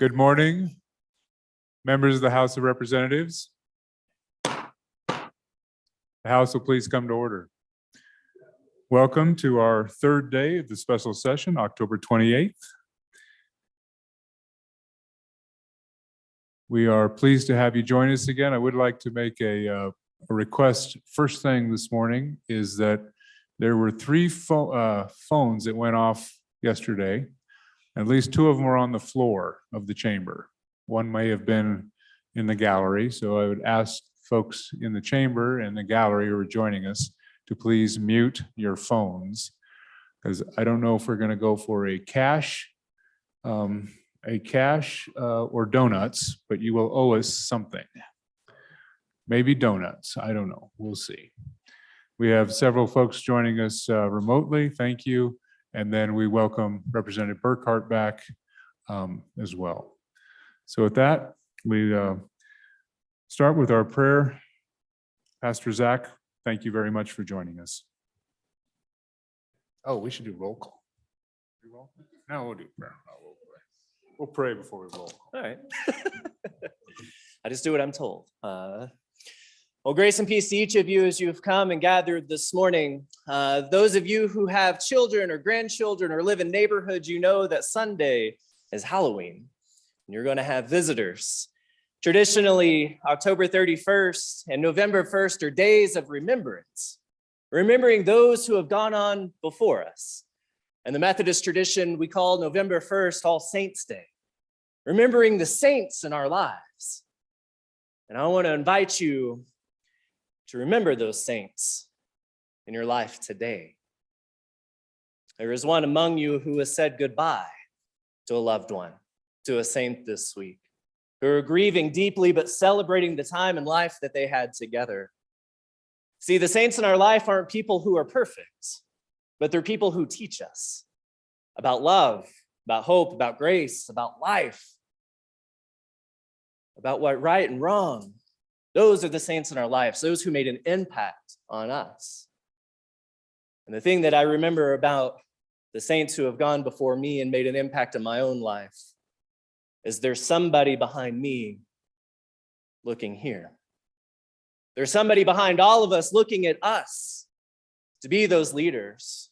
Good morning, members of the House of Representatives. The House will please come to order. Welcome to our third day of the special session, October 28th. We are pleased to have you join us again. I would like to make a request. First thing this morning is that there were three phones that went off yesterday. At least two of them were on the floor of the chamber. One may have been in the gallery, so I would ask folks in the chamber and the gallery who are joining us to please mute your phones, because I don't know if we're going to go for a cash or donuts, but you will owe us something. Maybe donuts, I don't know, we'll see. We have several folks joining us remotely, thank you. And then we welcome Representative Burkhart back as well. So with that, we start with our prayer. Pastor Zach, thank you very much for joining us. Oh, we should do roll call. No, we'll do prayer. We'll pray before we roll call. All right. I just do what I'm told. Well, grace and peace to each of you as you've come and gathered this morning. Those of you who have children or grandchildren or live in neighborhoods, you know that Sunday is Halloween, and you're going to have visitors. Traditionally, October 31st and November 1st are days of remembrance, remembering those who have gone on before us. And the Methodist tradition we call November 1st All Saints' Day, remembering the saints in our lives. And I want to invite you to remember those saints in your life today. There is one among you who has said goodbye to a loved one, to a saint this week, who are grieving deeply but celebrating the time and life that they had together. See, the saints in our life aren't people who are perfect, but they're people who teach us about love, about hope, about grace, about life, about what right and wrong. Those are the saints in our lives, those who made an impact on us. And the thing that I remember about the saints who have gone before me and made an impact in my own life is there's somebody behind me looking here. There's somebody behind all of us looking at us to be those leaders,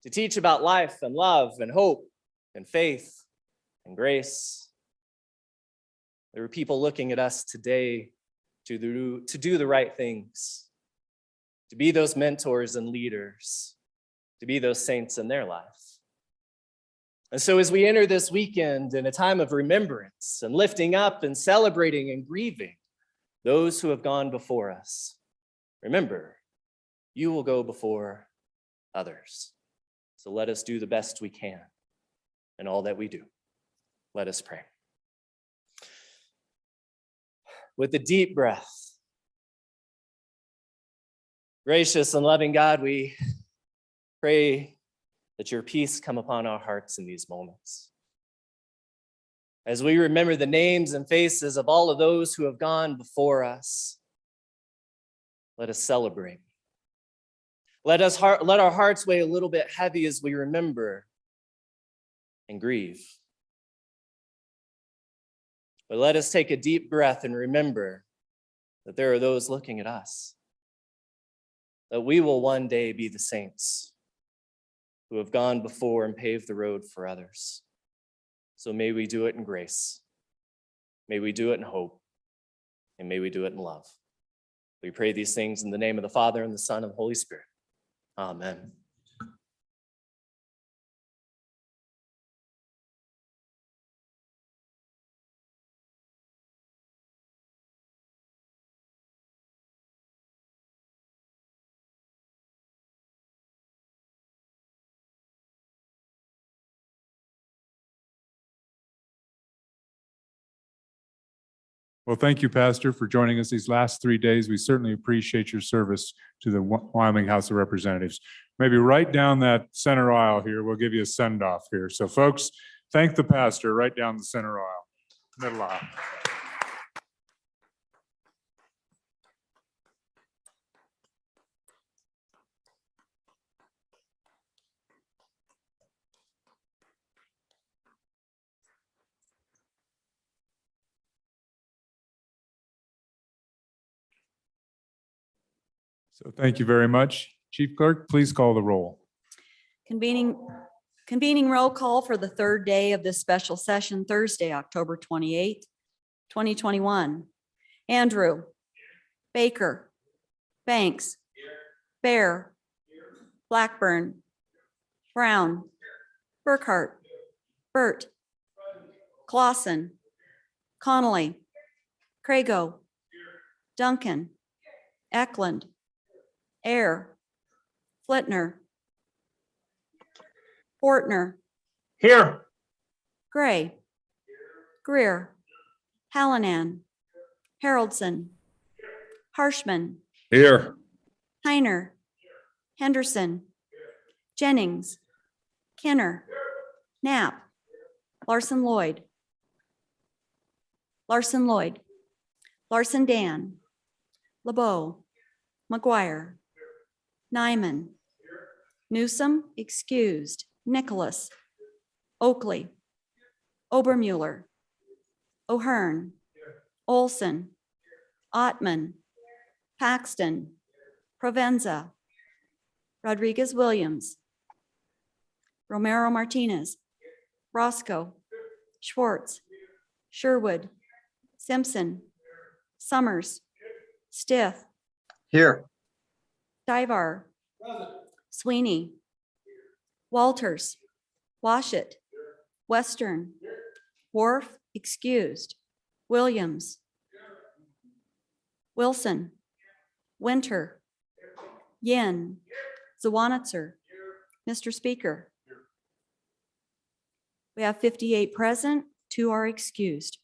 to teach about life and love and hope and faith and grace. There are people looking at us today to do the right things, to be those mentors and leaders, to be those saints in their life. And so as we enter this weekend in a time of remembrance and lifting up and celebrating and grieving those who have gone before us, remember, you will go before others. So let us do the best we can in all that we do. Let us pray. With a deep breath, gracious and loving God, we pray that your peace come upon our hearts in these moments. As we remember the names and faces of all of those who have gone before us, let us celebrate. Let our hearts weigh a little bit heavy as we remember and grieve. But let us take a deep breath and remember that there are those looking at us, that we will one day be the saints who have gone before and paved the road for others. So may we do it in grace. May we do it in hope. And may we do it in love. We pray these things in the name of the Father and the Son and the Holy Spirit. Amen. Well, thank you, Pastor, for joining us these last 3 days. We certainly appreciate your service to the Wyoming House of Representatives. Maybe right down that center aisle here, we'll give you a send-off here. So folks, thank the pastor right down the center aisle, middle aisle. So thank you very much. Chief Clerk, please call the roll. Convening roll call for the third day of this special session, Thursday, October 28th, 2021. Andrew. Baker. Banks. Bear. Blackburn. Brown. Burkhart. Burt. Clausen. Connolly. Crago. Duncan. Eklund. Air. Flitner. Fortner. Here. Gray. Greer. Hallinan. Haroldson. Harshman. Here. Heiner. Henderson. Jennings. Kenner. Knapp. Larson Lloyd. Larson Lloyd. Larson Dan. LeBeau. McGuire. Nyman. Newsom, excused. Nicholas. Oakley. Obermuller. O'Hearn. Olson. Ottman. Paxton. Provenza. Rodriguez Williams. Romero Martinez. Roscoe. Schwartz. Sherwood. Simpson. Summers. Stith. Here. Divar. Sweeney. Walters. Washit. Western. Wharf, excused. Williams. Wilson. Winter. Yin. Zawanitzer. Mr. Speaker. We have 58 present, 2 are excused.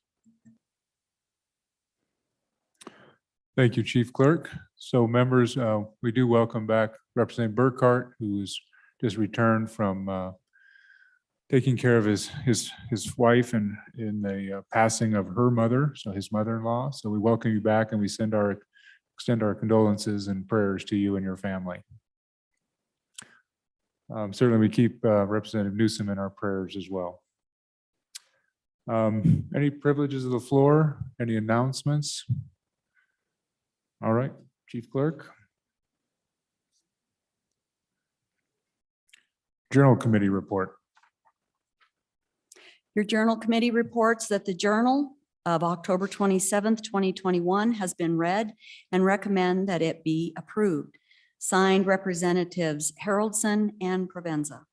Thank you, Chief Clerk. So members, we do welcome back Representative Burkhart, who's just returned from taking care of his wife and in the passing of her mother, so his mother-in-law. So we welcome you back and we extend our condolences and prayers to you and your family. Certainly we keep Representative Newsom in our prayers as well. Any privileges of the floor? Any announcements? All right, Chief Clerk. Journal Committee report. Your Journal Committee reports that the Journal of October 27th, 2021 has been read and recommend that it be approved. Signed Representatives Haroldson and Provenza.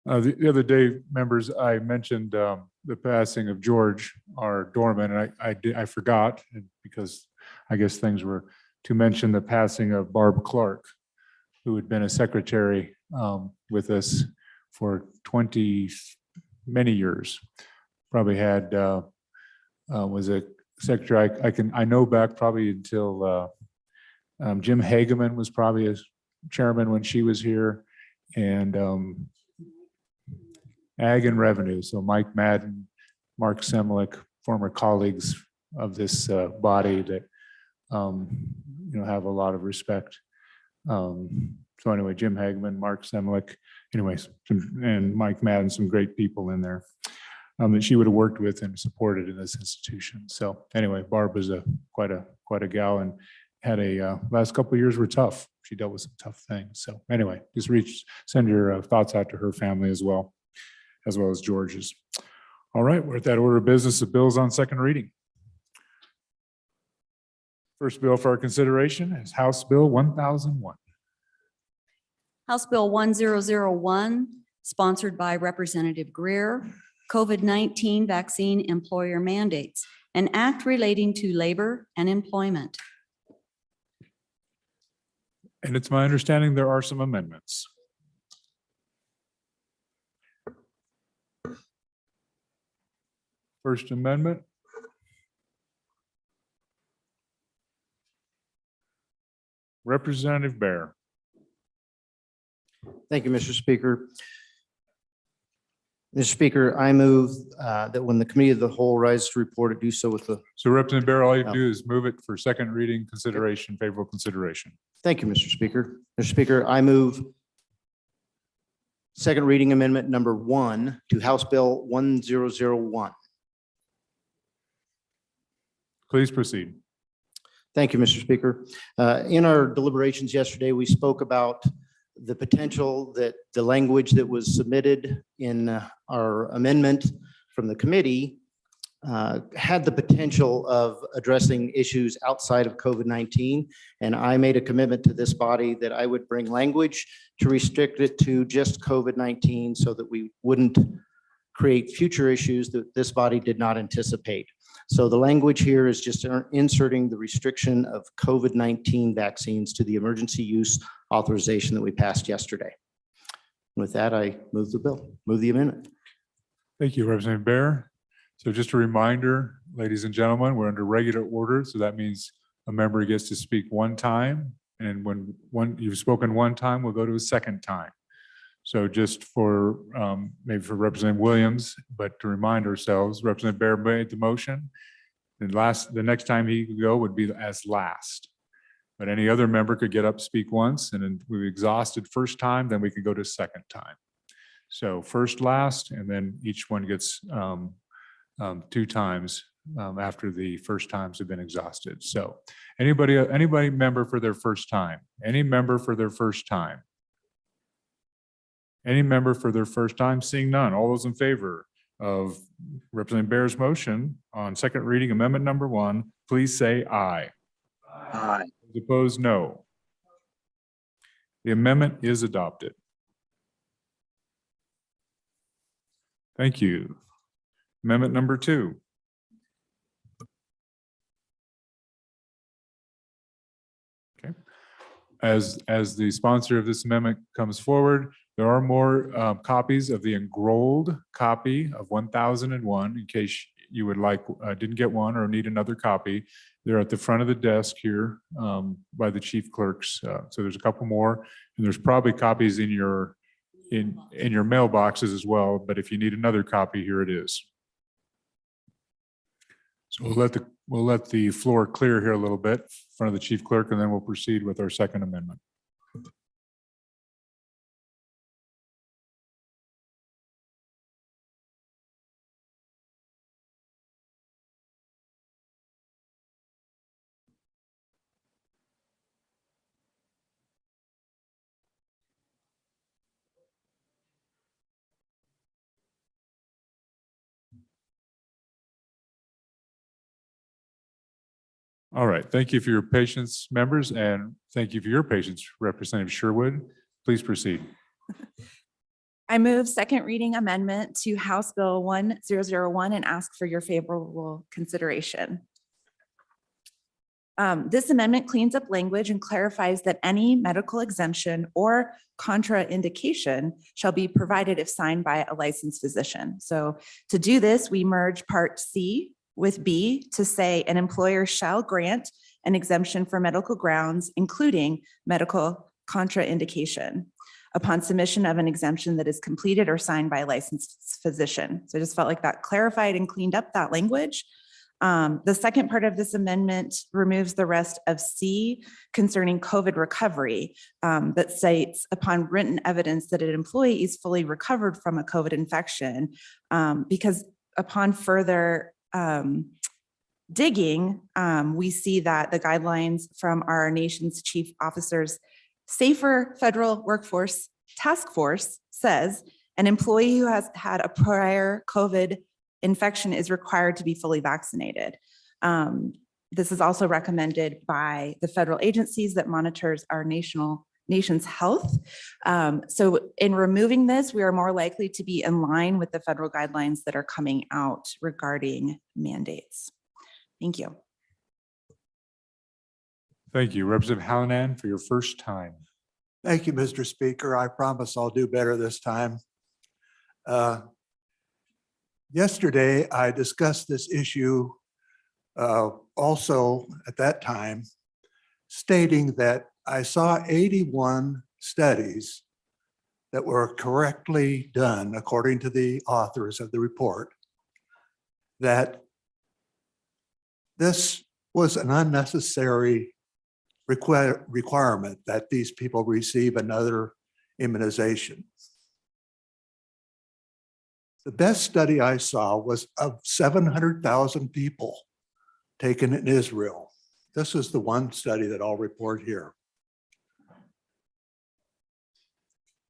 The other day, members, I mentioned the passing of George, our doorman, and I forgot because I guess things were to mention the passing of Barb Clark, who had been a secretary with us for many years. Probably had was a secretary. I know back probably until Jim Hageman was probably a chairman when she was here, and Ag and Revenue. So Mike Madden, Mark Semlik, former colleagues of this body that have a lot of respect. So anyway, Jim Hageman, Mark Semlik, anyways, and Mike Madden, some great people in there that she would have worked with and supported in this institution. So anyway, Barb was quite a gal and had a last couple of years were tough. She dealt with some tough things. So anyway, just send your thoughts out to her family as well as George's. All right, we're at that order of business of bills on second reading. First bill for our consideration is House Bill 1001. House Bill 1001, sponsored by Representative Greer, COVID-19 vaccine employer mandates, an act relating to labor and employment. And it's my understanding there are some amendments. First Amendment. Representative Bear. Thank you, Mr. Speaker. Mr. Speaker, I move that when the committee of the whole rises to report it, do so with the, So Representative Bear, all you No. do is move it for second reading consideration, favorable consideration. thank you, Mr. Speaker. Mr. Speaker, I move second reading amendment number 1 to House Bill 1001. Please proceed. Thank you, Mr. Speaker. In our deliberations yesterday, we spoke about the potential that the language that was submitted in our amendment from the committee had the potential of addressing issues outside of COVID-19. And I made a commitment to this body that I would bring language to restrict it to just COVID-19 so that we wouldn't create future issues that this body did not anticipate. So the language here is just inserting the restriction of COVID-19 vaccines to the emergency use authorization that we passed yesterday. With that, I move the amendment. Thank you, Representative Bear. So just a reminder, ladies and gentlemen, we're under regular order. So that means a member gets to speak one time. And when you've spoken one time, we'll go to a second time. So just for maybe for Representative Williams, but to remind ourselves, Representative Bear made the motion. And the next time he could go would be as last. But any other member could get up, speak once, and then we've exhausted first time, then we can go to second time. So first, last, and then each one gets 2 times after the first times have been exhausted. So anybody member for their first time? Any member for their first time? Any member for their first time? Seeing none. All those in favor of Representative Bear's motion on second reading amendment number 1, please say aye. Aye. Those opposed, no. The amendment is adopted. Thank you. Amendment number 2. Okay. As the sponsor of this amendment comes forward, there are more copies of the enrolled copy of 1001 in case you would like, didn't get one or need another copy. They're at the front of the desk here by the chief clerks. So there's a couple more, and there's probably copies in your mailboxes as well. But if you need another copy, here it is. So we'll let the floor clear here a little bit in front of the chief clerk, and then we'll proceed with our second amendment. All right, thank you for your patience, members, and thank you for your patience, Representative Sherwood. Please proceed. I move second reading amendment to House Bill 1001 and ask for your favorable consideration. This amendment cleans up language and clarifies that any medical exemption or contraindication shall be provided if signed by a licensed physician. So to do this, we merge Part C with B to say an employer shall grant an exemption for medical grounds, including medical contraindication, upon submission of an exemption that is completed or signed by a licensed physician. So I just felt like that clarified and cleaned up that language. The second part of this amendment removes the rest of C concerning COVID recovery that states upon written evidence that an employee is fully recovered from a COVID infection, because upon further digging, we see that the guidelines from our nation's chief officers Safer Federal Workforce Task Force says an employee who has had a prior COVID infection is required to be fully vaccinated. This is also recommended by the federal agencies that monitors our nation's health. So in removing this, we are more likely to be in line with the federal guidelines that are coming out regarding mandates. Thank you. Thank you, Representative Hallinan, for your first time. Thank you, Mr. Speaker. I promise I'll do better this time. Yesterday, I discussed this issue also at that time, stating that I saw 81 studies that were correctly done according to the authors of the report, that this was an unnecessary requirement that these people receive another immunization. The best study I saw was of 700,000 people taken in Israel. This is the one study that I'll report here.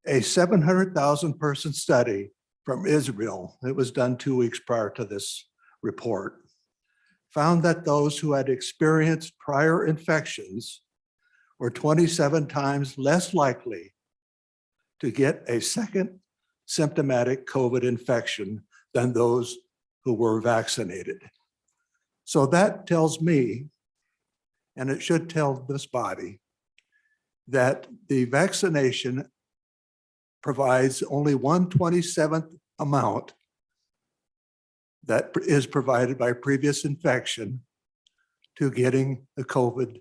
A 700,000 person study from Israel, it was done 2 weeks prior to this report, found that those who had experienced prior infections were 27 times less likely to get a second symptomatic COVID infection than those who were vaccinated. So that tells me, and it should tell this body, that the vaccination provides only 1/27th amount that is provided by previous infection to getting the COVID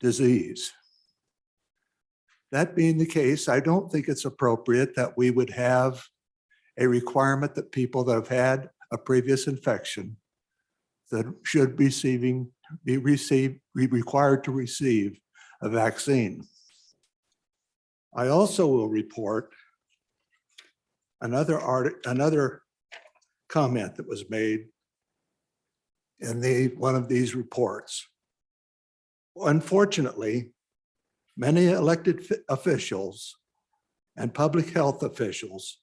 disease. That being the case, I don't think it's appropriate that we would have a requirement that people that have had a previous infection that should be required to receive a vaccine. I also will report another comment that was made in one of these reports. Unfortunately, many elected officials and public health officials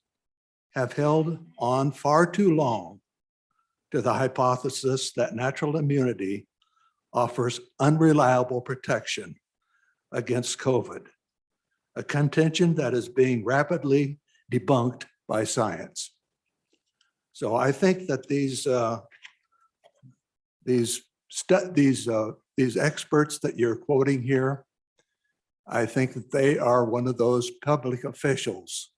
have held on far too long to the hypothesis that natural immunity offers unreliable protection against COVID, a contention that is being rapidly debunked by science. So I think that these experts that you're quoting here, I think that they are one of those public officials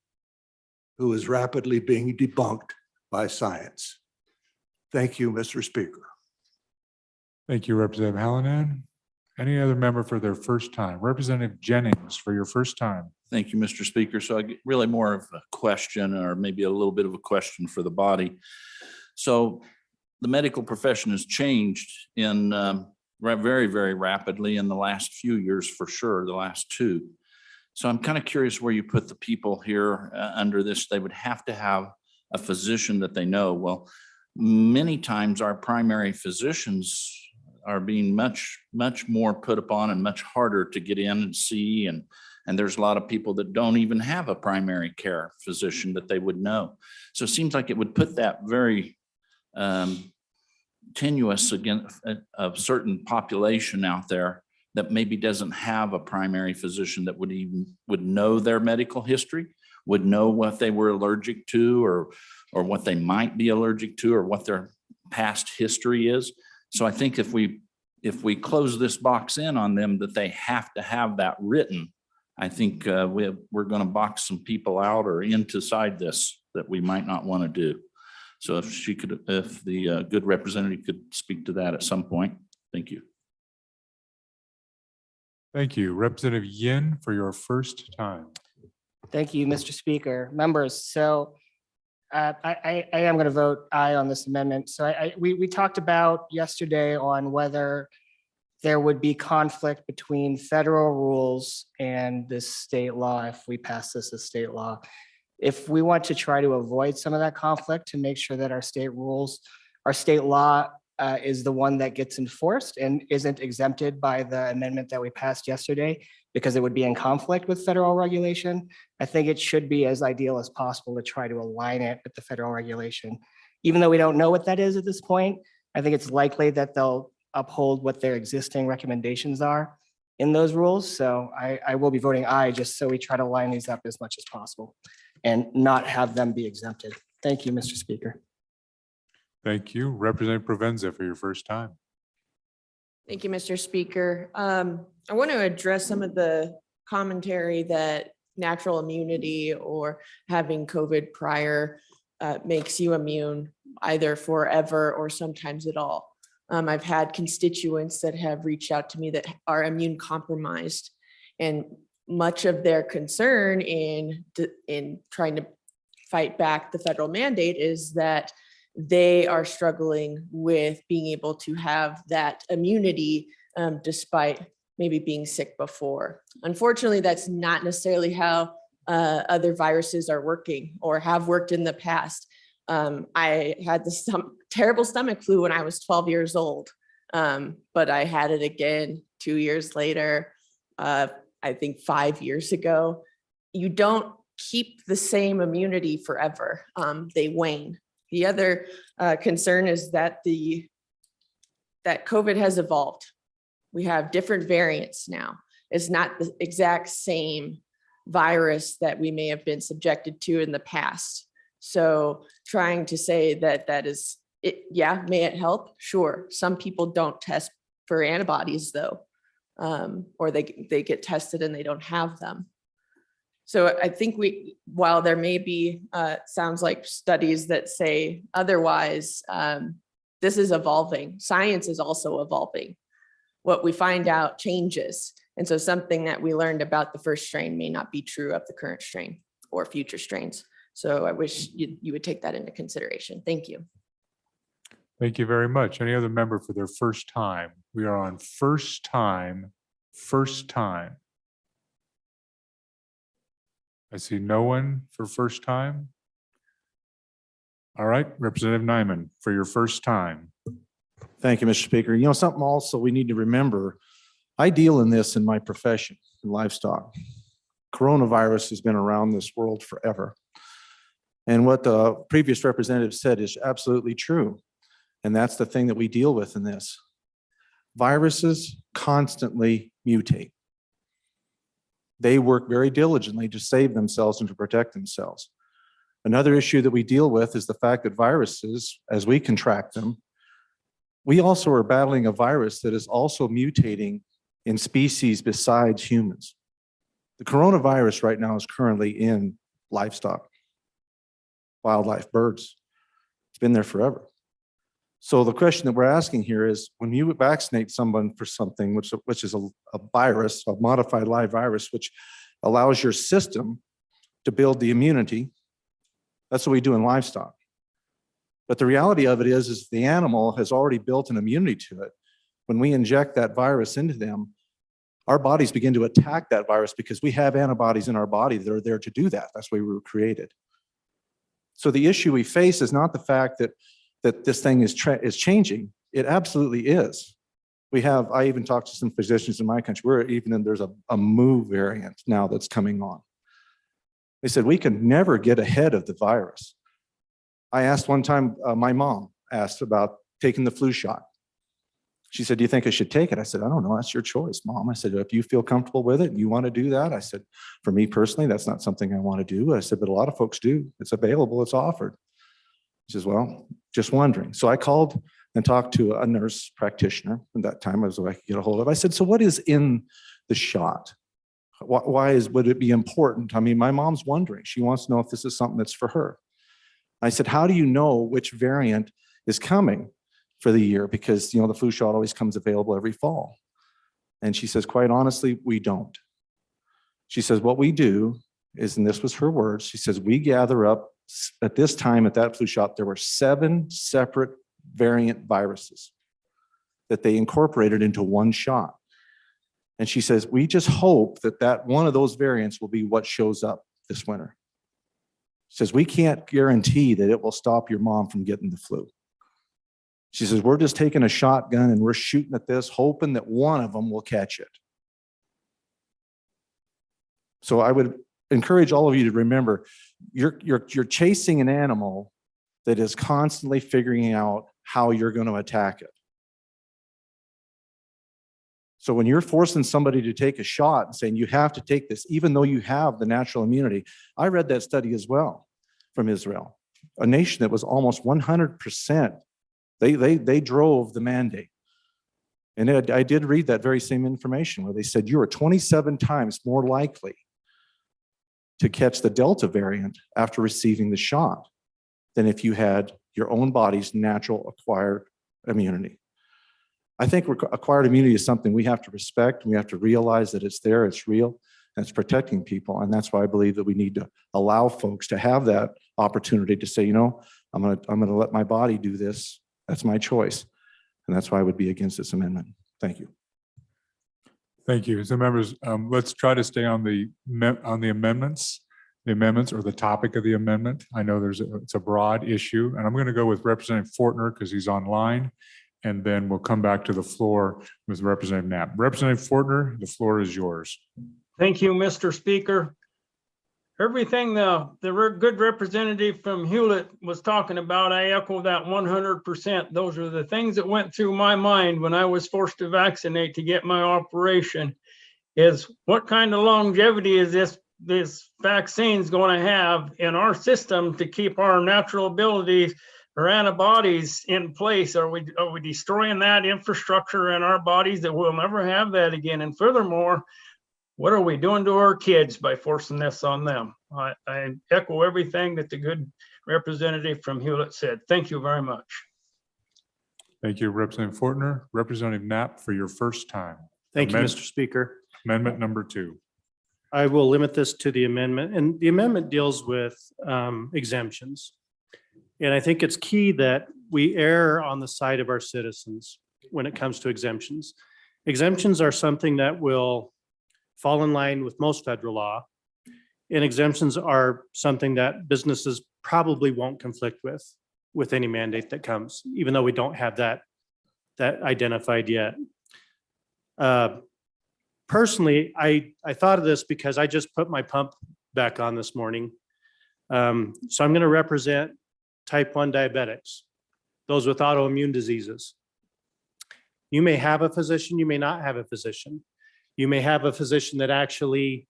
who is rapidly being debunked by science. Thank you, Mr. Speaker. Thank you, Representative Hallinan. Any other member for their first time? Representative Jennings for your first time. Thank you, Mr. Speaker. So I get really more of a question, or maybe a little bit of a question for the body. So the medical profession has changed in very, very rapidly in the last few years, for sure, the last 2. So I'm kind of curious where you put the people here under this. They would have to have a physician that they know. Well, many times our primary physicians are being much more put upon and much harder to get in and see. And there's a lot of people that don't even have a primary care physician that they would know. So it seems like it would put that very tenuous against a certain population out there that maybe doesn't have a primary physician that would know their medical history, would know what they were allergic to, or what they might be allergic to, or what their past history is. So I think if we close this box in on them that they have to have that written, I think we're going to box some people out or inside this that we might not want to do. So if the good representative could speak to that at some point. Thank you. Thank you. Representative Yin for your first time. Thank you, Mr. Speaker. Members, so I am going to vote aye on this amendment. So we talked about yesterday on whether there would be conflict between federal rules and this state law if we pass this as state law. If we want to try to avoid some of that conflict to make sure that our state rules, our state law is the one that gets enforced and isn't exempted by the amendment that we passed yesterday because it would be in conflict with federal regulation, I think it should be as ideal as possible to try to align it with the federal regulation. Even though we don't know what that is at this point, I think it's likely that they'll uphold what their existing recommendations are in those rules. So I will be voting aye just so we try to line these up as much as possible and not have them be exempted. Thank you, Mr. Speaker. Thank you. Representative Provenza for your first time. Thank you, Mr. Speaker. I want to address some of the commentary that natural immunity or having COVID prior makes you immune either forever or sometimes at all. I've had constituents that have reached out to me that are immune compromised. And much of their concern in trying to fight back the federal mandate is that they are struggling with being able to have that immunity despite maybe being sick before. Unfortunately, that's not necessarily how other viruses are working or have worked in the past. I had the terrible stomach flu when I was 12 years old, but I had it again 2 years later, I think 5 years ago. You don't keep the same immunity forever. They wane. The other concern is that that COVID has evolved. We have different variants now. It's not the exact same virus that we may have been subjected to in the past. So trying to say that that is it, yeah, may it help? Sure. Some people don't test for antibodies though, or they get tested and they don't have them. So I think while there may be, sounds like studies that say otherwise, this is evolving. Science is also evolving. What we find out changes. And so something that we learned about the first strain may not be true of the current strain or future strains. So I wish you would take that into consideration. Thank you. Thank you very much. Any other member for their first time? We are on first time. I see no one for first time. All right, Representative Nyman, for your first time. Thank you, Mr. Speaker. You know, something also we need to remember, I deal in this in my profession, in livestock. Coronavirus has been around this world forever. And what the previous representative said is absolutely true. And that's the thing that we deal with in this. Viruses constantly mutate. They work very diligently to save themselves and to protect themselves. Another issue that we deal with is the fact that viruses, as we contract them, we also are battling a virus that is also mutating in species besides humans. The coronavirus right now is currently in livestock, wildlife, birds. It's been there forever. So the question that we're asking here is, when you vaccinate someone for something, which is a virus, a modified live virus, which allows your system to build the immunity, that's what we do in livestock. But the reality of it is the animal has already built an immunity to it. When we inject that virus into them, our bodies begin to attack that virus because we have antibodies in our body that are there to do that. That's why we were created. So the issue we face is not the fact that this thing is changing. It absolutely is. I even talked to some physicians in my country. There's a Mu variant now that's coming on. They said, we can never get ahead of the virus. I asked one time, my mom asked about taking the flu shot. She said, do you think I should take it? I said, I don't know. That's your choice, Mom. I said, if you feel comfortable with it and you want to do that. I said, for me personally, that's not something I want to do. I said, but a lot of folks do. It's available. It's offered. She says, well, just wondering. So I called and talked to a nurse practitioner. At that time, I could get a hold of. I said, so what is in the shot? Why would it be important? I mean, my mom's wondering. She wants to know if this is something that's for her. I said, how do you know which variant is coming for the year? Because, the flu shot always comes available every fall. And she says, quite honestly, we don't. She says, what we do is, and this was her words, she says, we gather up at this time at that flu shot, there were 7 separate variant viruses that they incorporated into one shot. And she says, we just hope that one of those variants will be what shows up this winter. She says, we can't guarantee that it will stop your mom from getting the flu. She says, we're just taking a shotgun and we're shooting at this, hoping that one of them will catch it. So I would encourage all of you to remember, you're chasing an animal that is constantly figuring out how you're going to attack it. So when you're forcing somebody to take a shot and saying you have to take this, even though you have the natural immunity, I read that study as well from Israel, a nation that was almost 100%. They drove the mandate. And I did read that very same information where they said you are 27 times more likely to catch the Delta variant after receiving the shot than if you had your own body's natural acquired immunity. I think acquired immunity is something we have to respect. We have to realize that it's there, it's real. That's protecting people. And that's why I believe that we need to allow folks to have that opportunity to say, you know, I'm going to let my body do this. That's my choice. And that's why I would be against this amendment. Thank you. Thank you. So members, let's try to stay on the amendments or the topic of the amendment. I know it's a broad issue, and I'm going to go with Representative Fortner because he's online, and then we'll come back to the floor with Representative Knapp. Representative Fortner, the floor is yours. Thank you, Mr. Speaker. Everything the good representative from Hewlett was talking about, I echo that 100%. Those are the things that went through my mind when I was forced to vaccinate to get my operation, is what kind of longevity is this vaccine's going to have in our system to keep our natural abilities or antibodies in place? Are we destroying that infrastructure in our bodies that we'll never have that again? And furthermore, what are we doing to our kids by forcing this on them? I echo everything that the good representative from Hewlett said. Thank you very much. Thank you, Representative Fortner. Representative Knapp, for your first time. Thank you, Mr. Speaker. Amendment number 2. I will limit this to the amendment, and the amendment deals with exemptions. And I think it's key that we err on the side of our citizens when it comes to exemptions. Exemptions are something that will fall in line with most federal law. And exemptions are something that businesses probably won't conflict with any mandate that comes, even though we don't have that identified yet. Personally, I thought of this because I just put my pump back on this morning. So I'm going to represent type 1 diabetics, those with autoimmune diseases. You may have a physician, you may not have a physician. You may have a physician that actually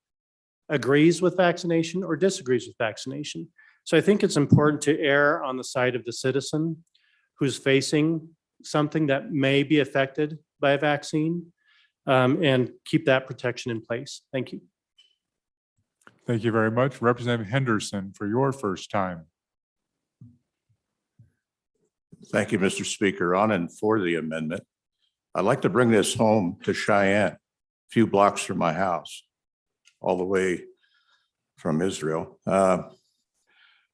agrees with vaccination or disagrees with vaccination. So I think it's important to err on the side of the citizen who's facing something that may be affected by a vaccine, and keep that protection in place. Thank you. Thank you very much. Representative Henderson, for your first time. Thank you, Mr. Speaker. On and for the amendment. I'd like to bring this home to Cheyenne, a few blocks from my house, all the way from Israel. I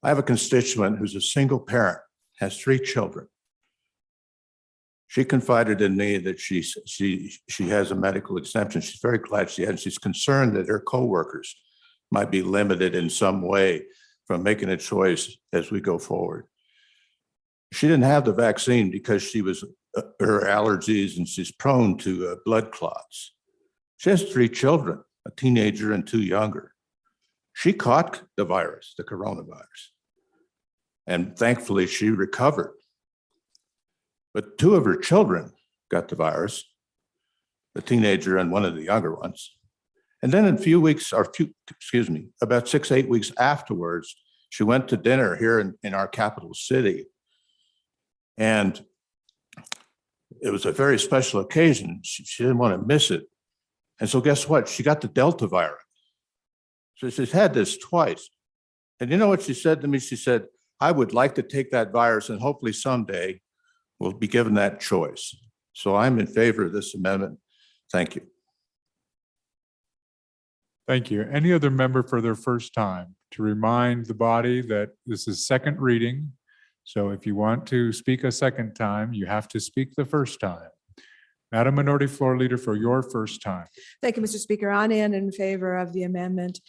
have a constituent who's a single parent, has 3 children. She confided in me that she has a medical exemption. She's very glad she has. She's concerned that her coworkers might be limited in some way from making a choice as we go forward. She didn't have the vaccine because she was her allergies and she's prone to blood clots. She has 3 children, a teenager and 2 younger. She caught the virus, the coronavirus, and thankfully she recovered. But 2 of her children got the virus, the teenager and one of the younger ones. And then in about 6-8 weeks afterwards, she went to dinner here in our capital city. And it was a very special occasion. She didn't want to miss it. And so guess what? She got the Delta virus. So she's had this twice. And you know what she said to me? She said, I would like to take that virus and hopefully someday we'll be given that choice. So I'm in favor of this amendment. Thank you. Thank you. Any other member for their first time? To remind the body that this is second reading. So if you want to speak a second time, you have to speak the first time. Madam Minority Floor Leader, for your first time. Thank you, Mr. Speaker. On and in favor of the amendment.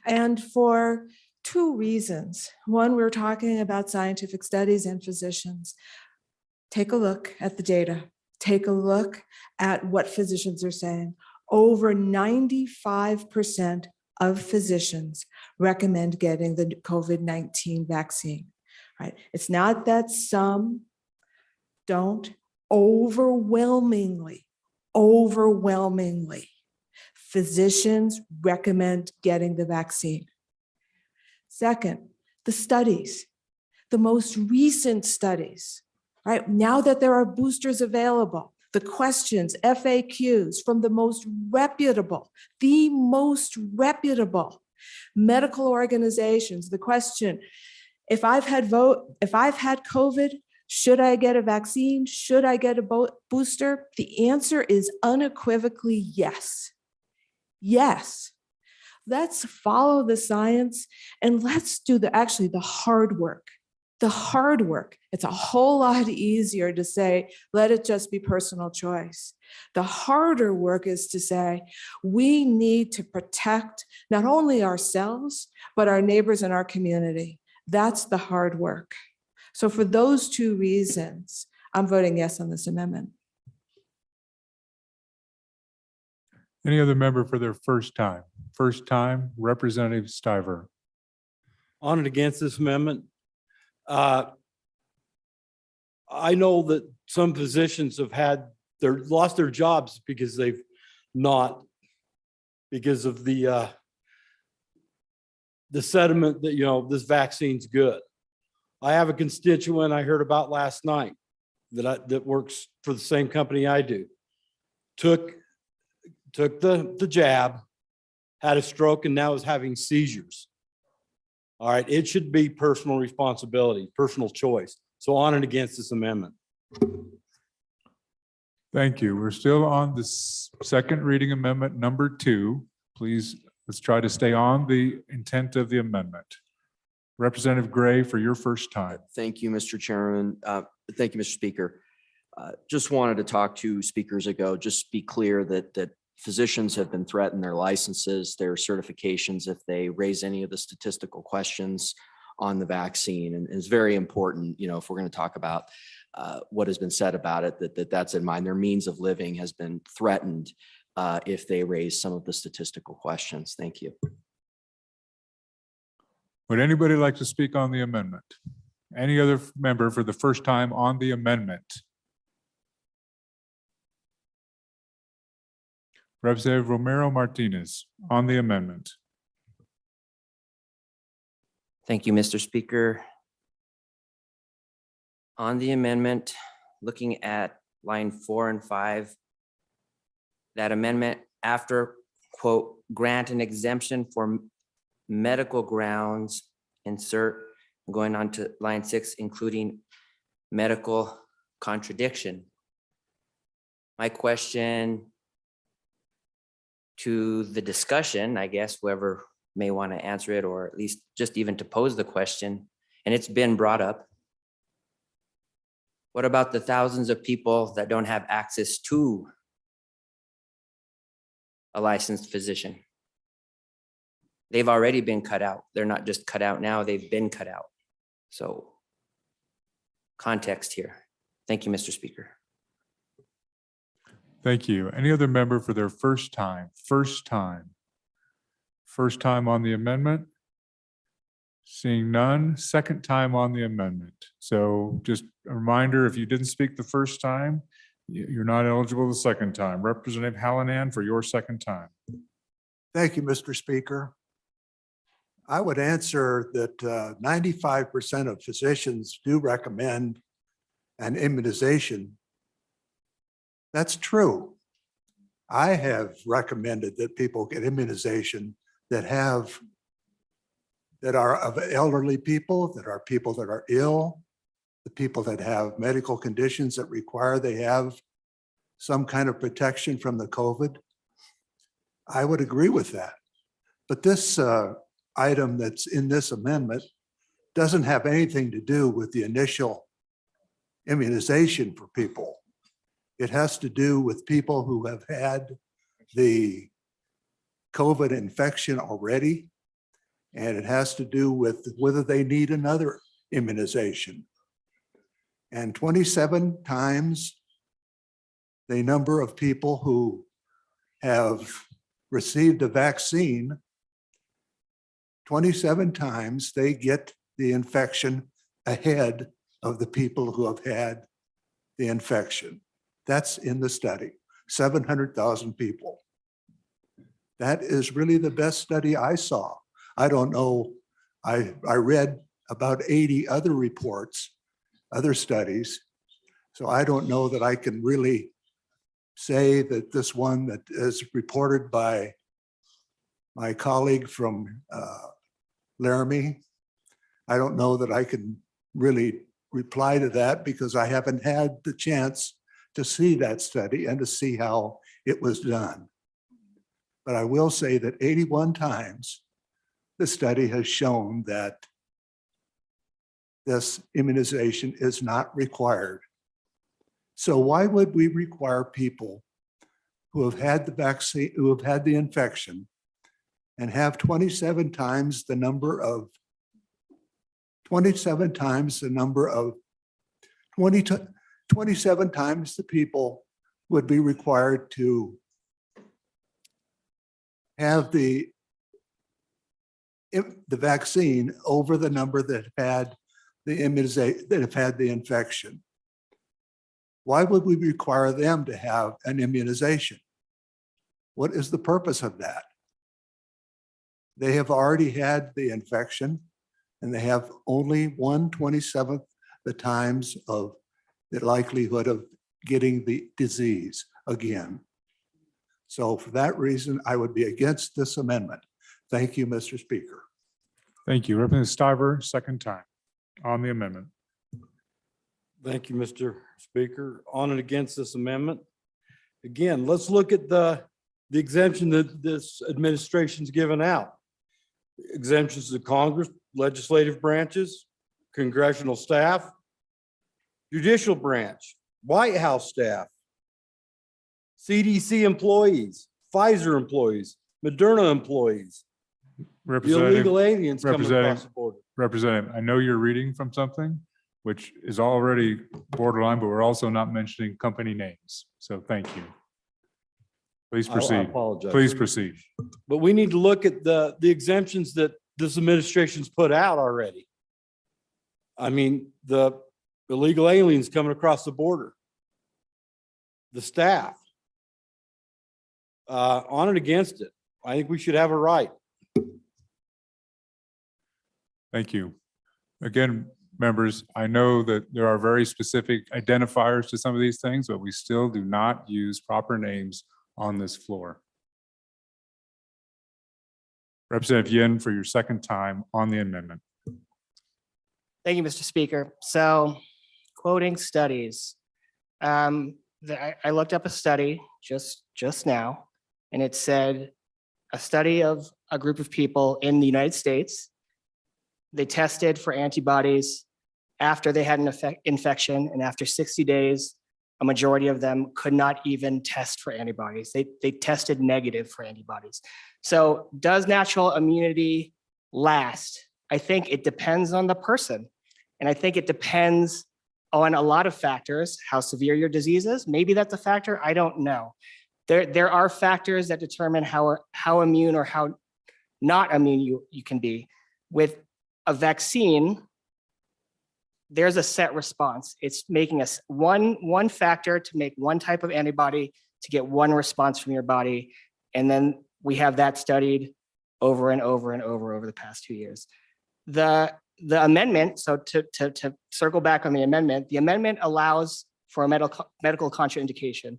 And for 2 reasons. One, we're talking about scientific studies and physicians. Take a look at the data. Take a look at what physicians are saying. Over 95% of physicians recommend getting the COVID-19 vaccine, right? It's not that some don't. Overwhelmingly, physicians recommend getting the vaccine. Second, the studies, the most recent studies, right? Now that there are boosters available, the questions, FAQs from the most reputable medical organizations, the question, if I've had COVID, should I get a vaccine? Should I get a booster? The answer is unequivocally yes. Yes. Let's follow the science and let's do actually the hard work. The hard work. It's a whole lot easier to say, let it just be personal choice. The harder work is to say, we need to protect not only ourselves, but our neighbors and our community. That's the hard work. So for those two reasons, I'm voting yes on this amendment. Any other member for their first time? First time, Representative Stiver. On and against this amendment. I know that some physicians have lost their jobs because they've not, because of the sentiment that, you know, this vaccine's good. I have a constituent I heard about last night that works for the same company I do. Took the jab, had a stroke, and now is having seizures. All right, it should be personal responsibility, personal choice. So on and against this amendment. Thank you. We're still on this second reading amendment number 2. Please, let's try to stay on the intent of the amendment. Representative Gray, for your first time. Thank you, Mr. Chairman. Thank you, Mr. Speaker. Just wanted to talk to speakers ago, just be clear that physicians have been threatened their licenses, their certifications, if they raise any of the statistical questions on the vaccine. And it's very important, you know, if we're going to talk about what has been said about it, that's in mind. Their means of living has been threatened if they raise some of the statistical questions. Thank you. Would anybody like to speak on the amendment? Any other member for the first time on the amendment? Representative Romero Martinez on the amendment. Thank you, Mr. Speaker. On the amendment, looking at line 4 and 5, that amendment after, quote, grant an exemption for medical grounds, insert, going on to line 6, including medical contradiction. My question to the discussion, I guess, whoever may want to answer it, or at least just even to pose the question, and it's been brought up. What about the thousands of people that don't have access to a licensed physician? They've already been cut out. They're not just cut out now, they've been cut out. So context here. Thank you, Mr. Speaker. Thank you. Any other member for their first time? First time on the amendment? Seeing none, second time on the amendment. So just a reminder, if you didn't speak the first time, you're not eligible the second time. Representative Hallinan for your second time. Thank you, Mr. Speaker. I would answer that 95% of physicians do recommend an immunization. That's true. I have recommended that people get immunization that are of elderly people, that are people that are ill, the people that have medical conditions that require they have some kind of protection from the COVID. I would agree with that. But this item that's in this amendment doesn't have anything to do with the initial immunization for people. It has to do with people who have had the COVID infection already, and it has to do with whether they need another immunization. And 27 times the number of people who have received a vaccine, 27 times they get the infection ahead of the people who have had the infection. That's in the study, 700,000 people. That is really the best study I saw. I don't know, I read about 80 other reports, other studies. So I don't know that I can really say that this one that is reported by my colleague from Laramie, I don't know that I can really reply to that because I haven't had the chance to see that study and to see how it was done. But I will say that 81 times the study has shown that this immunization is not required. So why would we require people who have had the vaccine, who have had the infection and have 27 times the number of 27 times the people would be required to have the vaccine over the number that had the immunization, that have had the infection? Why would we require them to have an immunization? What is the purpose of that? They have already had the infection and they have only 1/27 the times of the likelihood of getting the disease again. So for that reason, I would be against this amendment. Thank you, Mr. Speaker. Thank you. Representative Stiver, second time on the amendment. Thank you, Mr. Speaker. On and against this amendment. Again, let's look at the exemption that this administration's given out. Exemptions to Congress, legislative branches, congressional staff, judicial branch, White House staff, CDC employees, Pfizer employees, Moderna employees, the illegal aliens coming across the border. Representative, I know you're reading from something which is already borderline, but we're also not mentioning company names. So thank you. Please I proceed. apologize. Please proceed. But we need to look at the exemptions that this administration's put out already. I mean, the illegal aliens coming across the border, the staff, on and against it. I think we should have a right. Thank you. Again, members, I know that there are very specific identifiers to some of these things, but we still do not use proper names on this floor. Representative Yin, for your second time on the amendment. Thank you, Mr. Speaker. So quoting studies. I looked up a study just now, and it said a study of a group of people in the United States. They tested for antibodies after they had an infection, and after 60 days, a majority of them could not even test for antibodies. They tested negative for antibodies. So does natural immunity last? I think it depends on the person. And I think it depends on a lot of factors, how severe your disease is. Maybe that's a factor, I don't know. There are factors that determine how immune or how not immune you can be. With a vaccine, there's a set response. It's making us one factor to make one type of antibody to get one response from your body. And then we have that studied over and over and over the past 2 years. The amendment, so to circle back on the amendment allows for a medical contraindication.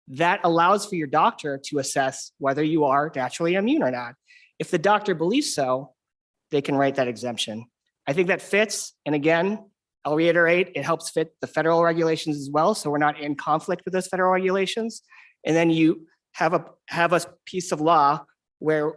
That allows for your doctor to assess whether you are naturally immune or not. If the doctor believes so, they can write that exemption. I think that fits. And again, I'll reiterate, it helps fit the federal regulations as well. So we're not in conflict with those federal regulations. And then you have a piece of law where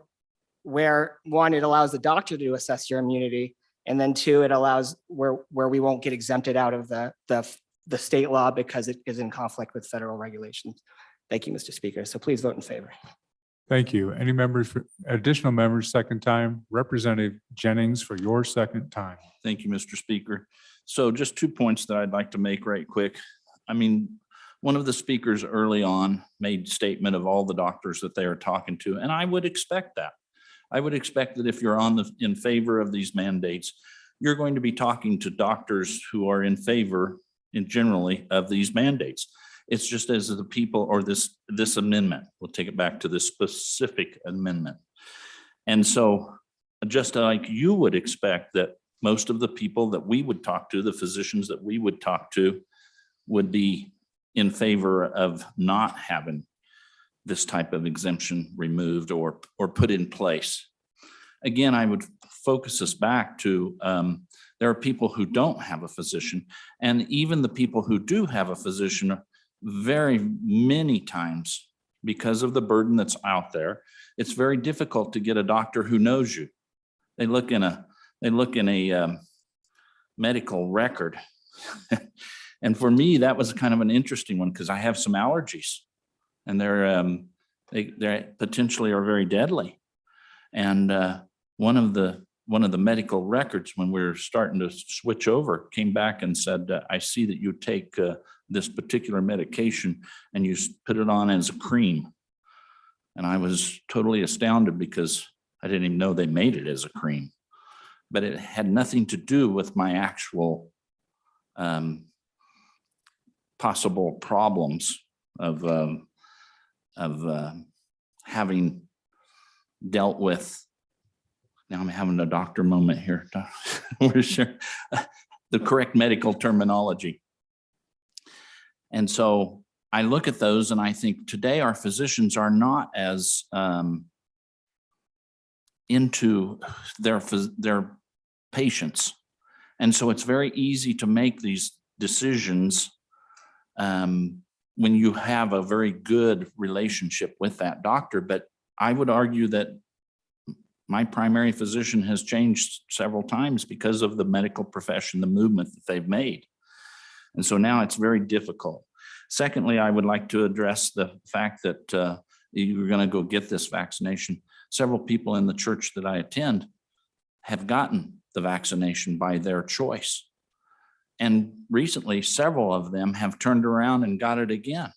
one, it allows the doctor to assess your immunity. And then two, it allows where we won't get exempted out of the state law because it is in conflict with federal regulations. Thank you, Mr. Speaker. So please vote in favor. Thank you. Any members, additional members, second time? Representative Jennings, for your second time. Thank you, Mr. Speaker. So just 2 points that I'd like to make right quick. I mean, one of the speakers early on made statement of all the doctors that they are talking to, and I would expect that. I would expect that if you're in favor of these mandates, you're going to be talking to doctors who are in favor generally of these mandates. It's just as the people or this amendment, we'll take it back to this specific amendment. And so just like you would expect that most of the people that we would talk to, the physicians that we would talk to, would be in favor of not having this type of exemption removed or put in place. Again, I would focus us back to there are people who don't have a physician, and even the people who do have a physician very many times because of the burden that's out there, it's very difficult to get a doctor who knows you. They look in a medical record. And for me, that was kind of an interesting one because I have some allergies and they potentially are very deadly. And one of the medical records when we were starting to switch over came back and said, I see that you take this particular medication and you put it on as a cream. And I was totally astounded because I didn't even know they made it as a cream, but it had nothing to do with my actual possible problems of having dealt with. Now I'm having a doctor moment here. We're sure the correct medical terminology. And so I look at those and I think today our physicians are not as into their patients. And so it's very easy to make these decisions when you have a very good relationship with that doctor. But I would argue that my primary physician has changed several times because of the medical profession, the movement that they've made. And so now it's very difficult. Secondly, I would like to address the fact that you're going to go get this vaccination. Several people in the church that I attend have gotten the vaccination by their choice. And recently, several of them have turned around and got it again,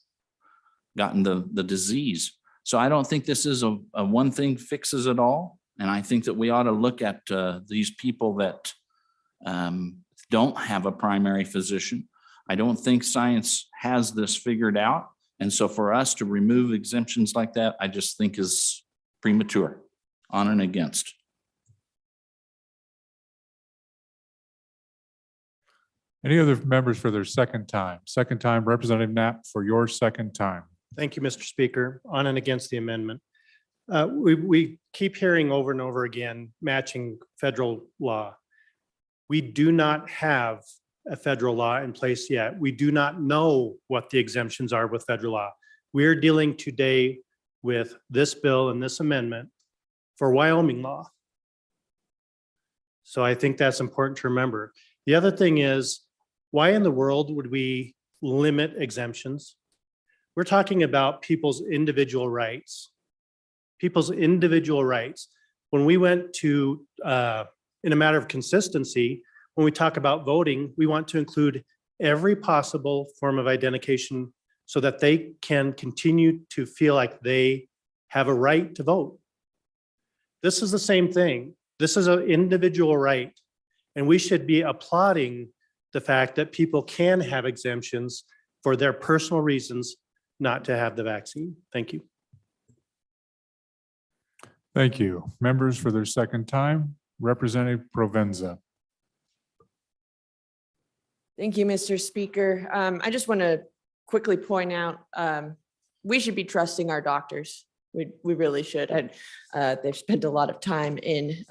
gotten the disease. So I don't think this is a one thing fixes it all. And I think that we ought to look at these people that don't have a primary physician. I don't think science has this figured out. And so for us to remove exemptions like that, I just think is premature, on and against. Any other members for their second time? Second time, Representative Knapp, for your second time. Thank you, Mr. Speaker. On and against the amendment. We keep hearing over and over again, matching federal law. We do not have a federal law in place yet. We do not know what the exemptions are with federal law. We're dealing today with this bill and this amendment for Wyoming law. So I think that's important to remember. The other thing is, why in the world would we limit exemptions? We're talking about people's individual rights. People's individual rights. When we went to, in a matter of consistency, when we talk about voting, we want to include every possible form of identification so that they can continue to feel like they have a right to vote. This is the same thing. This is an individual right. And we should be applauding the fact that people can have exemptions for their personal reasons not to have the vaccine. Thank you. Thank you. Members for their second time, Representative Provenza. Thank you, Mr. Speaker. I just want to quickly point out, we should be trusting our doctors. We really should. And they've spent a lot of time in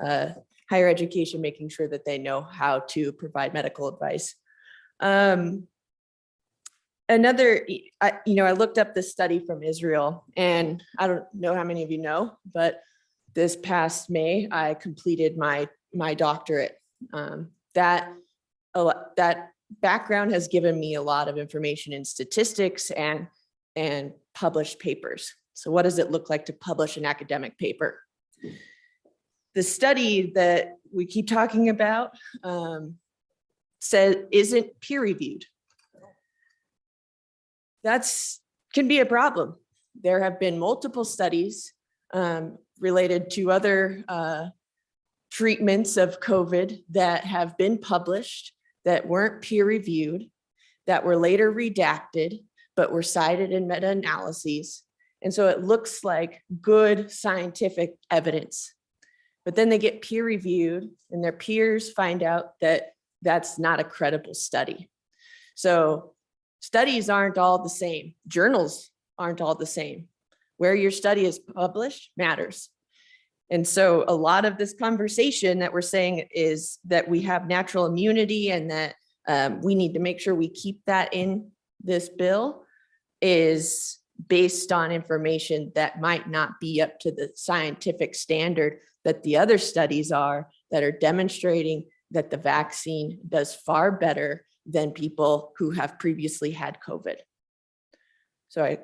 higher education, making sure that they know how to provide medical advice. I looked up this study from Israel, and I don't know how many of you know, but this past May, I completed my doctorate. That background has given me a lot of information in statistics and published papers. So what does it look like to publish an academic paper? The study that we keep talking about isn't peer reviewed. That's can be a problem. There have been multiple studies related to other treatments of COVID that have been published that weren't peer reviewed, that were later redacted, but were cited in meta-analyses. And so it looks like good scientific evidence, but then they get peer reviewed and their peers find out that that's not a credible study. So studies aren't all the same. Journals aren't all the same. Where your study is published matters. And so a lot of this conversation that we're saying is that we have natural immunity and that we need to make sure we keep that in this bill is based on information that might not be up to the scientific standard that the other studies are that are demonstrating that the vaccine does far better than people who have previously had COVID. So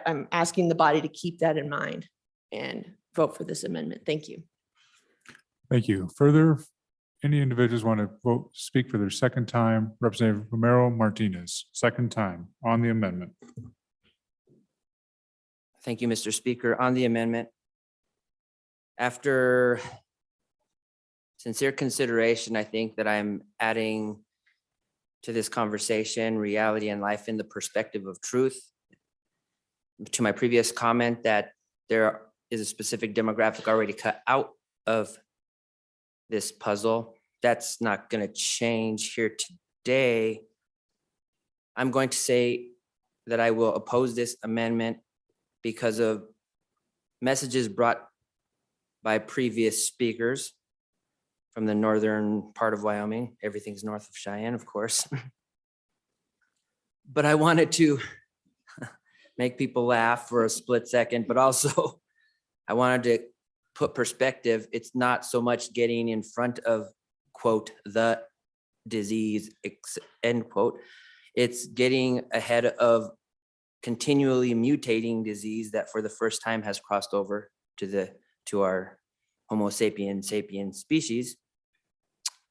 I'm asking the body to keep that in mind and vote for this amendment. Thank you. Thank you. Further, any individuals want to vote, speak for their second time? Representative Romero Martinez, second time on the amendment. Thank you, Mr. Speaker. On the amendment, after sincere consideration, I think that I'm adding to this conversation reality and life in the perspective of truth. To my previous comment that there is a specific demographic already cut out of this puzzle, that's not going to change here today. I'm going to say that I will oppose this amendment because of messages brought by previous speakers from the northern part of Wyoming. Everything's north of Cheyenne, of course. But I wanted to make people laugh for a split second, but also I wanted to put perspective. It's not so much getting in front of, quote, the disease, end quote. It's getting ahead of continually mutating disease that for the first time has crossed over to our Homo sapiens sapiens species.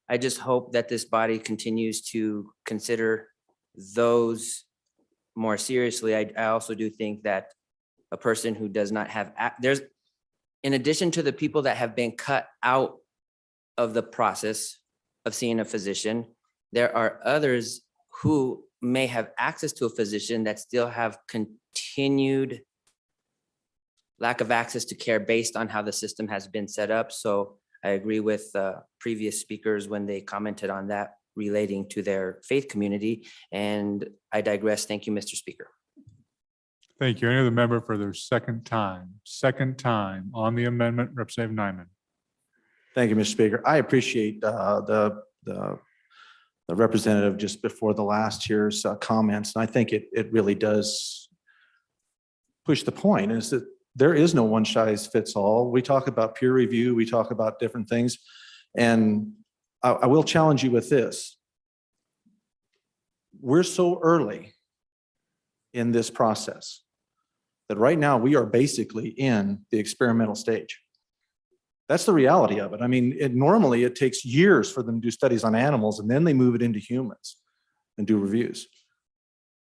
I just hope that this body continues to consider those more seriously. I also do think that a person who does not have, in addition to the people that have been cut out of the process of seeing a physician, there are others who may have access to a physician that still have continued lack of access to care based on how the system has been set up. So I agree with previous speakers when they commented on that relating to their faith community. And I digress. Thank you, Mr. Speaker. Thank you. Any other member for their second time on the amendment? Representative Nyman. Thank you, Mr. Speaker. I appreciate the representative just before the last year's comments. And I think it really does push the point is that there is no one size fits all. We talk about peer review, we talk about different things. And I will challenge you with this. We're so early in this process that right now we are basically in the experimental stage. That's the reality of it. I mean, normally it takes years for them to do studies on animals and then they move it into humans and do reviews.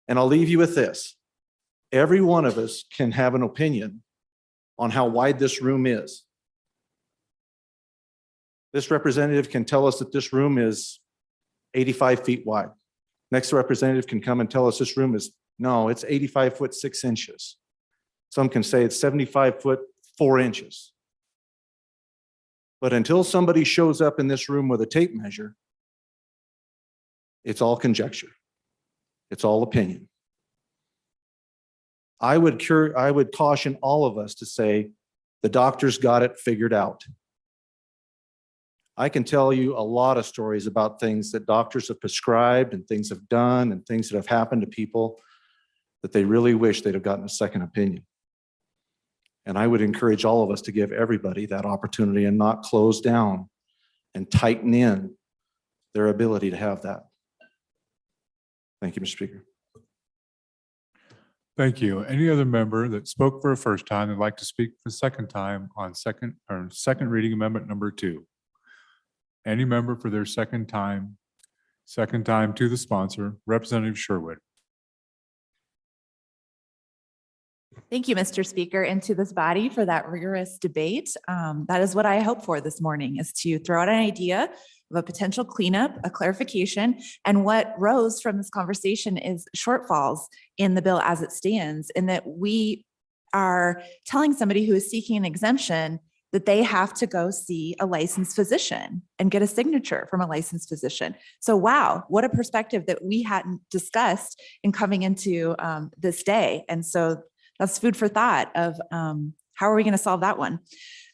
And I'll leave you with this. Every one of us can have an opinion on how wide this room is. This representative can tell us that this room is 85 feet wide. Next representative can come and tell us this room is, no, it's 85 foot 6 inches. Some can say it's 75 foot 4 inches. But until somebody shows up in this room with a tape measure, it's all conjecture. It's all opinion. I would caution all of us to say, the doctors got it figured out. I can tell you a lot of stories about things that doctors have prescribed and things have done and things that have happened to people that they really wish they'd have gotten a second opinion. And I would encourage all of us to give everybody that opportunity and not close down and tighten in their ability to have that. Thank you, Mr. Speaker. Thank you. Any other member that spoke for a first time that'd like to speak for the second time on second reading amendment number 2? Any member for their second time to the sponsor, Representative Sherwood. Thank you, Mr. Speaker, and to this body for that rigorous debate. That is what I hope for this morning, is to throw out an idea of a potential cleanup, a clarification, and what rose from this conversation is shortfalls in the bill as it stands, in that we are telling somebody who is seeking an exemption that they have to go see a licensed physician and get a signature from a licensed physician. So wow, what a perspective that we hadn't discussed in coming into this day. And so that's food for thought of how are we going to solve that one?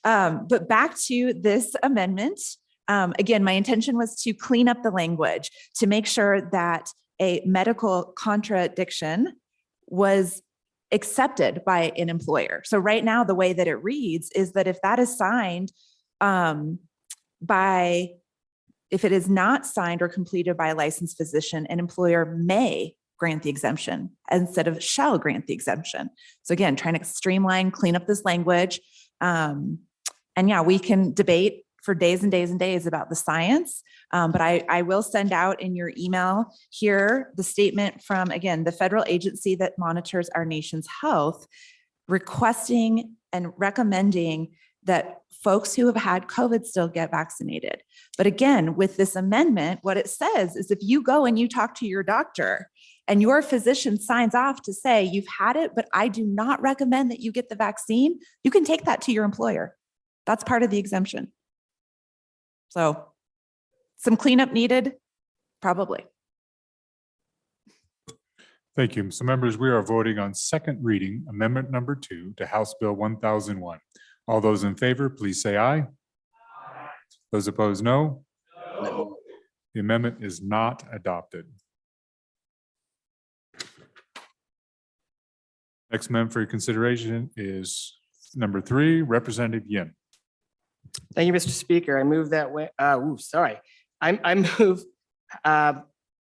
But back to this amendment. Again, my intention was to clean up the language, to make sure that a medical contradiction was accepted by an employer. So right now, the way that it reads is that if that is signed if it is not signed or completed by a licensed physician, an employer may grant the exemption instead of shall grant the exemption. So again, trying to streamline, clean up this language. And yeah, we can debate for days and days and days about the science. But I will send out in your email here the statement from, again, the federal agency that monitors our nation's health, requesting and recommending that folks who have had COVID still get vaccinated. But again, with this amendment, what it says is if you go and you talk to your doctor and your physician signs off to say you've had it, but I do not recommend that you get the vaccine, you can take that to your employer. That's part of the exemption. So some cleanup needed, probably. Thank you. So members, we are voting on second reading, amendment number 2 to House Bill 1001. All those in favor, please say aye. Those opposed, no. The amendment is not adopted. Next amendment for your consideration is number 3, Representative Yin. Thank you, Mr. Speaker. I move that way. I move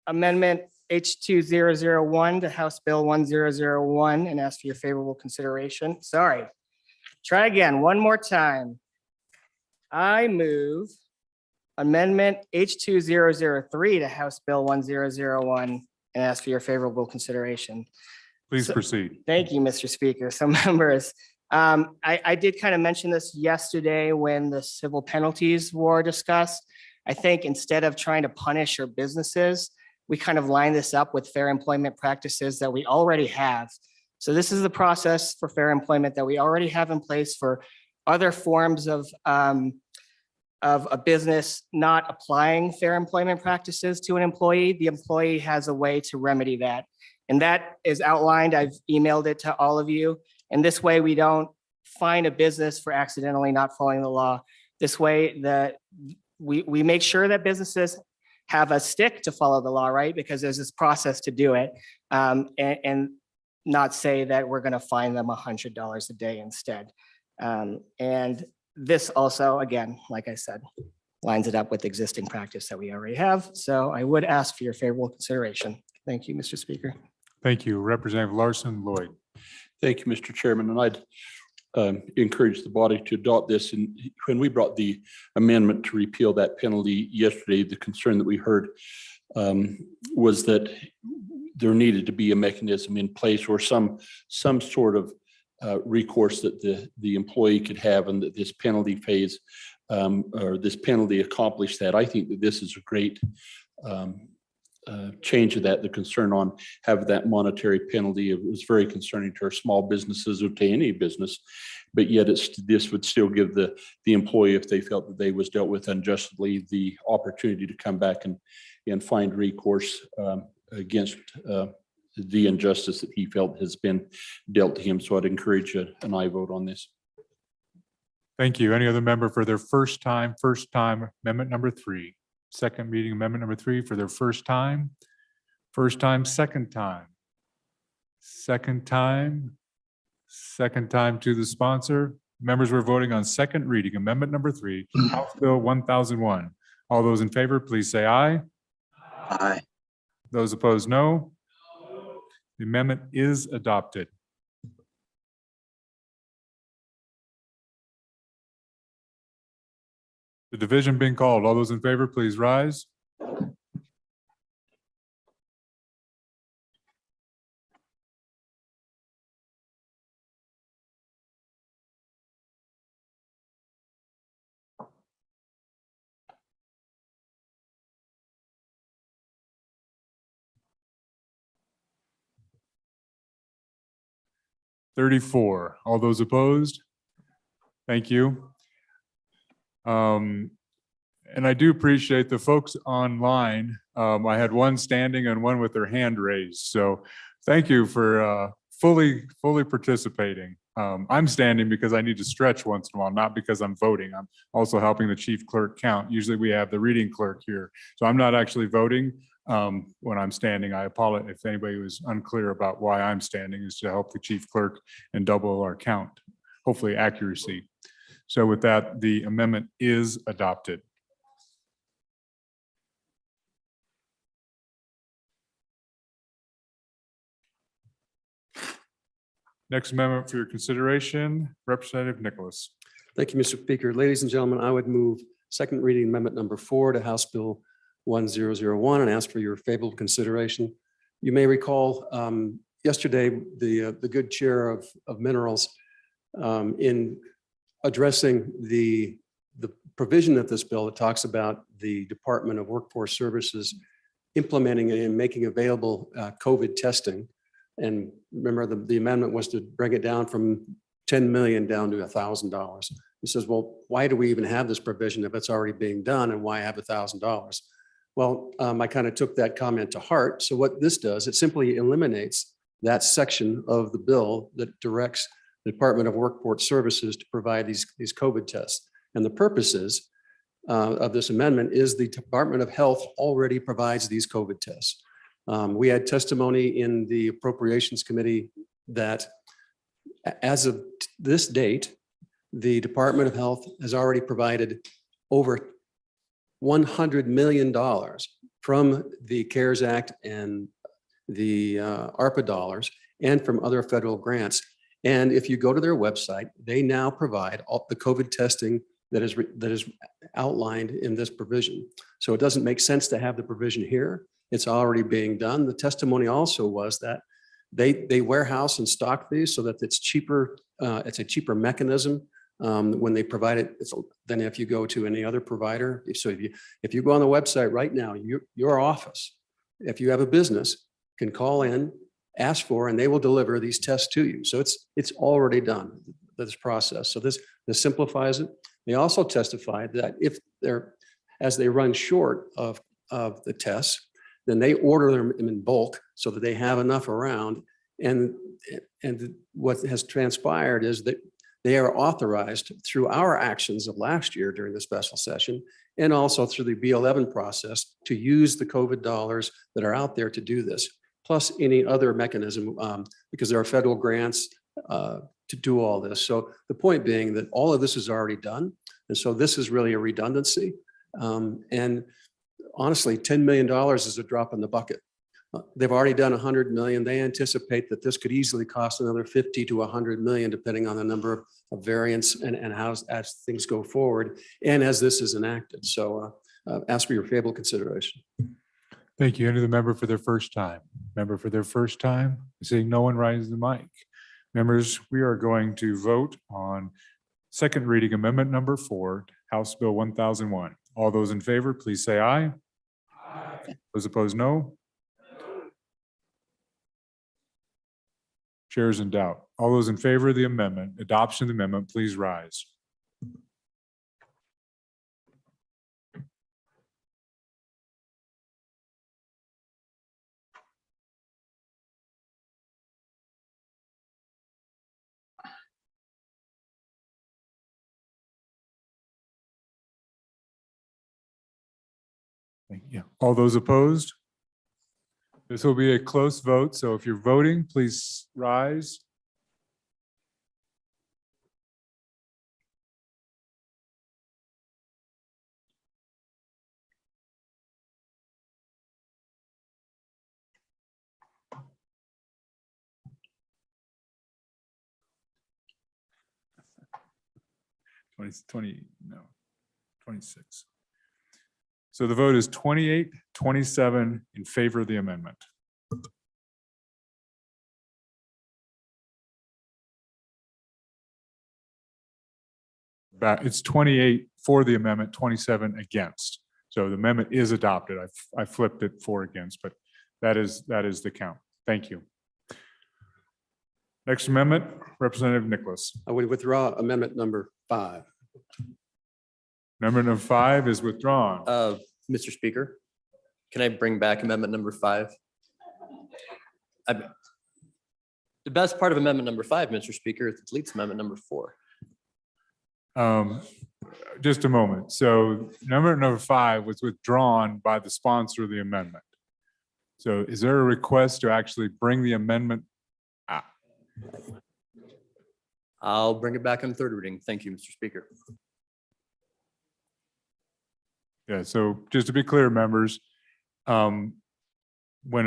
amendment H2001 to House Bill 1001 and ask for your favorable consideration. Sorry. Try again, one more time. I move amendment H2003 to House Bill 1001 and ask for your favorable consideration. Please proceed. Thank you, Mr. Speaker. So members, I did kind of mention this yesterday when the civil penalties were discussed. I think instead of trying to punish your businesses, we kind of line this up with fair employment practices that we already have. So this is the process for fair employment that we already have in place for other forms of a business not applying fair employment practices to an employee. The employee has a way to remedy that. And that is outlined. I've emailed it to all of you. And this way we don't fine a business for accidentally not following the law. This way that we make sure that businesses have a stick to follow the law, right? Because there's this process to do it. And not say that we're going to fine them $100 a day instead. And this also, again, like I said, lines it up with existing practice that we already have. So I would ask for your favorable consideration. Thank you, Mr. Speaker. Thank you. Representative Larson Lloyd. Thank you, Mr. Chairman. And I'd encourage the body to adopt this. And when we brought the amendment to repeal that penalty yesterday, the concern that we heard was that there needed to be a mechanism in place or some sort of recourse that the employee could have, and that this penalty phase or this penalty accomplished that. I think that this is a great change of that. The concern on having that monetary penalty, it was very concerning to our small businesses or to any business, but yet this would still give the employee, if they felt that they was dealt with unjustly, the opportunity to come back and find recourse against the injustice that he felt has been dealt to him. So I'd encourage an aye vote on this. Thank you. Any other member for their first time amendment number 3? Second reading amendment number 3 for their first time, second time to the sponsor. Members, we're voting on second reading amendment number 3, House Bill 1001. All those in favor, please say aye. Aye. Those opposed, no. The amendment is adopted. The division being called. All those in favor, please rise. $34. All those opposed? Thank you. And I do appreciate the folks online. I had one standing and one with their hand raised. So thank you for fully participating. I'm standing because I need to stretch once in a while, not because I'm voting. I'm also helping the chief clerk count. Usually we have the reading clerk here. So I'm not actually voting. when I'm standing. I apologize if anybody was unclear about why I'm standing, is to help the chief clerk and double our count, hopefully accuracy. So with that, the amendment is adopted. Next amendment for your consideration, Representative Nicholas. Thank you, Mr. Speaker. Ladies and gentlemen, I would move second reading amendment number 4 to House Bill 1001 and ask for your favorable consideration. You may recall yesterday, the good chair of minerals in addressing the provision of this bill that talks about the Department of Workforce Services implementing and making available COVID testing. And remember, the amendment was to bring it down from 10 million down to $1,000. He says, well, why do we even have this provision if it's already being done, and why have $1,000? Well, I kind of took that comment to heart. So what this does, it simply eliminates that section of the bill that directs the Department of Workforce Services to provide these COVID tests. And the purposes of this amendment is the Department of Health already provides these COVID tests. We had testimony in the Appropriations Committee that as of this date, the Department of Health has already provided over $100 million from the CARES Act and the ARPA dollars and from other federal grants. And if you go to their website, they now provide all the COVID testing that is outlined in this provision. So it doesn't make sense to have the provision here. It's already being done. The testimony also was that they warehouse and stock these so that it's cheaper. It's a cheaper mechanism when they provide it than if you go to any other provider. So if you go on the website right now, your office, if you have a business, can call in, ask for, and they will deliver these tests to you. So it's already done, this process. So this simplifies it. They also testified that if as they run short of the tests, then they order them in bulk so that they have enough around. And what has transpired is that they are authorized through our actions of last year during the special session, and also through the B11 process, to use the COVID dollars that are out there to do this, plus any other mechanism, because there are federal grants to do all this. So the point being that all of this is already done. And so this is really a redundancy. And honestly, $10 million is a drop in the bucket. They've already done 100 million. They anticipate that this could easily cost another 50 to 100 million, depending on the number of variants and how as things go forward and as this is enacted. So ask for your favorable consideration. Thank you. Any of the member for their first time? Member for their first time? Seeing no one raise the mic. Members, we are going to vote on second reading amendment number 4, House Bill 1001. All those in favor, please say aye. Aye. Those opposed, no. Chair is in doubt. All those in favor of the amendment, adoption of the amendment, please rise. Thank you. All those opposed? This will be a close vote, so if you're voting, please rise. No, 26. So the vote is 28-27 in favor of the amendment. It's 28 for the amendment, 27 against. So the amendment is adopted. I flipped it for against, but that is the count. Thank you. Next amendment, Representative Nicholas. I would withdraw amendment number 5. Amendment number 5 is withdrawn. Mr. Speaker, can I bring back amendment number 5? The best part of amendment number 5, Mr. Speaker, is it deletes amendment number 4. Just a moment. So amendment number 5 was withdrawn by the sponsor of the amendment. So is there a request to actually bring the amendment? I'll bring it back on third reading. Thank you, Mr. Speaker. Yeah, so just to be clear, members, when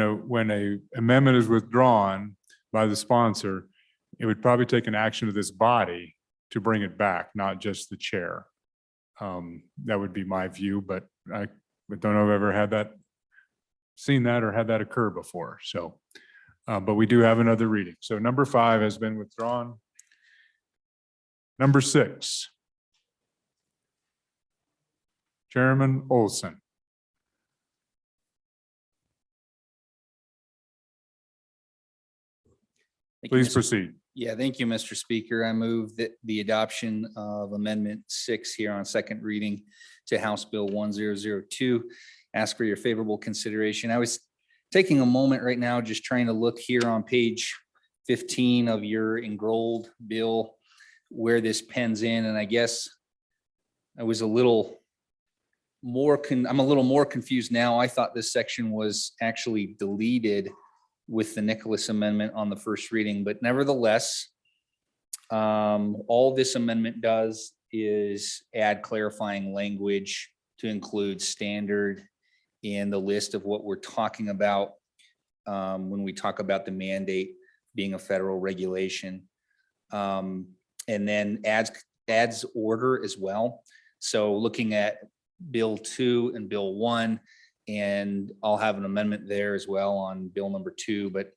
a amendment is withdrawn by the sponsor, it would probably take an action of this body to bring it back, not just the chair. That would be my view, but I don't know if I've ever had that, seen that or had that occur before. So, but we do have another reading. So number 5 has been withdrawn. Number 6. Chairman Olson. Please proceed. Yeah, thank you, Mr. Speaker. I move that the adoption of Amendment 6 here on second reading to House Bill 1002. Ask for your favorable consideration. I was taking a moment right now, just trying to look here on page 15 of your enrolled bill where this pens in, and I guess I was a little more, I'm a little more confused now. I thought this section was actually deleted with the Nicholas Amendment on the first reading, but nevertheless, all this amendment does is add clarifying language to include standard in the list of what we're talking about when we talk about the mandate being a federal regulation, and then adds order as well. So looking at Bill 2 and Bill 1, and I'll have an amendment there as well on Bill number 2, but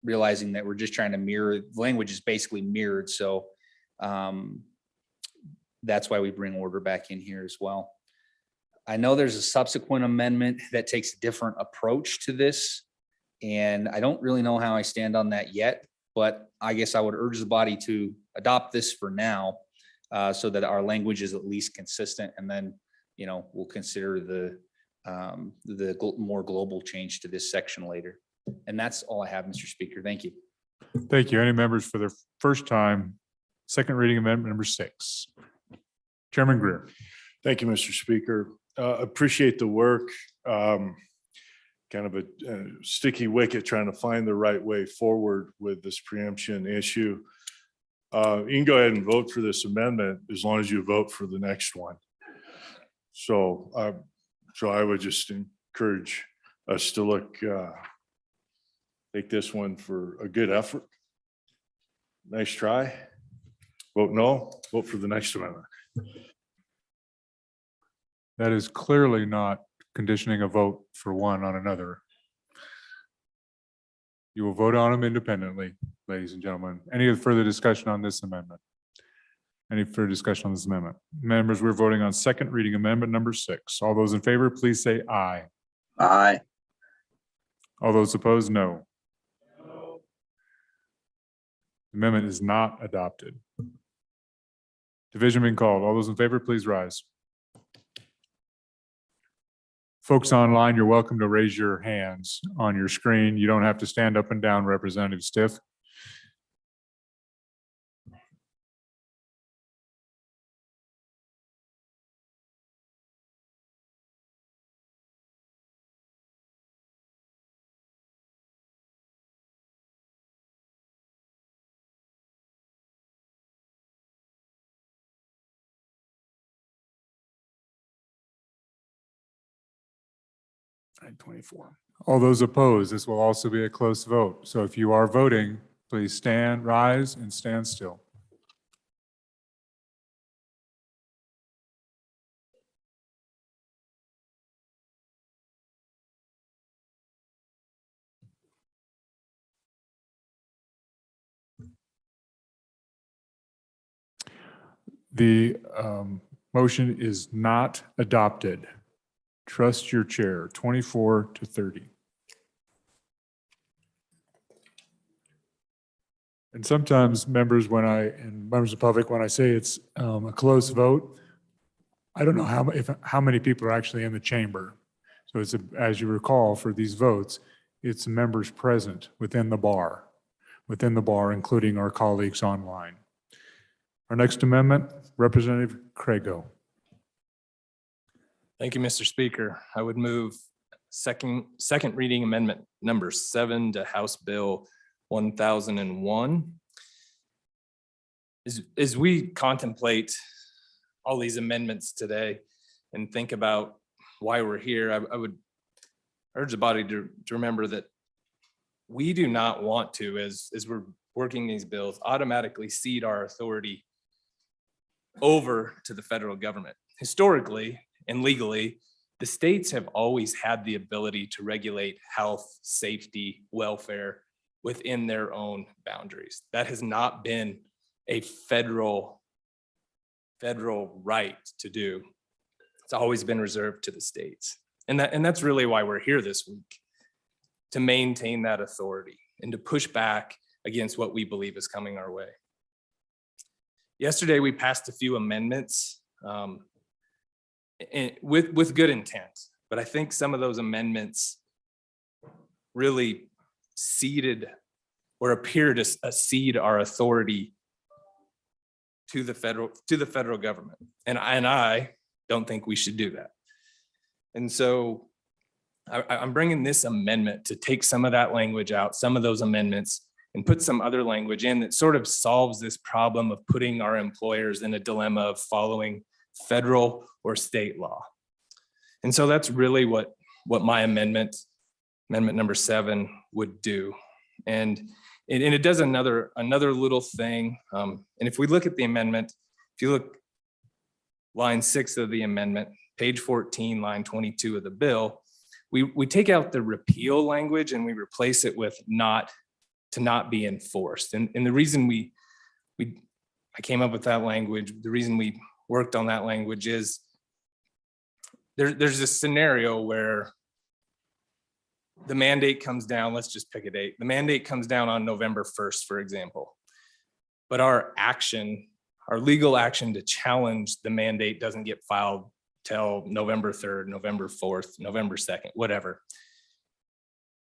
realizing that we're just trying to mirror, language is basically mirrored. So that's why we bring order back in here as well. I know there's a subsequent amendment that takes a different approach to this, and I don't really know how I stand on that yet, but I guess I would urge the body to adopt this for now so that our language is at least consistent, and then, you know, we'll consider the more global change to this section later. And that's all I have, Mr. Speaker. Thank you. Thank you. Any members for their first time, second reading amendment number 6? Chairman Greer. Thank you, Mr. Speaker. Appreciate the work. Kind of a sticky wicket trying to find the right way forward with this preemption issue. You can go ahead and vote for this amendment as long as you vote for the next one. So I would just encourage us to look, take this one for a good effort. Nice try. Vote no, vote for the next amendment. That is clearly not conditioning a vote for one on another. You will vote on them independently, ladies and gentlemen. Any further discussion on this amendment? Any further discussion on this amendment? Members, we're voting on second reading amendment number 6. All those in favor, please say aye. Aye. All those opposed, no. Amendment is not adopted. Division being called. All those in favor, please rise. Folks online, you're welcome to raise your hands on your screen. You don't have to stand up and down, Representative Stiff. Right, 24. All those opposed, this will also be a close vote. So if you are voting, please stand, rise, and stand still. The motion is not adopted. Trust your chair, 24-30. And sometimes members, and members of the public, when I say it's a close vote, I don't know how many people are actually in the chamber. So it's, as you recall, for these votes, it's members present within the bar, including our colleagues online. Our next amendment, Representative Crago. Thank you, Mr. Speaker. I would move second reading amendment number 7 to House Bill 1001. As we contemplate all these amendments today and think about why we're here, I would urge the body to remember that we do not want to, as we're working these bills, automatically cede our authority over to the federal government. Historically and legally, the states have always had the ability to regulate health, safety, welfare within their own boundaries. That has not been a federal right to do. It's always been reserved to the states. And that's really why we're here this week, to maintain that authority and to push back against what we believe is coming our way. Yesterday, we passed a few amendments with good intent, but I think some of those amendments really ceded or appear to cede our authority to the federal government. And I don't think we should do that. And so I'm bringing this amendment to take some of that language out, some of those amendments, and put some other language in that sort of solves this problem of putting our employers in a dilemma of following federal or state law. And so that's really what my amendment number 7 would do. And it does another little thing. And if we look at the amendment, if you look line 6 of the amendment, page 14, line 22 of the bill, we take out the repeal language and we replace it with not be enforced. And the reason I came up with that language, the reason we worked on that language is there's this scenario where the mandate comes down, let's just pick a date. The mandate comes down on November 1st, for example. But our legal action to challenge the mandate doesn't get filed till November 3rd, November 4th, November 2nd, whatever.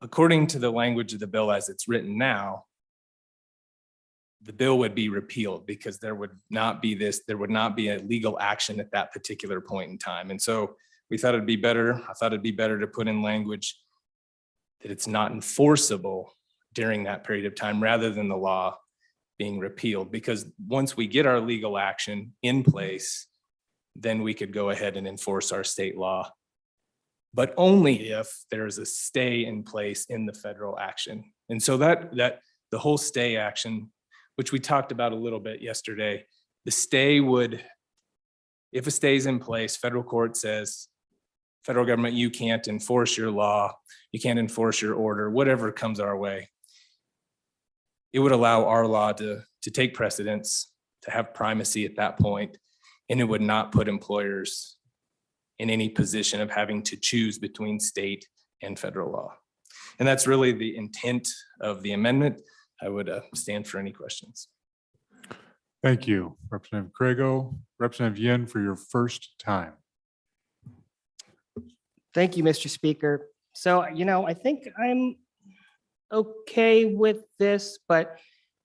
According to the language of the bill as it's written now, the bill would be repealed because there would not be a legal action at that particular point in time. And so I thought it'd be better to put in language that it's not enforceable during that period of time rather than the law being repealed. Because once we get our legal action in place, then we could go ahead and enforce our state law, but only if there's a stay in place in the federal action. And so that the whole stay action, which we talked about a little bit yesterday, the stay would, if a stay is in place, federal court says, federal government, you can't enforce your law, you can't enforce your order, whatever comes our way. It would allow our law to take precedence, to have primacy at that point, and it would not put employers in any position of having to choose between state and federal law. And that's really the intent of the amendment. I would stand for any questions. Thank you, Representative Craigo. Representative Yin for your first time. Thank you, Mr. Speaker. So, I think I'm okay with this, but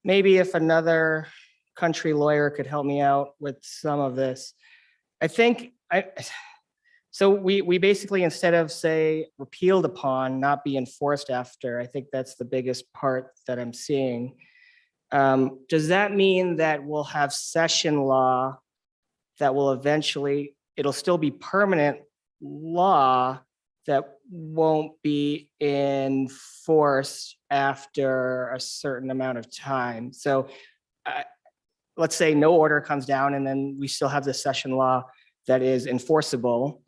maybe if another country lawyer could help me out with some of this. So we basically, instead of say repealed upon, not be enforced after, I think that's the biggest part that I'm seeing. Does that mean that we'll have session law that will eventually, it'll still be permanent law that won't be enforced after a certain amount of time? So let's say no order comes down and then we still have the session law that is enforceable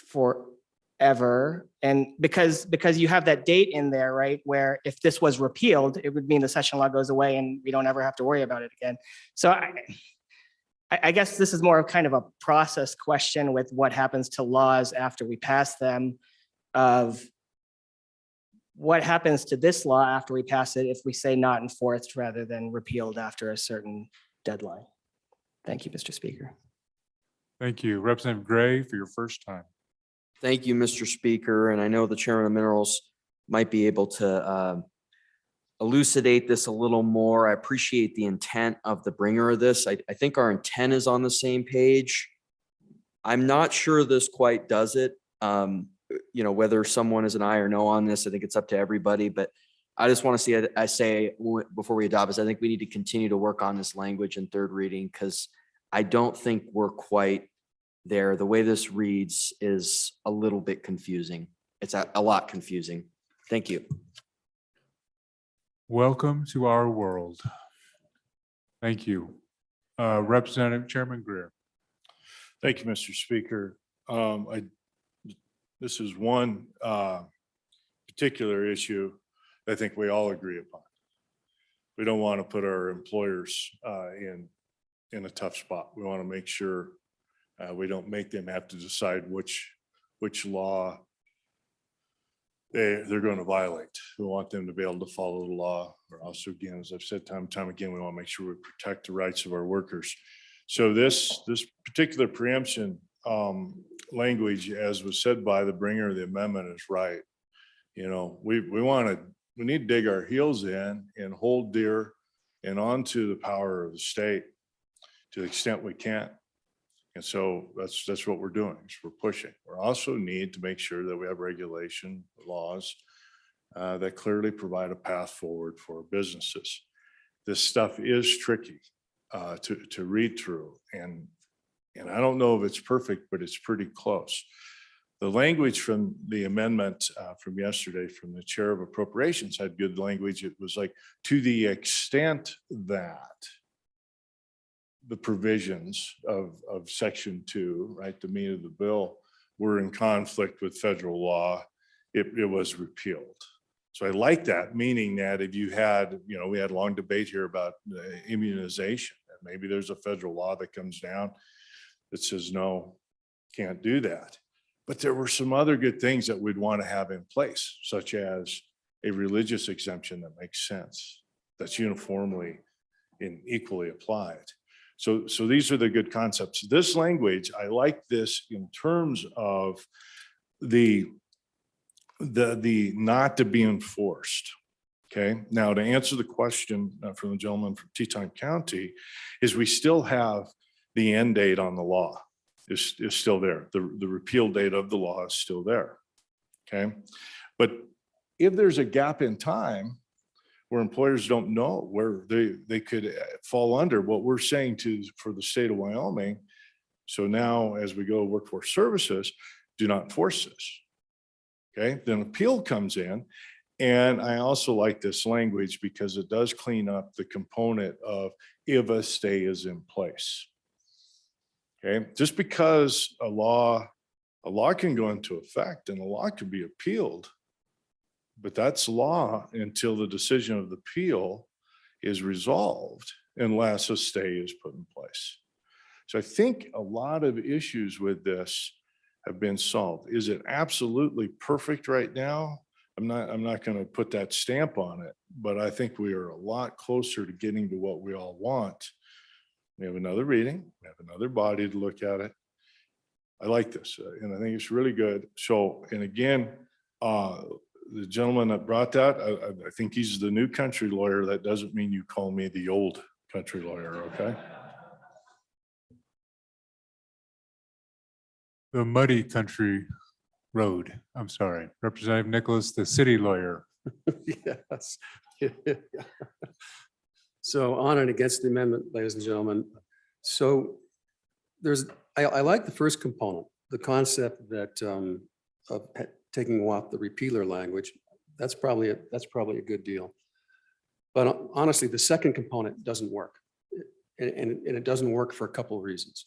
forever. And because you have that date in there, right, where if this was repealed, it would mean the session law goes away and we don't ever have to worry about it again. So I guess this is more of kind of a process question with what happens to laws after we pass them, of what happens to this law after we pass it if we say not enforced rather than repealed after a certain deadline. Thank you, Mr. Speaker. Thank you. Representative Gray for your first time. Thank you, Mr. Speaker. And I know the Chairman of Minerals might be able to elucidate this a little more. I appreciate the intent of the bringer of this. I think our intent is on the same page. I'm not sure this quite does it. you know, whether someone is an aye or no on this, I think it's up to everybody, but I just want to see, I say before we adopt this, I think we need to continue to work on this language in third reading because I don't think we're quite there. The way this reads is a little bit confusing. It's a lot confusing. Thank you. Welcome to our world. Thank you. Representative Chairman Greer. Thank you, Mr. Speaker. This is one particular issue I think we all agree upon. We don't want to put our employers in a tough spot. We want to make sure we don't make them have to decide which law they're going to violate. We want them to be able to follow the law. Or also, again, as I've said time and time again, we want to make sure we protect the rights of our workers. So this particular preemption language, as was said by the bringer of the amendment, is right. You know, we need to dig our heels in and hold dear and onto the power of the state to the extent we can. And so that's what we're doing, is we're pushing. We also need to make sure that we have regulation laws that clearly provide a path forward for businesses. This stuff is tricky to read through, and I don't know if it's perfect, but it's pretty close. The language from the amendment from yesterday from the Chair of Appropriations had good language. It was like, to the extent that the provisions of Section 2, right, the meat of the bill, were in conflict with federal law, it was repealed. So I like that, meaning that if you had, you know, we had a long debate here about immunization, and maybe there's a federal law that comes down that says, no, can't do that. But there were some other good things that we'd want to have in place, such as a religious exemption that makes sense, that's uniformly and equally applied. So these are the good concepts. This language, I like this in terms of the not to be enforced. Okay, now to answer the question from the gentleman from Teton County, is we still have the end date on the law is still there. The repeal date of the law is still there. Okay, but if there's a gap in time where employers don't know where they could fall under what we're saying for the state of Wyoming. So now as we go to workforce services, do not enforce this. Okay, then appeal comes in. And I also like this language because it does clean up the component of if a stay is in place. Okay, just because a law can go into effect and a law can be appealed, but that's law until the decision of the appeal is resolved unless a stay is put in place. So I think a lot of issues with this have been solved. Is it absolutely perfect right now? I'm not going to put that stamp on it, but I think we are a lot closer to getting to what we all want. We have another reading, we have another body to look at it. I like this, and I think it's really good. So, and again, the gentleman that brought that, I think he's the new country lawyer. That doesn't mean you call me the old country lawyer, okay? The muddy country road. I'm sorry. Representative Nicholas, the city lawyer. Yes. So on and against the amendment, ladies and gentlemen. So I like the first component, the concept that of taking off the repealer language. That's probably a good deal. But honestly, the second component doesn't work. And it doesn't work for a couple of reasons.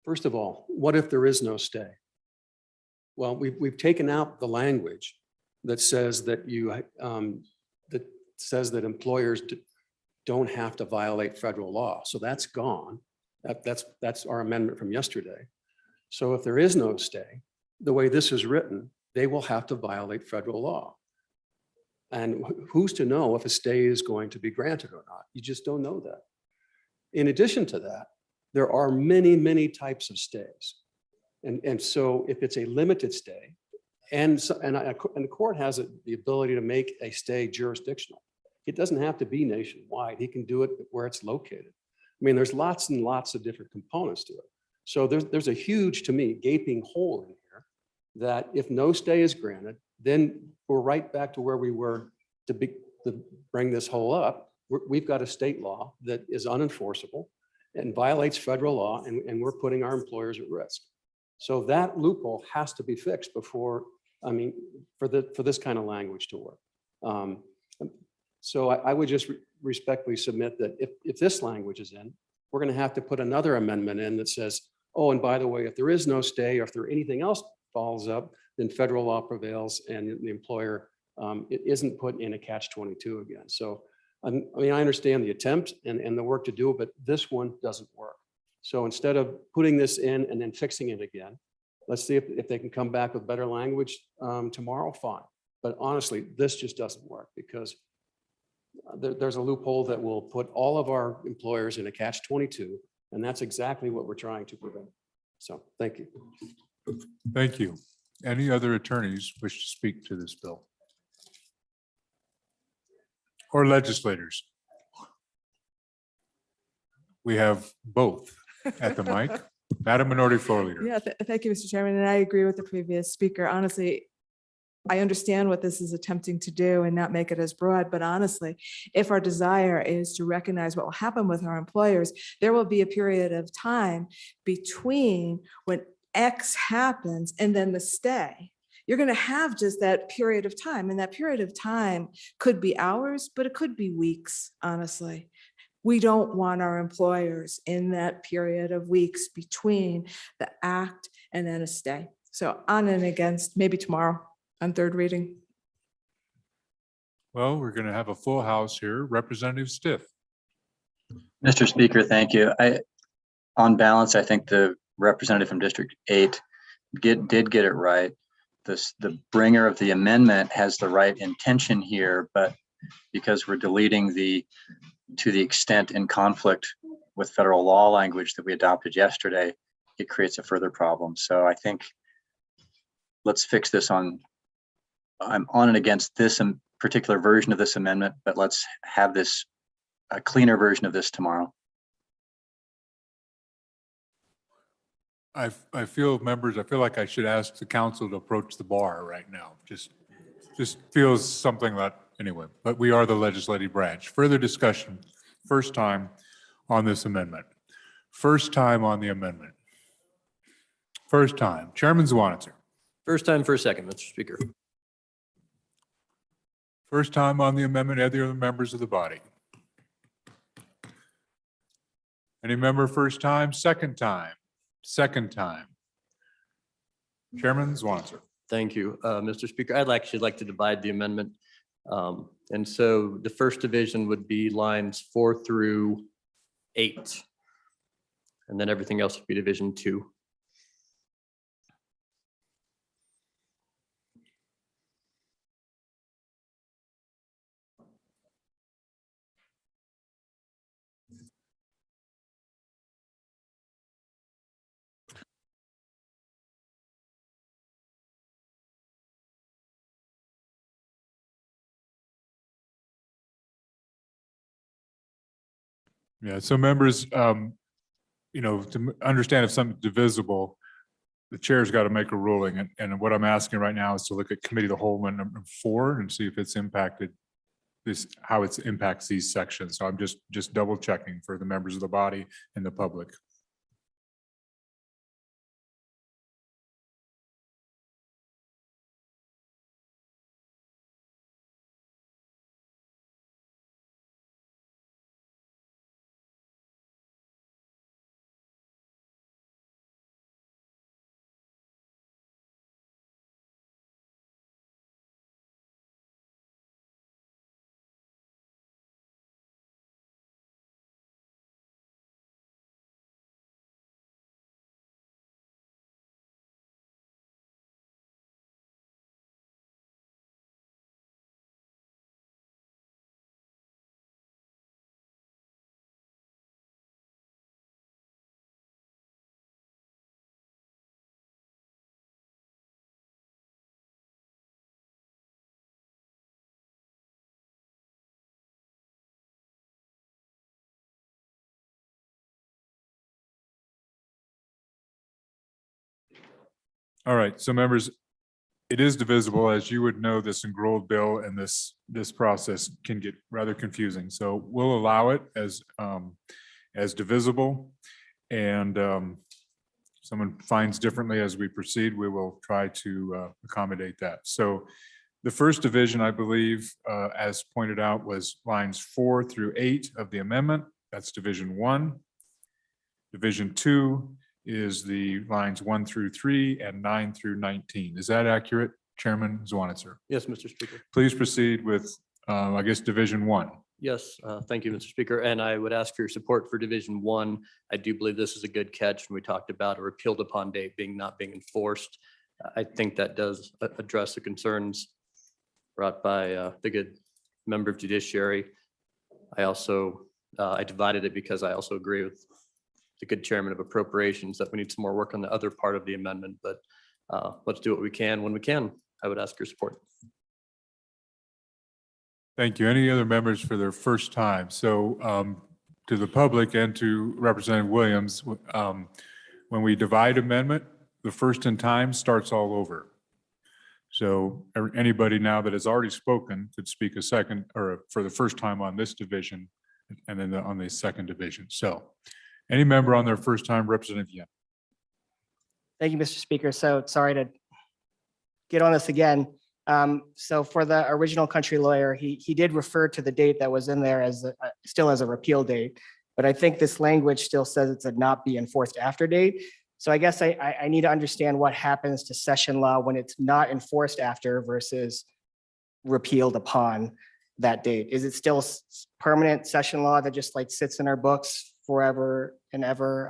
First of all, what if there is no stay? Well, we've taken out the language that says that that employers don't have to violate federal law. So that's gone. That's our amendment from yesterday. So if there is no stay, the way this is written, they will have to violate federal law. And who's to know if a stay is going to be granted or not? You just don't know that. In addition to that, there are many, many types of stays. And so if it's a limited stay, and the court has the ability to make a stay jurisdictional. It doesn't have to be nationwide. He can do it where it's located. I mean, there's lots and lots of different components to it. So there's a huge, to me, gaping hole in here that if no stay is granted, then we're right back to where we were to bring this whole up. We've got a state law that is unenforceable and violates federal law, and we're putting our employers at risk. So that loophole has to be fixed before, I mean, for this kind of language to work. So I would just respectfully submit that if this language is in, we're going to have to put another amendment in that says, oh, and by the way, if there is no stay or if there anything else follows up, then federal law prevails and the employer, it isn't put in a catch-22 again. So, I mean, I understand the attempt and the work to do it, but this one doesn't work. So instead of putting this in and then fixing it again, let's see if they can come back with better language tomorrow, fine. But honestly, this just doesn't work because there's a loophole that will put all of our employers in a catch-22, and that's exactly what we're trying to prevent. So thank you. Thank you. Any other attorneys wish to speak to this bill? Or legislators? We have both at the mic. Madam Minority Floor Leader. Yeah, thank you, Mr. Chairman. And I agree with the previous speaker. Honestly, I understand what this is attempting to do and not make it as broad, but honestly, if our desire is to recognize what will happen with our employers, there will be a period of time between when X happens and then the stay. You're going to have just that period of time, and that period of time could be hours, but it could be weeks, honestly. We don't want our employers in that period of weeks between the act and then a stay. So on and against, maybe tomorrow on third reading. Well, we're going to have a full house here. Representative Stiff. Mr. Speaker, thank you. On balance, I think the representative from District 8 did get it right. The bringer of the amendment has the right intention here, but because we're deleting to the extent in conflict with federal law language that we adopted yesterday, it creates a further problem. So I think let's fix this I'm on and against this particular version of this amendment, but let's have this a cleaner version of this tomorrow. I feel like I should ask the council to approach the bar right now. Just feels something that, anyway, but we are the legislative branch. Further discussion, first time on this amendment. First time on the amendment. First time. Chairman Zwanitzer. First time, first second, Mr. Speaker. First time on the amendment, any other members of the body? Any member first time? Second time? Second time. Chairman Zwanitzer. Thank you, Mr. Speaker. I'd actually like to divide the amendment. And so the first division would be lines 4 through 8. And then everything else would be division 2. Yeah, so members, to understand if something's divisible, the chair's got to make a ruling. And what I'm asking right now is to look at committee of the whole one, number 4, and see if it's impacted how it impacts these sections. So I'm just double checking for the members of the body and the public. All right, so members, it is divisible. As you would know, this enrolled bill and this process can get rather confusing. So we'll allow it as divisible. And someone finds differently as we proceed, we will try to accommodate that. So the first division, I believe, as pointed out, was lines 4 through 8 of the amendment. That's division 1. Division 2 is the lines 1 through 3 and 9 through 19. Is that accurate, Chairman Zwanitzer? Yes, Mr. Speaker. Please proceed with, I guess, Division 1. Yes, thank you, Mr. Speaker. And I would ask for your support for Division 1. I do believe this is a good catch when we talked about a repealed upon date not being enforced. I think that does address the concerns brought by the good member of judiciary. I also, I divided it because I also agree with the good chairman of appropriations that we need some more work on the other part of the amendment, but let's do what we can when we can. I would ask your support. Thank you. Any other members for their first time? So to the public and to Representative Williams, when we divide amendment, the first in time starts all over. So anybody now that has already spoken could speak a second or for the first time on this division and then on the second division. So any member on their first time, Representative Yen. Thank you, Mr. Speaker. So sorry to get on this again. So for the original country lawyer, he did refer to the date that was in there as still as a repeal date, but I think this language still says it's a not be enforced after date. So I guess I need to understand what happens to session law when it's not enforced after versus repealed upon that date. Is it still permanent session law that just like sits in our books forever and ever?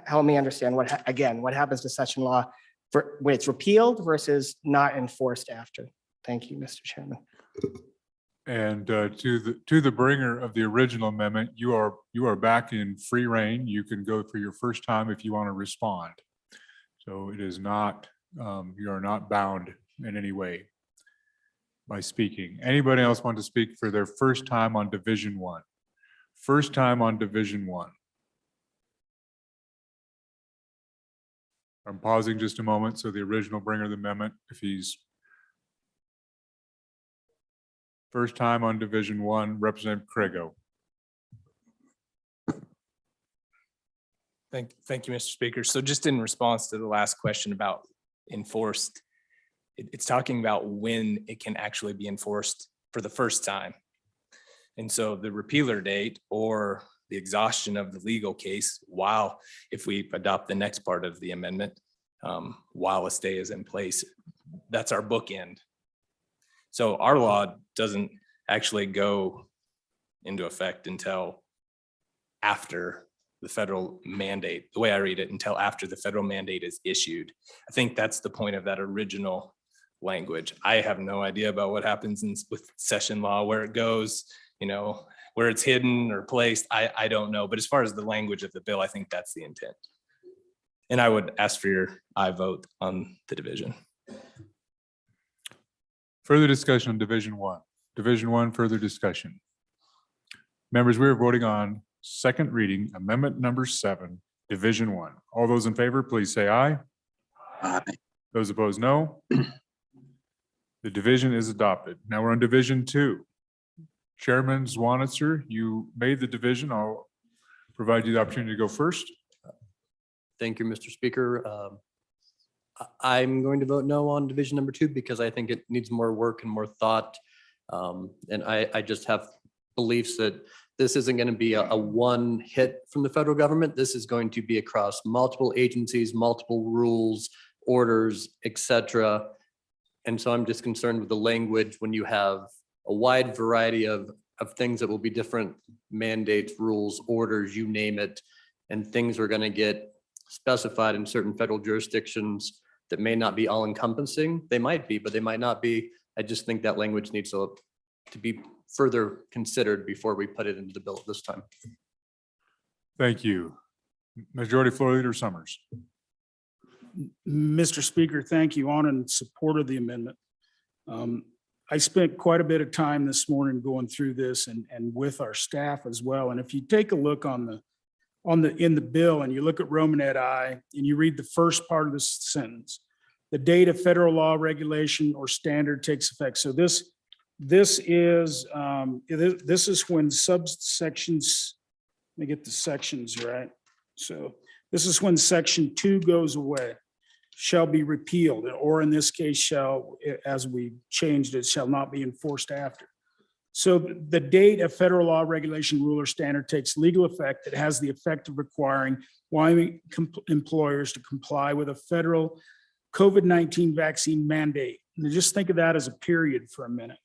Help me understand what happens to session law for when it's repealed versus not enforced after. Thank you, Mr. Chairman. And to the bringer of the original amendment, you are back in free reign. You can go for your first time if you want to respond. So it is not, you are not bound in any way by speaking. Anybody else want to speak for their first time on Division 1? First time on Division 1. I'm pausing just a moment so the original bringer of the amendment, if he's first time on Division 1, Representative Craigo. Thank you, Mr. Speaker. So just in response to the last question about enforced, it's talking about when it can actually be enforced for the first time. And so the repealer date or the exhaustion of the legal case, while if we adopt the next part of the amendment, while a stay is in place, that's our bookend. So our law doesn't actually go into effect until after the federal mandate, the way I read it, until after the federal mandate is issued. I think that's the point of that original language. I have no idea about what happens with session law, where it goes, where it's hidden or placed. I don't know. But as far as the language of the bill, I think that's the intent. And I would ask for your aye vote on the division. Further discussion on Division 1. Division 1, further discussion. Members, we are voting on second reading, amendment number 7, Division 1. All those in favor, please say aye. Aye. Those opposed, no. The division is adopted. Now we're on Division 2. Chairman Zwanitzer, you made the division. I'll provide you the opportunity to go first. Thank you, Mr. Speaker. I'm going to vote no on division number 2 because I think it needs more work and more thought. And I just have beliefs that this isn't going to be a one hit from the federal government. This is going to be across multiple agencies, multiple rules, orders, etc. And so I'm just concerned with the language when you have a wide variety of things that will be different mandates, rules, orders, you name it, and things are going to get specified in certain federal jurisdictions that may not be all encompassing. They might be, but they might not be. I just think that language needs to be further considered before we put it into the bill at this time. Thank you. Majority Floor Leader Summers. Mr. Speaker, thank you. On in support of the amendment. I spent quite a bit of time this morning going through this and with our staff as well. And if you take a look on in the bill and you look at Romanet I and you read the first part of this sentence, the date a federal law, regulation, or standard takes effect. So this is when subsections, let me get the sections right. So this is when section 2 goes away, shall be repealed, or in this case, shall, as we changed it, shall not be enforced after. So the date a federal law, regulation, rule, or standard takes legal effect, it has the effect of requiring Wyoming employers to comply with a federal COVID-19 vaccine mandate. And just think of that as a period for a minute.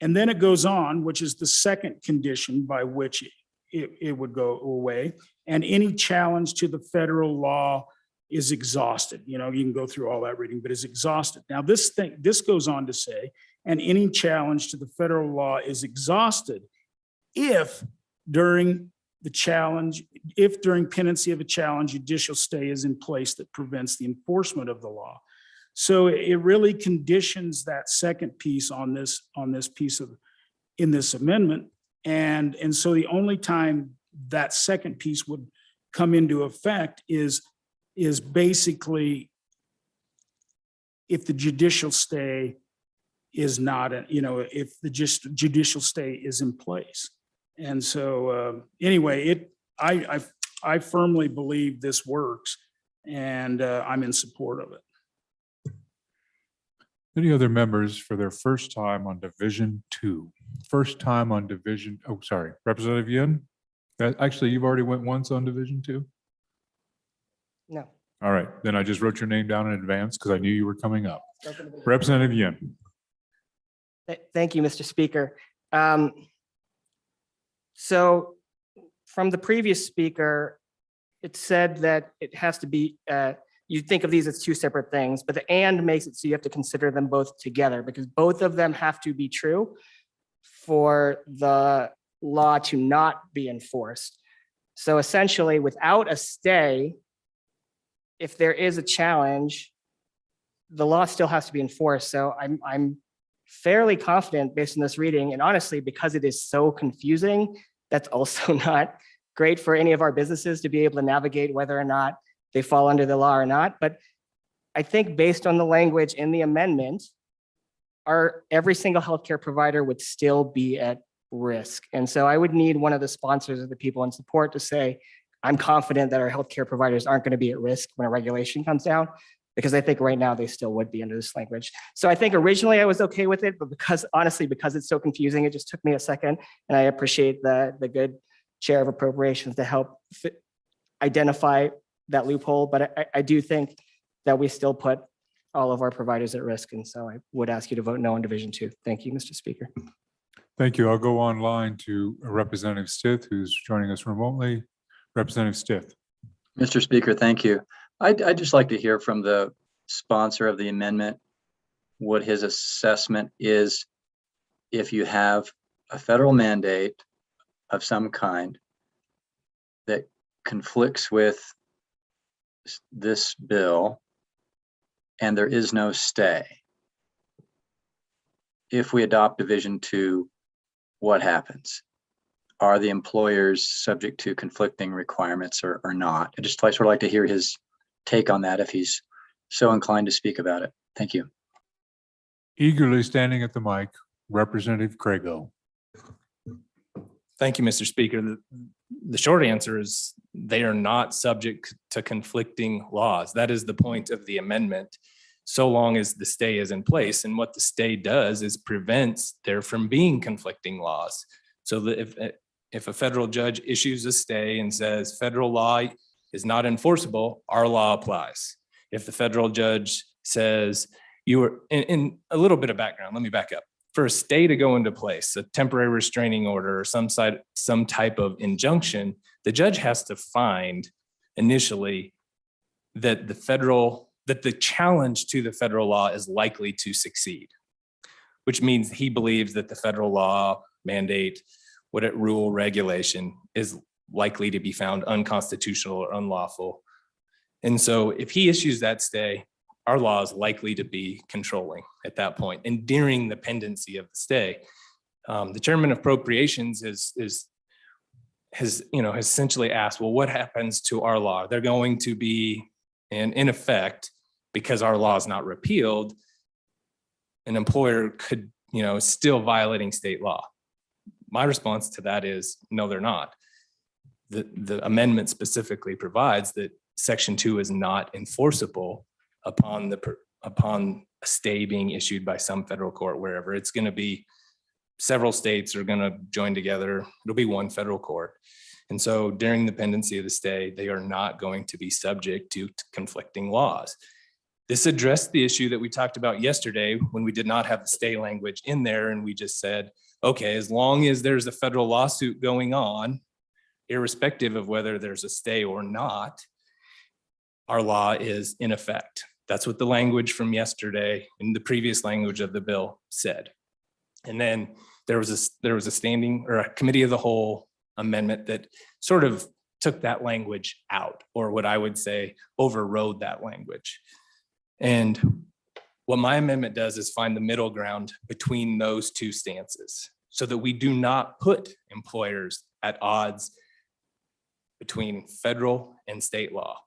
And then it goes on, which is the second condition by which it would go away. And any challenge to the federal law is exhausted. You know, you can go through all that reading, but is exhausted. Now this goes on to say, and any challenge to the federal law is exhausted if during pendency of a challenge, judicial stay is in place that prevents the enforcement of the law. So it really conditions that second piece on this piece in this amendment. And so the only time that second piece would come into effect is basically if the judicial stay is not, if the judicial stay is in place. And so anyway, I firmly believe this works, and I'm in support of it. Any other members for their first time on Division 2? First time on Division, oh, sorry, Representative Yin? Actually, you've already went once on Division 2? No. All right, then I just wrote your name down in advance because I knew you were coming up. Representative Yin. Thank you, Mr. Speaker. So from the previous speaker, it said that it has to be, you think of these as two separate things, but the and makes it so you have to consider them both together because both of them have to be true for the law to not be enforced. So essentially, without a stay, if there is a challenge, the law still has to be enforced. So I'm fairly confident based on this reading, and honestly, because it is so confusing, that's also not great for any of our businesses to be able to navigate whether or not they fall under the law or not. But I think based on the language in the amendment, every single healthcare provider would still be at risk. And so I would need one of the sponsors of the people in support to say, I'm confident that our healthcare providers aren't going to be at risk when a regulation comes down, because I think right now they still would be under this language. So I think originally I was okay with it, but honestly, because it's so confusing, it just took me a second. And I appreciate the good chair of appropriations to help identify that loophole. But I do think that we still put all of our providers at risk. And so I would ask you to vote no on Division 2. Thank you, Mr. Speaker. Thank you. I'll go online to Representative Stith, who's joining us remotely. Representative Stith. Mr. Speaker, thank you. I'd just like to hear from the sponsor of the amendment what his assessment is if you have a federal mandate of some kind that conflicts with this bill and there is no stay. If we adopt Division 2, what happens? Are the employers subject to conflicting requirements or not? I just sort of like to hear his take on that if he's so inclined to speak about it. Thank you. Eagerly standing at the mic, Representative Craigo. Thank you, Mr. Speaker. The short answer is they are not subject to conflicting laws. That is the point of the amendment, so long as the stay is in place. And what the stay does is prevents there from being conflicting laws. So that if a federal judge issues a stay and says federal law is not enforceable, our law applies. If the federal judge says you were in a little bit of background, let me back up. For a stay to go into place, a temporary restraining order or some type of injunction, the judge has to find initially that the challenge to the federal law is likely to succeed, which means he believes that the federal law mandate, rule, regulation is likely to be found unconstitutional or unlawful. And so if he issues that stay, our law is likely to be controlling at that point. And during the pendency of the stay, the chairman of appropriations is has essentially asked, well, what happens to our law? They're going to be in effect, because our law is not repealed, an employer could, still violating state law. My response to that is, no, they're not. The amendment specifically provides that Section 2 is not enforceable upon a stay being issued by some federal court, wherever. It's going to be several states are going to join together. It'll be one federal court. And so during the pendency of the stay, they are not going to be subject to conflicting laws. This addressed the issue that we talked about yesterday when we did not have the stay language in there. And we just said, okay, as long as there's a federal lawsuit going on, irrespective of whether there's a stay or not, our law is in effect. That's what the language from yesterday in the previous language of the bill said. And then there was a standing or a committee of the whole amendment that sort of took that language out, or what I would say overrode that language. And what my amendment does is find the middle ground between those two stances so that we do not put employers at odds between federal and state law.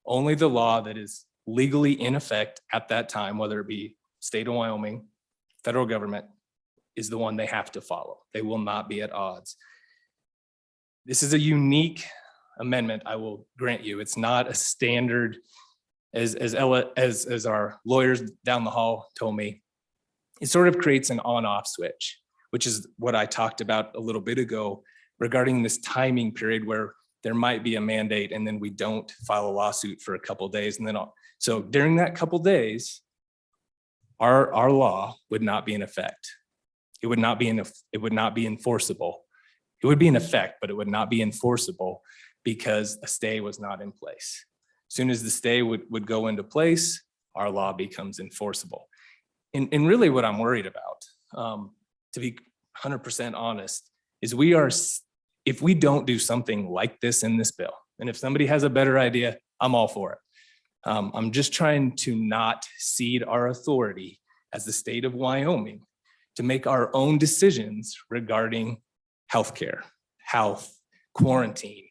Only the law that is legally in effect at that time, whether it be state of Wyoming, federal government, is the one they have to follow. They will not be at odds. This is a unique amendment, I will grant you. It's not a standard, as our lawyers down the hall told me. It sort of creates an on-off switch, which is what I talked about a little bit ago regarding this timing period where there might be a mandate and then we don't file a lawsuit for a couple of days. And then so during that couple of days, our law would not be in effect. It would not be enforceable. It would be in effect, but it would not be enforceable because a stay was not in place. As soon as the stay would go into place, our law becomes enforceable. And really what I'm worried about, to be 100% honest, is if we don't do something like this in this bill, and if somebody has a better idea, I'm all for it. I'm just trying to not cede our authority as the state of Wyoming to make our own decisions regarding healthcare, health, quarantine,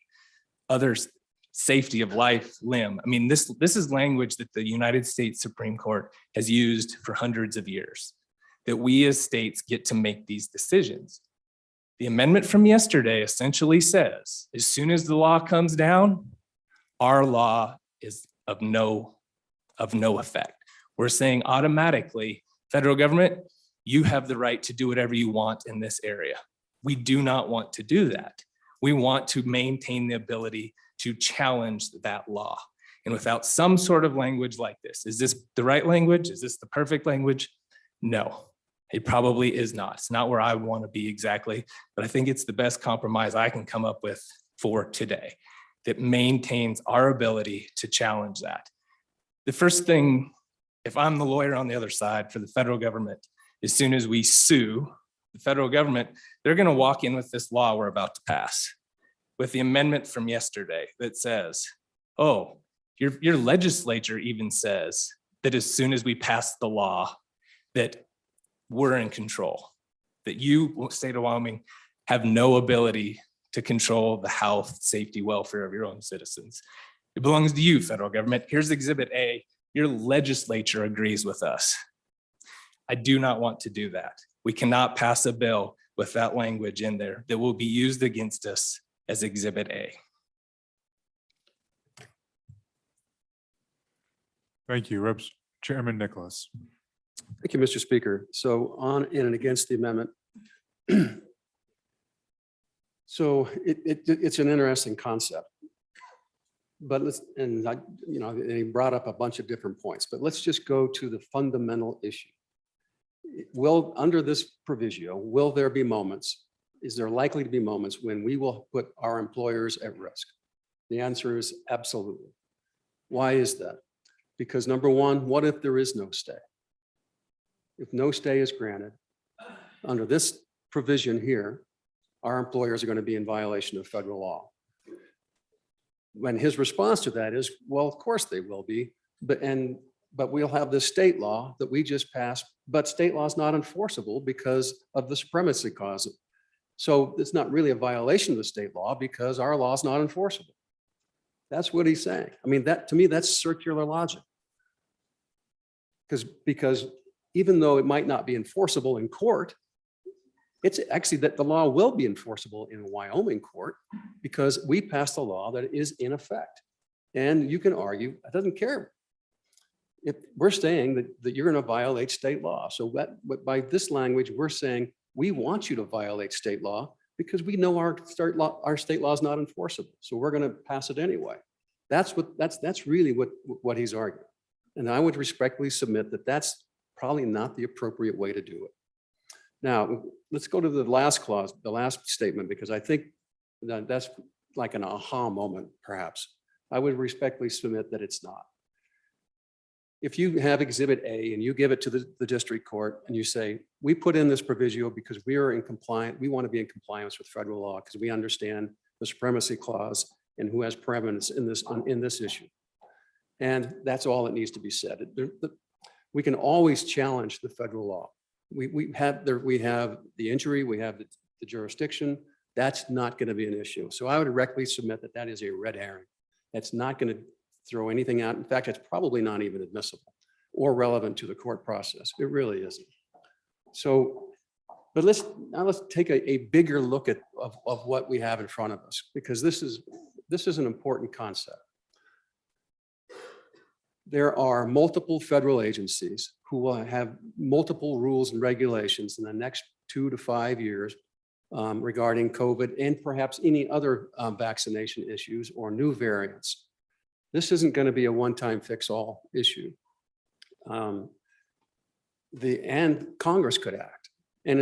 others, safety of life, limb. I mean, this is language that the United States Supreme Court has used for hundreds of years, that we as states get to make these decisions. The amendment from yesterday essentially says, as soon as the law comes down, our law is of no effect. We're saying automatically, federal government, you have the right to do whatever you want in this area. We do not want to do that. We want to maintain the ability to challenge that law. And without some sort of language like this, is this the right language? Is this the perfect language? No, it probably is not. It's not where I want to be exactly, but I think it's the best compromise I can come up with for today that maintains our ability to challenge that. The first thing, if I'm the lawyer on the other side for the federal government, as soon as we sue the federal government, they're going to walk in with this law we're about to pass, with the amendment from yesterday that says, oh, your legislature even says that as soon as we pass the law, that we're in control, that you, state of Wyoming, have no ability to control the health, safety, welfare of your own citizens. It belongs to you, federal government. Here's Exhibit A. Your legislature agrees with us. I do not want to do that. We cannot pass a bill with that language in there that will be used against us as Exhibit A. Thank you, Chairman Nicholas. Thank you, Mr. Speaker. So on in and against the amendment. So it's an interesting concept. But and he brought up a bunch of different points, but let's just go to the fundamental issue. Under this proviso, will there be moments, is there likely to be moments when we will put our employers at risk? The answer is absolutely. Why is that? Because number one, what if there is no stay? If no stay is granted, under this provision here, our employers are going to be in violation of federal law. When his response to that is, well, of course they will be, but we'll have this state law that we just passed, but state law is not enforceable because of the supremacy clause. So it's not really a violation of the state law because our law is not enforceable. That's what he's saying. I mean, that, to me, that's circular logic. Because even though it might not be enforceable in court, it's actually that the law will be enforceable in a Wyoming court because we passed a law that is in effect. And you can argue, I doesn't care. If we're saying that you're going to violate state law. So but by this language, we're saying we want you to violate state law because we know our state law is not enforceable. So we're going to pass it anyway. That's really what he's arguing. And I would respectfully submit that that's probably not the appropriate way to do it. Now, let's go to the last clause, the last statement, because I think that's like an aha moment, perhaps. I would respectfully submit that it's not. If you have Exhibit A and you give it to the district court and you say, we put in this proviso because we are in compliance, we want to be in compliance with federal law because we understand the supremacy clause and who has preeminence in this issue. And that's all that needs to be said. We can always challenge the federal law. We have the injury, we have the jurisdiction. That's not going to be an issue. So I would directly submit that that is a red herring. That's not going to throw anything out. In fact, it's probably not even admissible or relevant to the court process. It really isn't. So, but let's take a bigger look at of what we have in front of us, because this is an important concept. There are multiple federal agencies who will have multiple rules and regulations in the next 2 to 5 years regarding COVID and perhaps any other vaccination issues or new variants. This isn't going to be a one-time fix-all issue. And Congress could act. And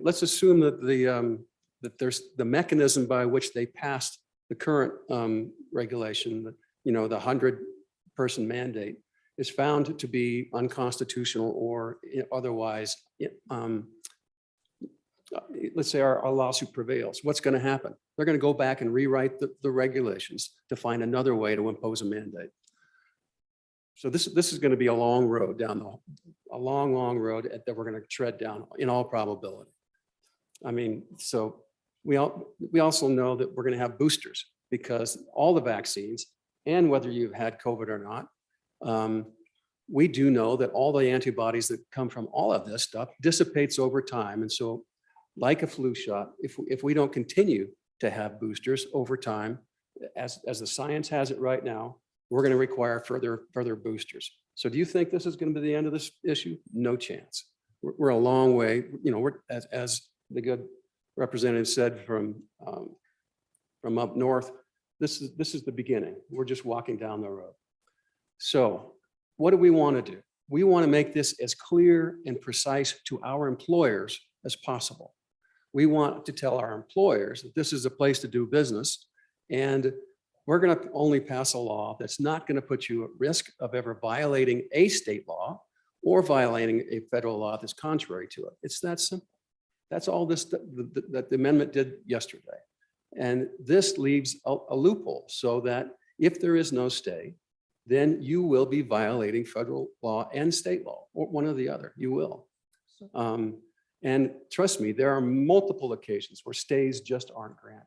let's assume that that there's the mechanism by which they passed the current regulation, that, the 100-person mandate, is found to be unconstitutional or otherwise, let's say our lawsuit prevails. What's going to happen? They're going to go back and rewrite the regulations to find another way to impose a mandate. So this is going to be a long road a long road that we're going to tread down in all probability. I mean, so we also know that we're going to have boosters because all the vaccines, and whether you've had COVID or not, we do know that all the antibodies that come from all of this stuff dissipates over time. And so like a flu shot, if we don't continue to have boosters over time, as the science has it right now, we're going to require further boosters. So do you think this is going to be the end of this issue? No chance. We're a long way, we're, as the good representative said from up north, this is the beginning. We're just walking down the road. So what do we want to do? We want to make this as clear and precise to our employers as possible. We want to tell our employers that this is a place to do business, and we're going to only pass a law that's not going to put you at risk of ever violating a state law or violating a federal law that's contrary to it. It's that simple. That's all that the amendment did yesterday. And this leaves a loophole so that if there is no stay, then you will be violating federal law and state law, or one or the other, you will. And trust me, there are multiple occasions where stays just aren't granted.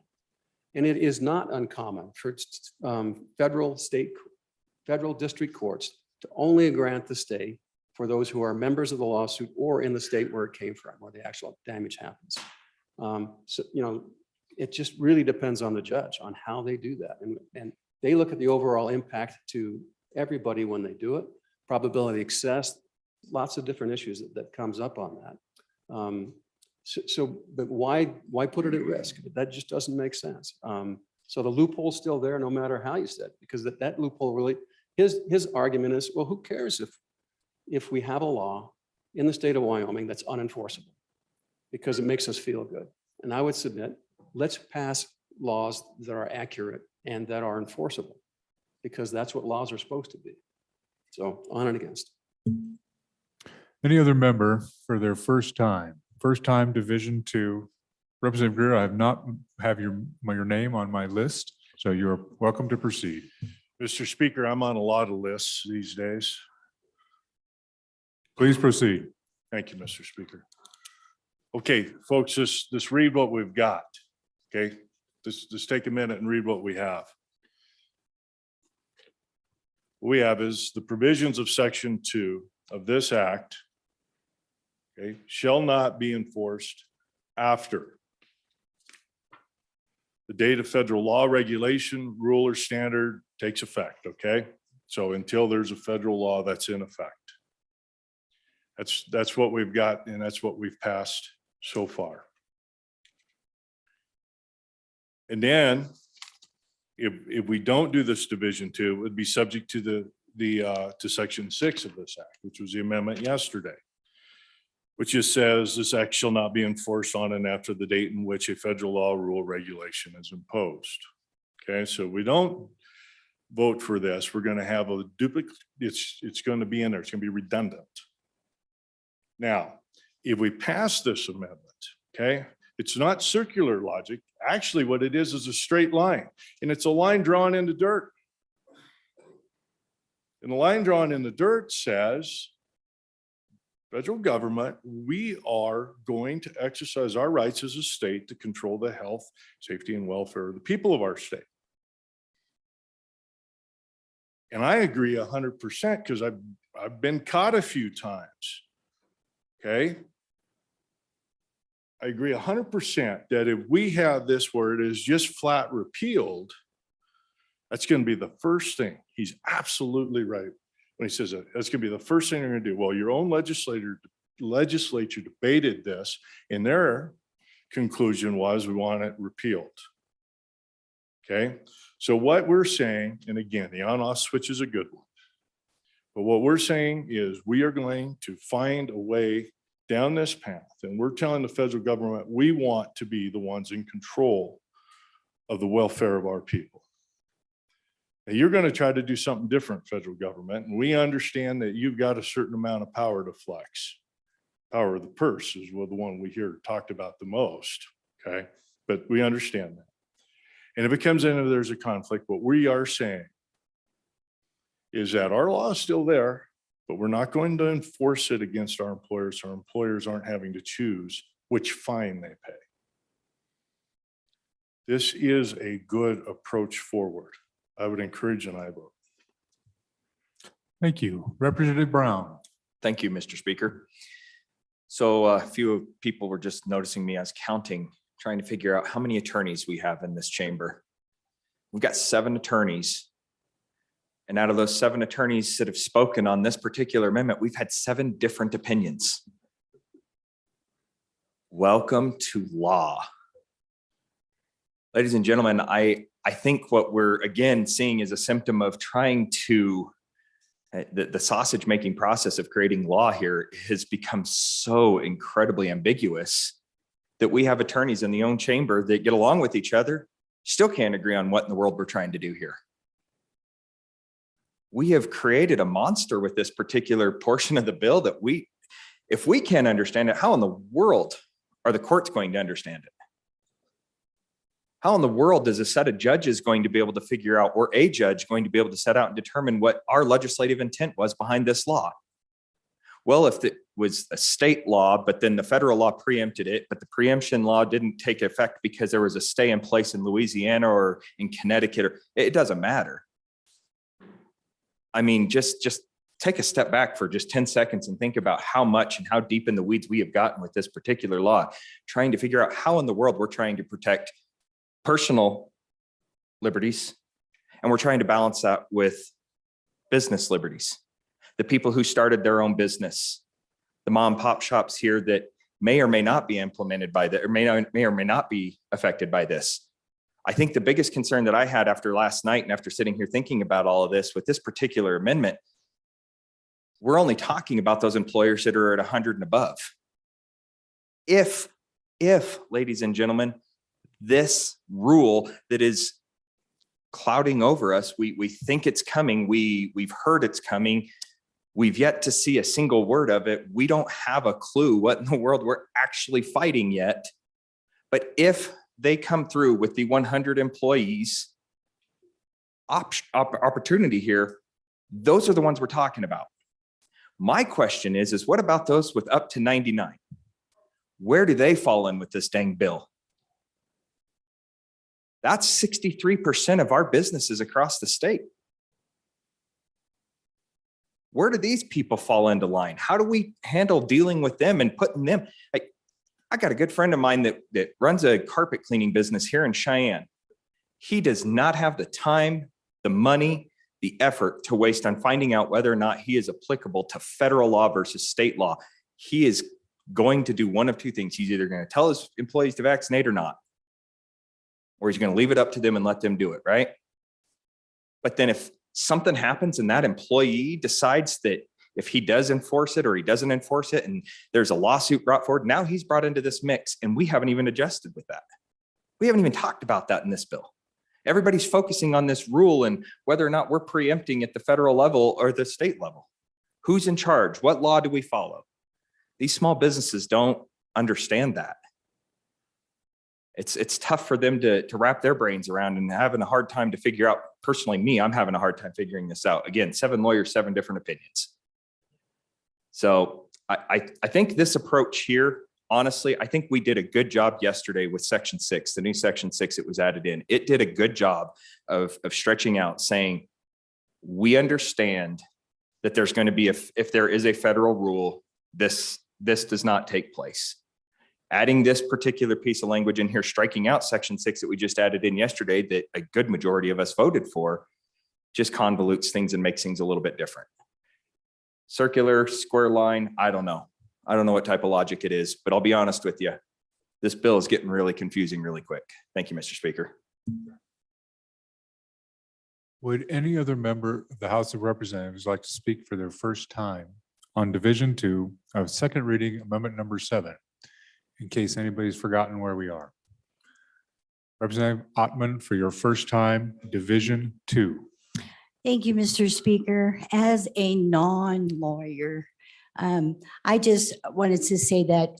And it is not uncommon for federal district courts to only grant the stay for those who are members of the lawsuit or in the state where it came from, where the actual damage happens. So, it just really depends on the judge on how they do that. And they look at the overall impact to everybody when they do it, probability excess, lots of different issues that comes up on that. But why put it at risk? That just doesn't make sense. So the loophole's still there, no matter how you said, because that loophole really, his argument is, well, who cares if we have a law in the state of Wyoming that's unenforceable, because it makes us feel good. And I would submit, let's pass laws that are accurate and that are enforceable, because that's what laws are supposed to be. So on and against. Any other member for their first time Division 2? Representative Greer, I have not have your name on my list, so you're welcome to proceed. Mr. Speaker, I'm on a lot of lists these days. Please proceed. Thank you, Mr. Speaker. Okay, folks, just read what we've got. Okay, just take a minute and read what we have. What we have is the provisions of section 2 of this act, okay, shall not be enforced after the date of federal law, regulation, rule, or standard takes effect, okay? So until there's a federal law that's in effect. That's what we've got, and that's what we've passed so far. And then if we don't do this division 2, it would be subject to to section 6 of this act, which was the amendment yesterday, which just says this act shall not be enforced on and after the date in which a federal law, rule, regulation is imposed. Okay, so we don't vote for this, we're going to have a duplicate, it's going to be in there, it's going to be redundant. Now, if we pass this amendment, okay, it's not circular logic. Actually, what it is a straight line, and it's a line drawn in the dirt. And the line drawn in the dirt says, federal government, we are going to exercise our rights as a state to control the health, safety, and welfare of the people of our state. And I agree 100% because I've been caught a few times. Okay. I agree 100% that if we have this where it is just flat repealed, that's going to be the first thing. He's absolutely right when he says that. That's going to be the first thing they're going to do. Well, your own legislature debated this, and their conclusion was we want it repealed. Okay. So what we're saying, and again, the on-off switch is a good one. But what we're saying is we are going to find a way down this path, and we're telling the federal government we want to be the ones in control of the welfare of our people. Now, you're going to try to do something different, federal government, and we understand that you've got a certain amount of power to flex. Power of the purse is the one we hear talked about the most, okay? But we understand that. And if it comes in and there's a conflict, what we are saying is that our law is still there, but we're not going to enforce it against our employers. Our employers aren't having to choose which fine they pay. This is a good approach forward. I would encourage an aye vote. Thank you. Representative Brown. Thank you, Mr. Speaker. So a few people were just noticing me as counting, trying to figure out how many attorneys we have in this chamber. We've got 7 attorneys. And out of those 7 attorneys that have spoken on this particular amendment, we've had 7 different opinions. Welcome to law. Ladies and gentlemen, I think what we're again seeing is a symptom of trying to, the sausage making process of creating law here has become so incredibly ambiguous that we have attorneys in the own chamber that get along with each other, still can't agree on what in the world we're trying to do here. We have created a monster with this particular portion of the bill that if we can't understand it, how in the world are the courts going to understand it? How in the world is a set of judges going to be able to figure out, or a judge going to be able to set out and determine what our legislative intent was behind this law? Well, if it was a state law, but then the federal law preempted it, but the preemption law didn't take effect because there was a stay in place in Louisiana or in Connecticut, or it doesn't matter. I mean, just take a step back for just 10 seconds and think about how much and how deep in the weeds we have gotten with this particular law, trying to figure out how in the world we're trying to protect personal liberties, and we're trying to balance that with business liberties. The people who started their own business, the mom and pop shops here that may or may not be implemented by that, or may or may not be affected by this. I think the biggest concern that I had after last night and after sitting here thinking about all of this with this particular amendment, we're only talking about those employers that are at 100 and above. If, ladies and gentlemen, this rule that is clouding over us, we think it's coming, we've heard it's coming, we've yet to see a single word of it. We don't have a clue what in the world we're actually fighting yet. But if they come through with the 100 employees opportunity here, those are the ones we're talking about. My question is what about those with up to 99? Where do they fall in with this dang bill? That's 63% of our businesses across the state. Where do these people fall into line? How do we handle dealing with them and putting them? I got a good friend of mine that runs a carpet cleaning business here in Cheyenne. He does not have the time, the money, the effort to waste on finding out whether or not he is applicable to federal law versus state law. He is going to do one of two things. He's either going to tell his employees to vaccinate or not, or he's going to leave it up to them and let them do it, right? But then if something happens and that employee decides that if he does enforce it or he doesn't enforce it, and there's a lawsuit brought forward, now he's brought into this mix and we haven't even adjusted with that. We haven't even talked about that in this bill. Everybody's focusing on this rule and whether or not we're preempting at the federal level or the state level. Who's in charge? What law do we follow? These small businesses don't understand that. It's tough for them to wrap their brains around and having a hard time to figure out. Personally, me, I'm having a hard time figuring this out. Again, 7 lawyers, 7 different opinions. So I think this approach here, honestly, I think we did a good job yesterday with Section 6, the new Section 6 that was added in. It did a good job of stretching out, saying, we understand that there's going to be, if there is a federal rule, this does not take place. Adding this particular piece of language in here, striking out Section 6 that we just added in yesterday that a good majority of us voted for, just convolutes things and makes things a little bit different. Circular, square line, I don't know. I don't know what type of logic it is, but I'll be honest with you. This bill is getting really confusing really quick. Thank you, Mr. Speaker. Would any other member of the House of Representatives like to speak for their first time on Division 2 of second reading amendment number 7, in case anybody's forgotten where we are? Representative Ottman, for your first time, Division 2. Thank you, Mr. Speaker. As a non-lawyer, I just wanted to say that,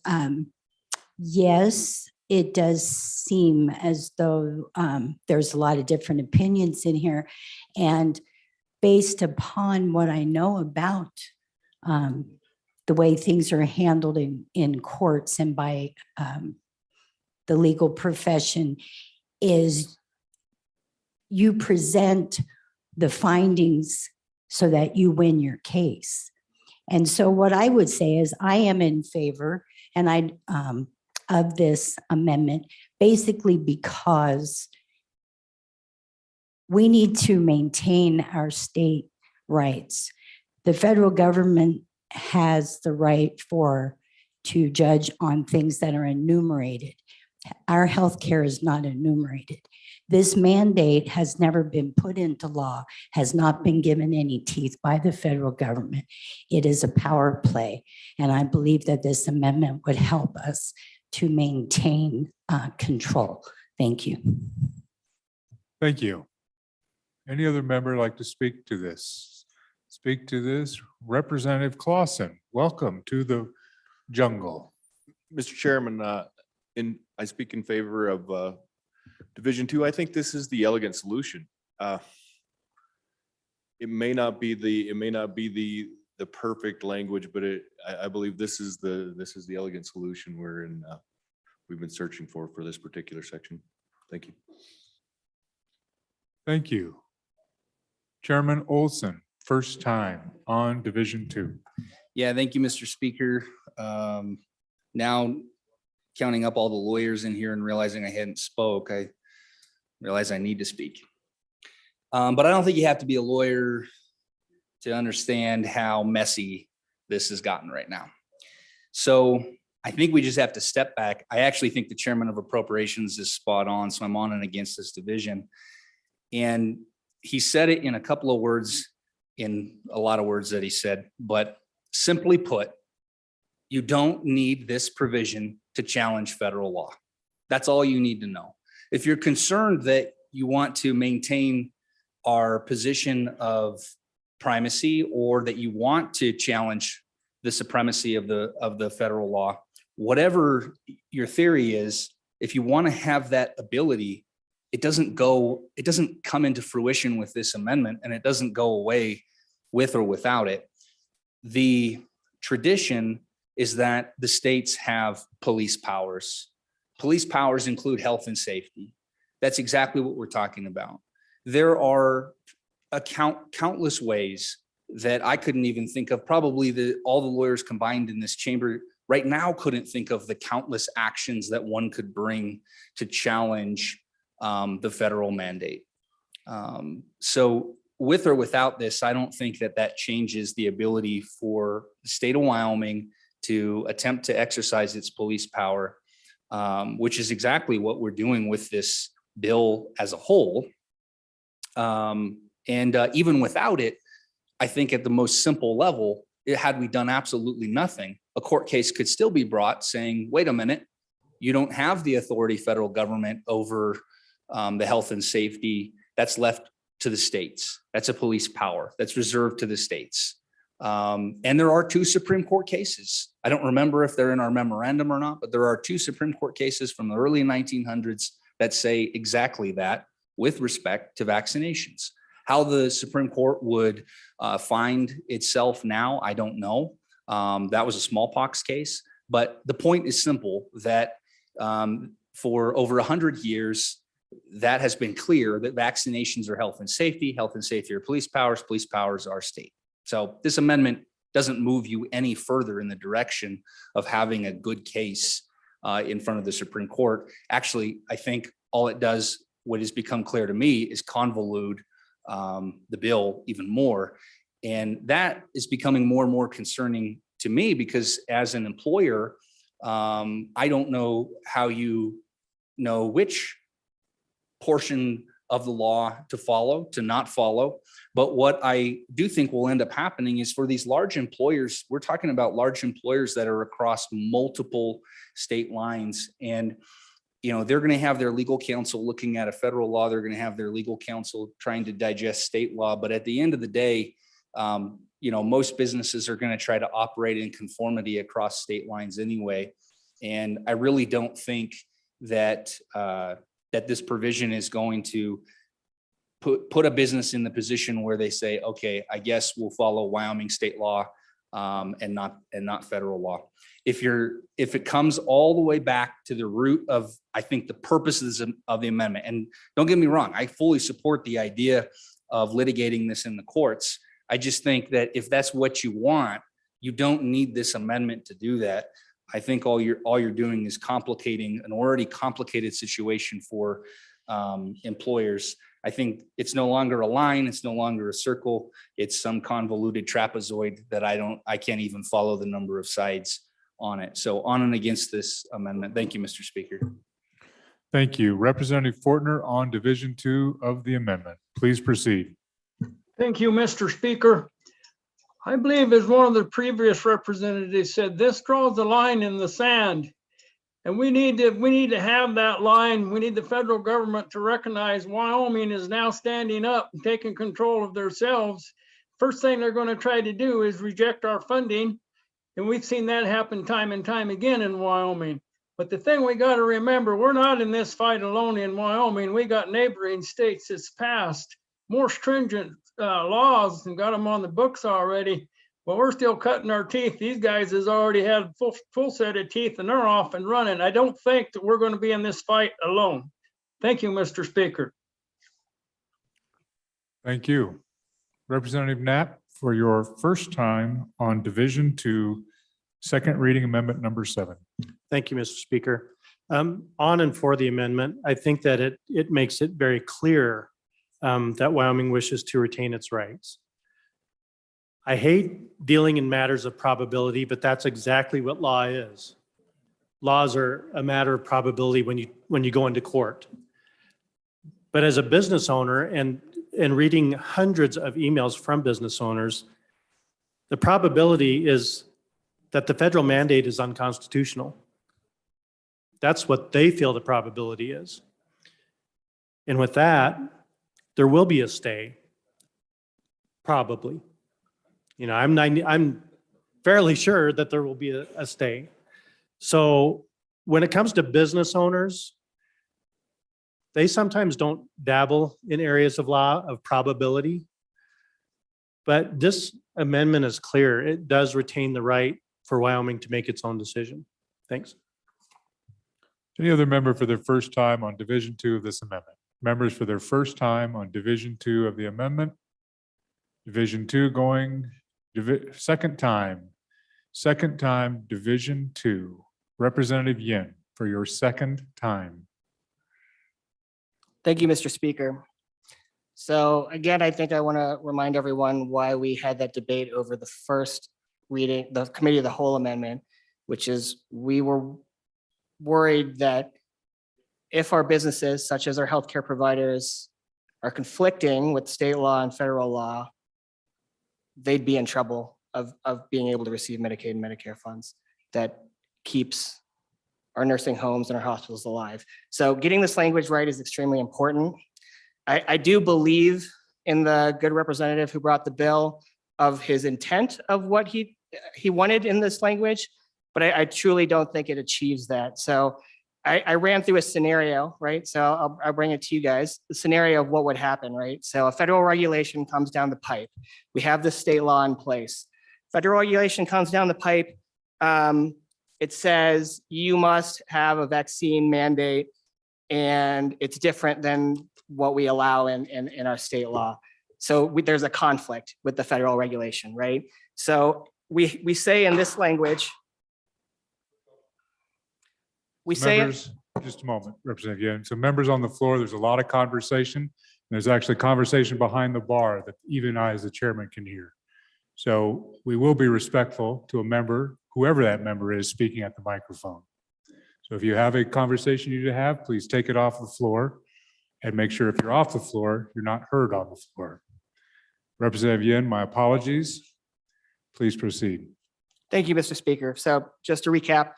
yes, it does seem as though there's a lot of different opinions in here. And based upon what I know about the way things are handled in courts and by the legal profession, is you present the findings so that you win your case. And so what I would say is I am in favor of this amendment, basically because we need to maintain our state rights. The federal government has the right to judge on things that are enumerated. Our healthcare is not enumerated. This mandate has never been put into law, has not been given any teeth by the federal government. It is a power play. And I believe that this amendment would help us to maintain control. Thank you. Thank you. Any other member like to speak to this? Speak to this? Representative Clausen, welcome to the jungle. Mr. Chairman, I speak in favor of Division 2. I think this is the elegant solution. It may not be the perfect language, but I believe this is the elegant solution we've been searching for this particular section. Thank you. Thank you. Chairman Olson, first time on Division 2. Yeah, thank you, Mr. Speaker. Now counting up all the lawyers in here and realizing I hadn't spoke, I realize I need to speak. But I don't think you have to be a lawyer to understand how messy this has gotten right now. So I think we just have to step back. I actually think the chairman of appropriations is spot on, so I'm on and against this division. And he said it in a couple of words, in a lot of words that he said, but simply put, you don't need this provision to challenge federal law. That's all you need to know. If you're concerned that you want to maintain our position of primacy, or that you want to challenge the supremacy of the federal law, whatever your theory is, if you want to have that ability, it doesn't come into fruition with this amendment, and it doesn't go away with or without it. The tradition is that the states have police powers. Police powers include health and safety. That's exactly what we're talking about. There are countless ways that I couldn't even think of. Probably all the lawyers combined in this chamber right now couldn't think of the countless actions that one could bring to challenge the federal mandate. So with or without this, I don't think that that changes the ability for the state of Wyoming to attempt to exercise its police power, which is exactly what we're doing with this bill as a whole. Even without it, I think at the most simple level, had we done absolutely nothing, a court case could still be brought saying, wait a minute, you don't have the authority, federal government, over the health and safety. That's left to the states. That's a police power that's reserved to the states. And there are 2 Supreme Court cases. I don't remember if they're in our memorandum or not, but there are 2 Supreme Court cases from the early 1900s that say exactly that with respect to vaccinations. How the Supreme Court would find itself now, I don't know. That was a smallpox case, but the point is simple, that for over 100 years, that has been clear that vaccinations are health and safety are police powers are state. So this amendment doesn't move you any further in the direction of having a good case in front of the Supreme Court. Actually, I think all it does, what has become clear to me, is convolute the bill even more. And that is becoming more and more concerning to me, because as an employer, I don't know how you know which portion of the law to follow, to not follow. But what I do think will end up happening is, for these large employers, we're talking about large employers that are across multiple state lines. And they're going to have their legal counsel looking at a federal law. They're going to have their legal counsel trying to digest state law. But at the end of the day, most businesses are going to try to operate in conformity across state lines anyway. And I really don't think that that this provision is going to put a business in the position where they say, okay, I guess we'll follow Wyoming state law and not federal law. If it comes all the way back to the root of, I think, the purposes of the amendment, and don't get me wrong, I fully support the idea of litigating this in the courts. I just think that if that's what you want, you don't need this amendment to do that. I think all you're doing is complicating an already complicated situation for employers. I think it's no longer a line, it's no longer a circle, it's some convoluted trapezoid that I can't even follow the number of sides on it. So on and against this amendment. Thank you, Mr. Speaker. Thank you. Representative Fortner on Division 2 of the amendment. Please proceed. Thank you, Mr. Speaker. I believe, as one of the previous representatives said, this draws a line in the sand. And we need to have that line. We need the federal government to recognize Wyoming is now standing up and taking control of themselves. First thing they're going to try to do is reject our funding. And we've seen that happen time and time again in Wyoming. But the thing we got to remember, we're not in this fight alone in Wyoming. We got neighboring states that's passed more stringent laws and got them on the books already. But we're still cutting our teeth. These guys has already had full set of teeth and they're off and running. I don't think that we're going to be in this fight alone. Thank you, Mr. Speaker. Thank you. Representative Knapp, for your first time on Division 2, second reading amendment number 7. Thank you, Mr. Speaker. On and for the amendment, I think that it makes it very clear that Wyoming wishes to retain its rights. I hate dealing in matters of probability, but that's exactly what law is. Laws are a matter of probability when you go into court. But as a business owner and reading hundreds of emails from business owners, the probability is that the federal mandate is unconstitutional. That's what they feel the probability is. And with that, there will be a stay, probably. I'm fairly sure that there will be a stay. So when it comes to business owners, they sometimes don't dabble in areas of law of probability. But this amendment is clear. It does retain the right for Wyoming to make its own decision. Thanks. Any other member for their first time on Division 2 of this amendment? Members for their first time on Division 2 of the amendment? Division 2 going, second time, Division 2. Representative Yin, for your second time. Thank you, Mr. Speaker. So again, I think I want to remind everyone why we had that debate over the first reading, the committee of the whole amendment, which is we were worried that if our businesses, such as our healthcare providers, are conflicting with state law and federal law, they'd be in trouble of being able to receive Medicaid and Medicare funds that keeps our nursing homes and our hospitals alive. So getting this language right is extremely important. I do believe in the good representative who brought the bill of his intent of what he wanted in this language, but I truly don't think it achieves that. So I ran through a scenario, right? So I'll bring it to you guys, the scenario of what would happen, right? So a federal regulation comes down the pipe. We have the state law in place. Federal regulation comes down the pipe. It says you must have a vaccine mandate, and it's different than what we allow in our state law. So there's a conflict with the federal regulation, right? So we say in this language, we say, Members, just a moment, Representative Yin. So members on the floor, there's a lot of conversation. There's actually conversation behind the bar that even I as the chairman can hear. So we will be respectful to a member, whoever that member is speaking at the microphone. So if you have a conversation you need to have, please take it off the floor and make sure if you're off the floor, you're not heard on the floor. Representative Yin, my apologies. Please proceed. thank you, Mr. Speaker. So just to recap,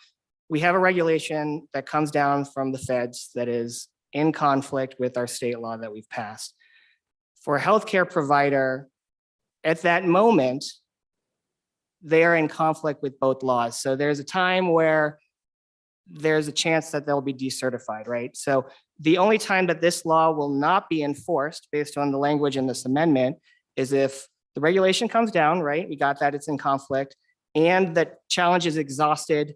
we have a regulation that comes down from the feds that is in conflict with our state law that we've passed. For a healthcare provider, at that moment, they are in conflict with both laws. So there's a time where there's a chance that they'll be decertified, right? So the only time that this law will not be enforced based on the language in this amendment is if the regulation comes down, right? We got that it's in conflict, and the challenge is exhausted.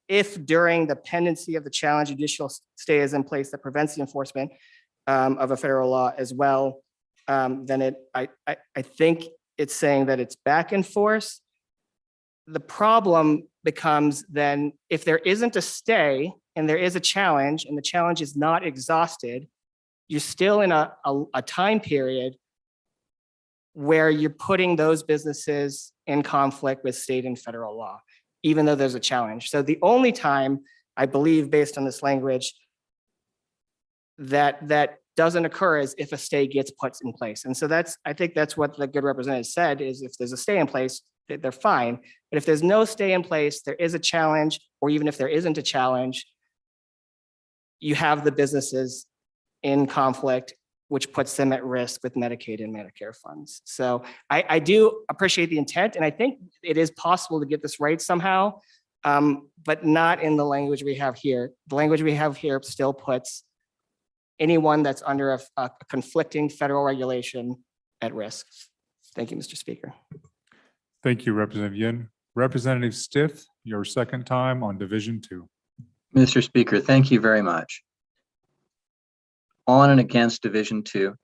If during the pendency of the challenge, judicial stay is in place that prevents the enforcement of a federal law as well, then I think it's saying that it's back in force. The problem becomes then if there isn't a stay and there is a challenge and the challenge is not exhausted, you're still in a time period where you're putting those businesses in conflict with state and federal law, even though there's a challenge. So the only time I believe based on this language that doesn't occur is if a stay gets put in place. And so I think that's what the good representative said is if there's a stay in place, they're fine. But if there's no stay in place, there is a challenge, or even if there isn't a challenge, you have the businesses in conflict, which puts them at risk with Medicaid and Medicare funds. So I do appreciate the intent, and I think it is possible to get this right somehow, but not in the language we have here. The language we have here still puts anyone that's under a conflicting federal regulation at risk. Thank you, Mr. Speaker. Thank you, Representative Yin. Representative Stiff, your second time on Division 2. Mr. Speaker, thank you very much. On and against Division 2.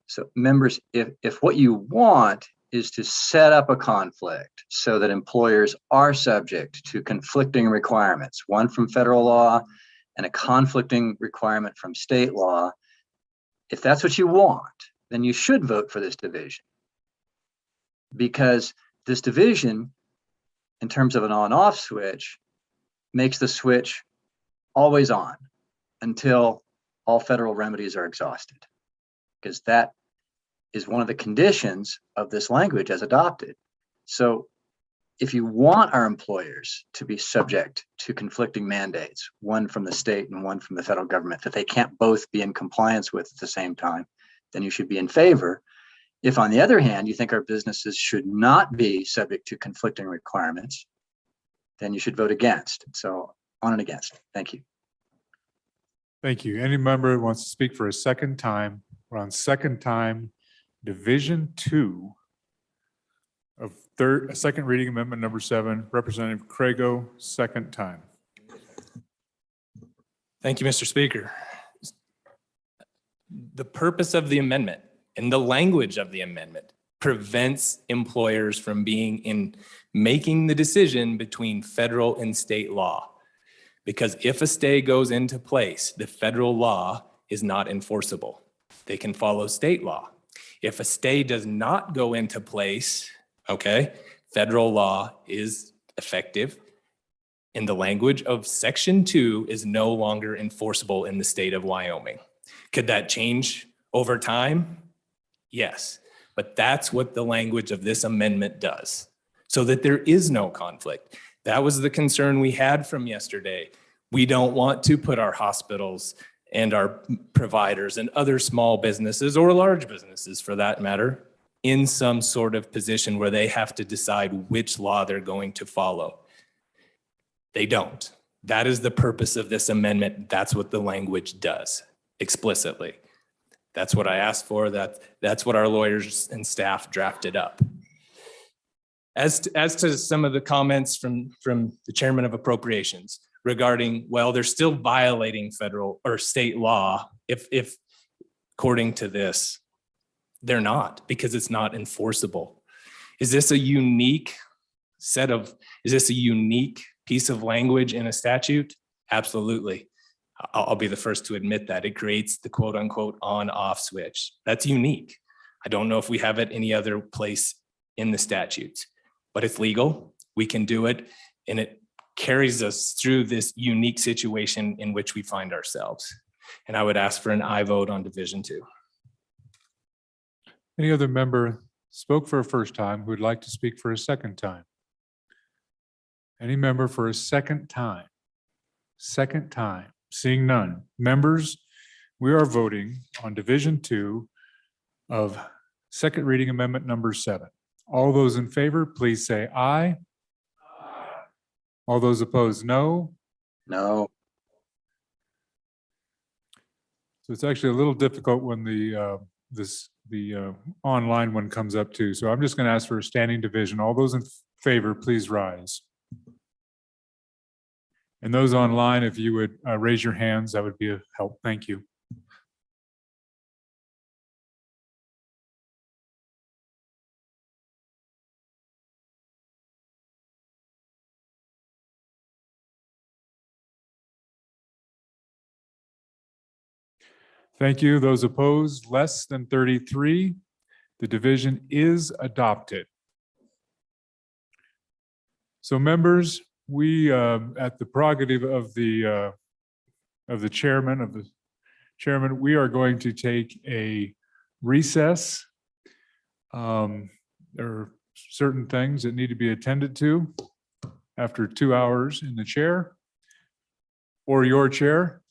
So members, if what you want is to set up a conflict so that employers are subject to conflicting requirements, one from federal law and a conflicting requirement from state law, if that's what you want, then you should vote for this division. Because this division, in terms of an on-off switch, makes the switch always on until all federal remedies are exhausted. Because that is one of the conditions of this language as adopted. So if you want our employers to be subject to conflicting mandates, one from the state and one from the federal government, that they can't both be in compliance with at the same time, then you should be in favor. If on the other hand, you think our businesses should not be subject to conflicting requirements, then you should vote against. So on and against. Thank you. Thank you. Any member who wants to speak for a second time, we're on second time, Division 2 of second reading amendment number 7, Representative Crago, second time. Thank you, Mr. Speaker. The purpose of the amendment and the language of the amendment prevents employers from making the decision between federal and state law. Because if a stay goes into place, the federal law is not enforceable. They can follow state law. If a stay does not go into place, okay, federal law is effective. And the language of Section 2 is no longer enforceable in the state of Wyoming. Could that change over time? Yes, but that's what the language of this amendment does, so that there is no conflict. That was the concern we had from yesterday. We don't want to put our hospitals and our providers and other small businesses or large businesses for that matter in some sort of position where they have to decide which law they're going to follow. They don't. That is the purpose of this amendment. That's what the language does explicitly. That's what I asked for. That's what our lawyers and staff drafted up. As to some of the comments from the chairman of appropriations regarding, well, they're still violating federal or state law if according to this, they're not, because it's not enforceable. Is this a unique piece of language in a statute? Absolutely. I'll be the first to admit that. It creates the quote unquote on-off switch. That's unique. I don't know if we have it any other place in the statutes, but it's legal. We can do it, and it carries us through this unique situation in which we find ourselves. And I would ask for an aye vote on Division 2. Any other member spoke for a first time who would like to speak for a second time? Any member for a second time? Second time. Seeing none. Members, we are voting on Division 2 of second reading amendment number 7. All those in favor, please say aye. All those opposed, no. No. So it's actually a little difficult when the online one comes up too. So I'm just going to ask for a standing division. All those in favor, please rise. And those online, if you would raise your hands, that would be a help. Thank you. Thank you. Those opposed, less than 33. The division is adopted. So members, we, at the prerogative of the chairman, we are going to take a recess. There are certain things that need to be attended to after 2 hours in the chair or your chair.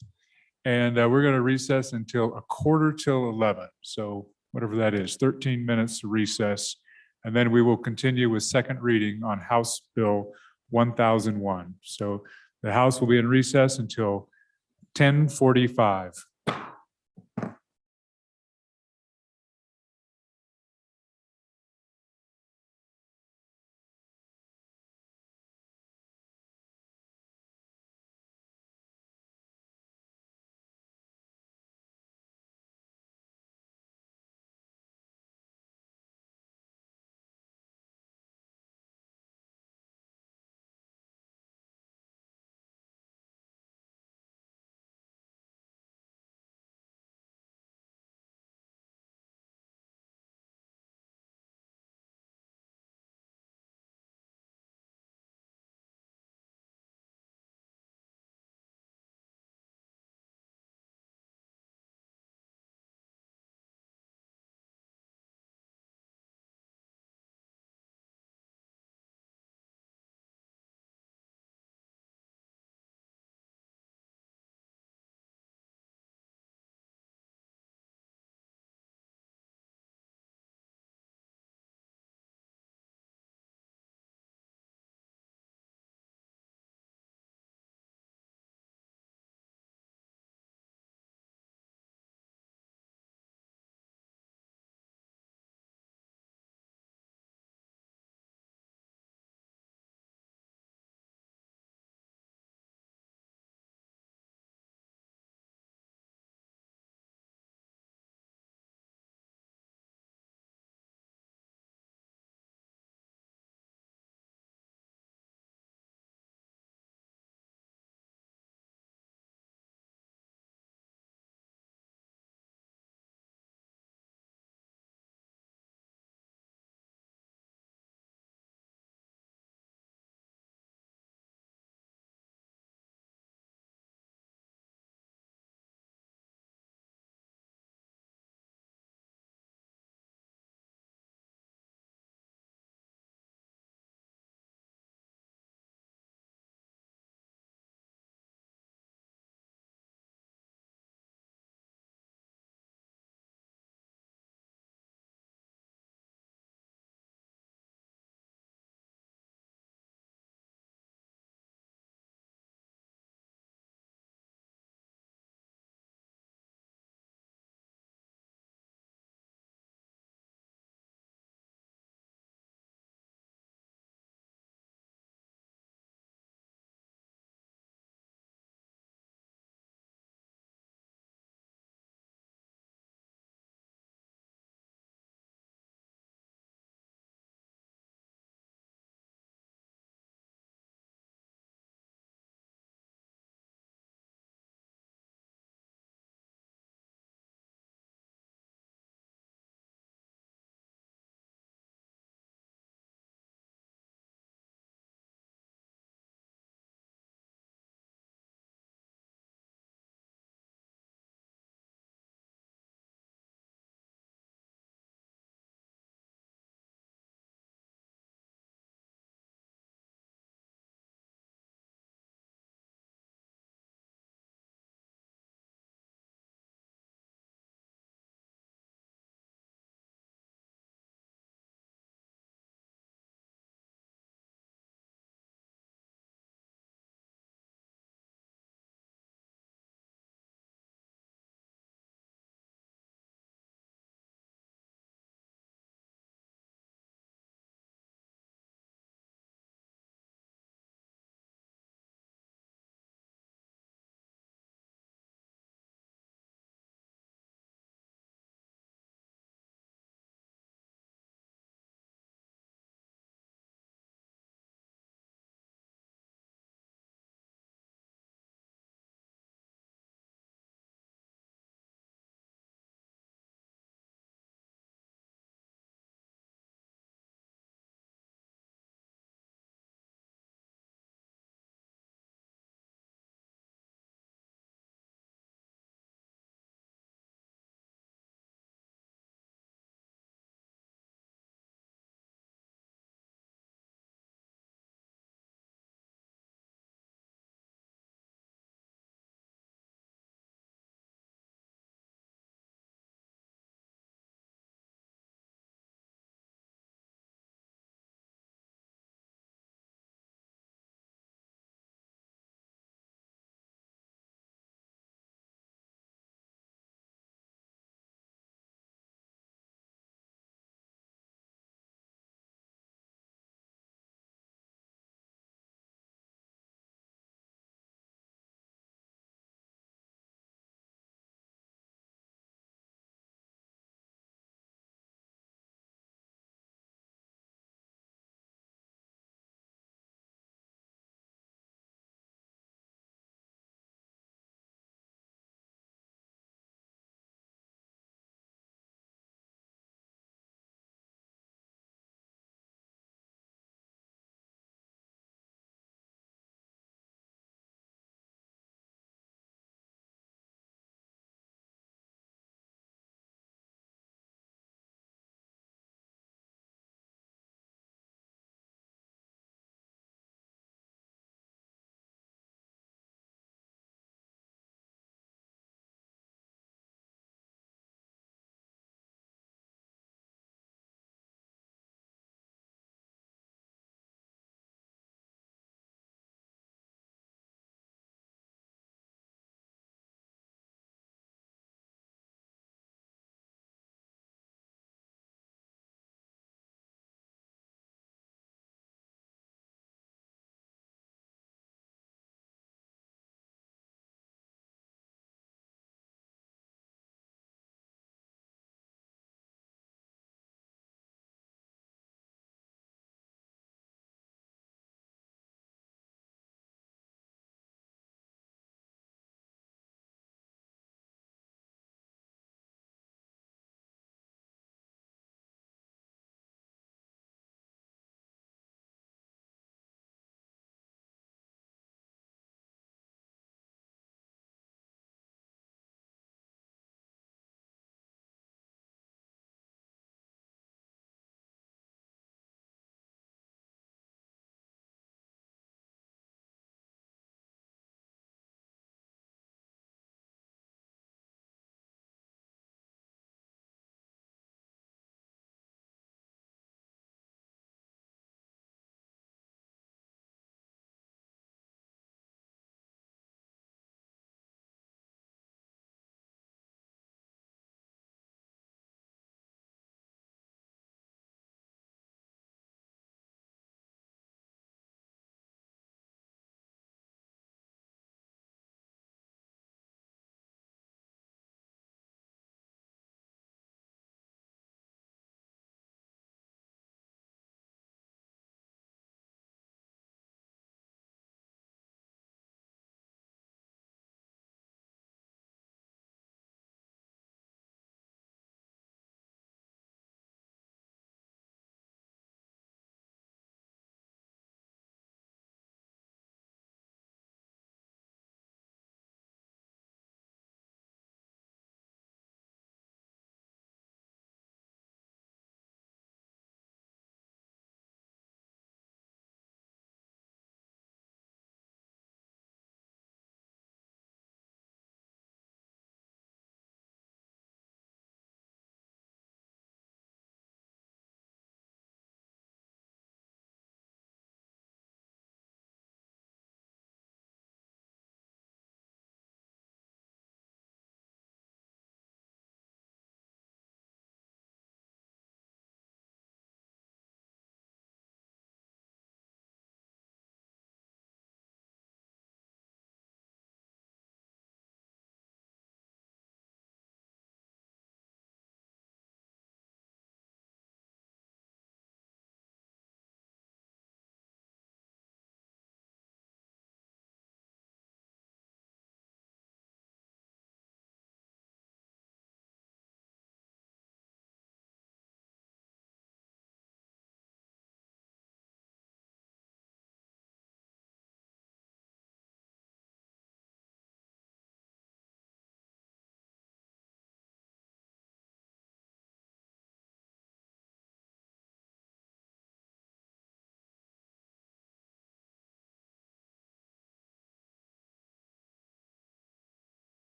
And we're going to recess until 11:15. So whatever that is, 13 minutes recess. And then we will continue with second reading on House Bill 1001. So the House will be in recess until 10:45.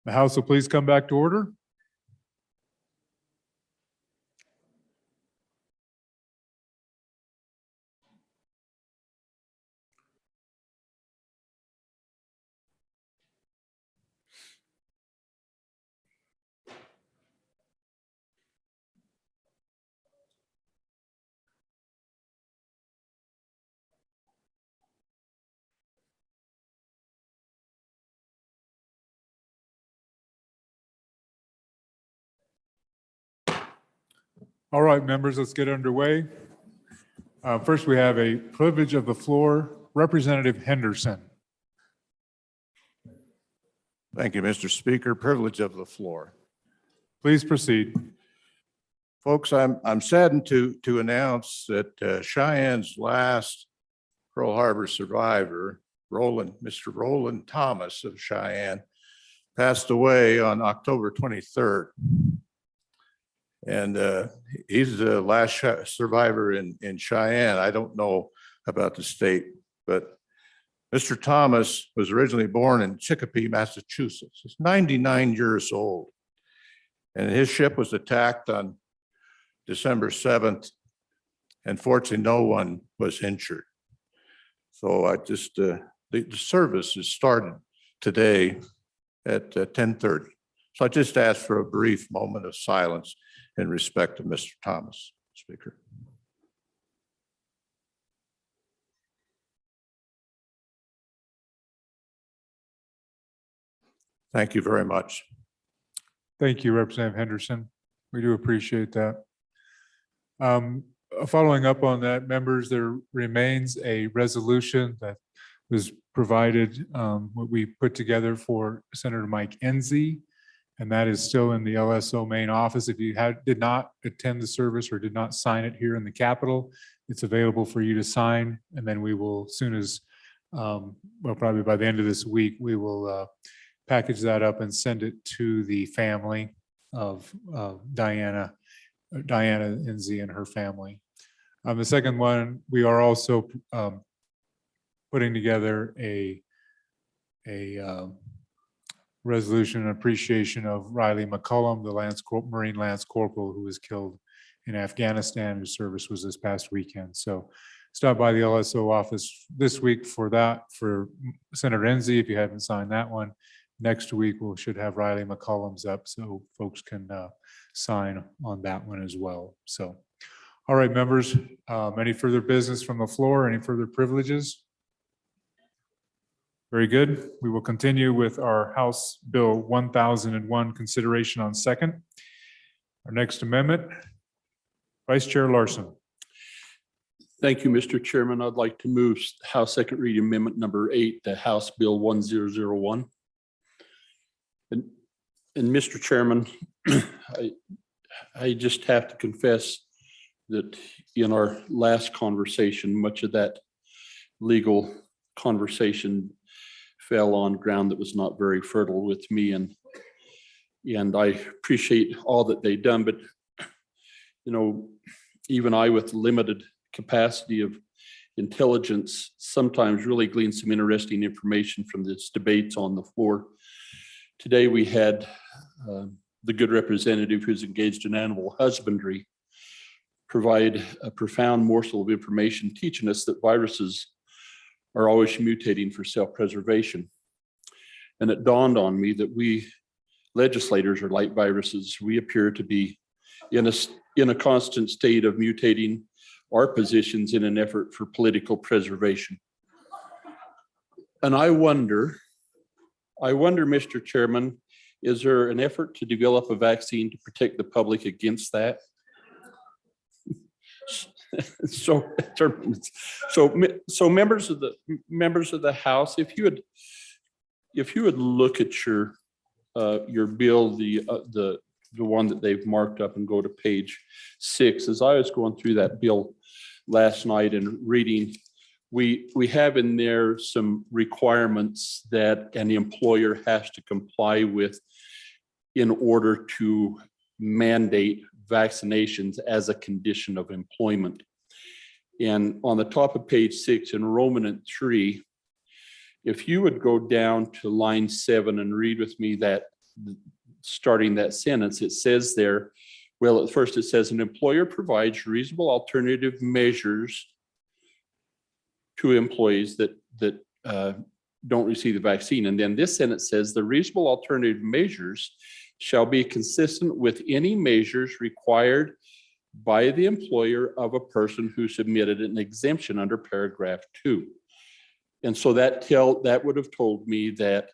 The House will please come back to order. All right, members, let's get underway. First, we have a privilege of the floor, Representative Henderson. Thank you, Mr. Speaker. Privilege of the floor. Please proceed. Folks, I'm saddened to announce that Cheyenne's last Pearl Harbor survivor, Mr. Roland Thomas of Cheyenne, passed away on October 23rd. And he's the last survivor in Cheyenne. I don't know about the state, but Mr. Thomas was originally born in Chicopee, Massachusetts. He's 99 years old. And his ship was attacked on December 7th. And fortunately, no one was injured. So I just, the service is started today at 10:30. So I just ask for a brief moment of silence in respect of Mr. Thomas, Speaker. Thank you very much. Thank you, Representative Henderson. We do appreciate that. Following up on that, members, there remains a resolution that was provided, what we put together for Senator Mike Enzi, and that is still in the LSO main office. If you did not attend the service or did not sign it here in the Capitol, it's available for you to sign, and then we will, as soon as, well, probably by the end of this week, we will package that up and send it to the family of Diana Enzi and her family. The second one, we are also putting together a resolution and appreciation of Riley McCullum, the Marine Lance Corporal who was killed in Afghanistan, whose service was this past weekend. So stop by the LSO office this week for that, for Senator Enzi, if you haven't signed that one. Next week, we should have Riley McCullum's up so folks can sign on that one as well. So, all right, members, any further business from the floor? Any further privileges? Very good. We will continue with our House Bill 1001 consideration on second. Our next amendment, Vice Chair Larson. Thank you, Mr. Chairman. I'd like to move House Second Reading Amendment number 8 to House Bill 1001. And Mr. Chairman, I just have to confess that in our last conversation, much of that legal conversation fell on ground that was not very fertile with me, and I appreciate all that they've done, but you know, even I, with limited capacity of intelligence, sometimes really glean some interesting information from this debates on the floor. Today we had the good representative who's engaged in animal husbandry provide a profound morsel of information teaching us that viruses are always mutating for self-preservation. And it dawned on me that we legislators are like viruses. We appear to be in a constant state of mutating our positions in an effort for political preservation. And I wonder, Mr. Chairman, is there an effort to develop a vaccine to protect the public against that? So members of the House, if you would look at your bill, the one that they've marked up, and go to page 6. As I was going through that bill last night and reading, we have in there some requirements that an employer has to comply with in order to mandate vaccinations as a condition of employment. And on the top of page 6 in Roman 3, if you would go down to line 7 and read with me that starting that sentence, it says there, well, at first it says an employer provides reasonable alternative measures to employees that don't receive the vaccine. And then this sentence says the reasonable alternative measures shall be consistent with any measures required by the employer of a person who submitted an exemption under paragraph 2. And so that would have told me that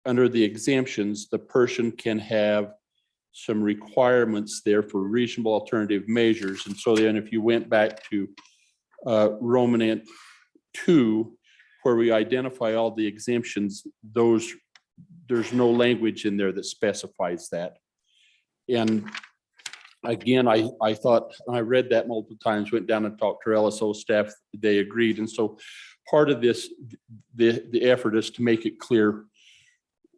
under the exemptions, the person can have some requirements there for reasonable alternative measures. And so then if you went back to Romanet 2, where we identify all the exemptions, there's no language in there that specifies that. And again, I thought, I read that multiple times, went down and talked to LSO staff, they agreed. And so part of this, the effort is to make it clear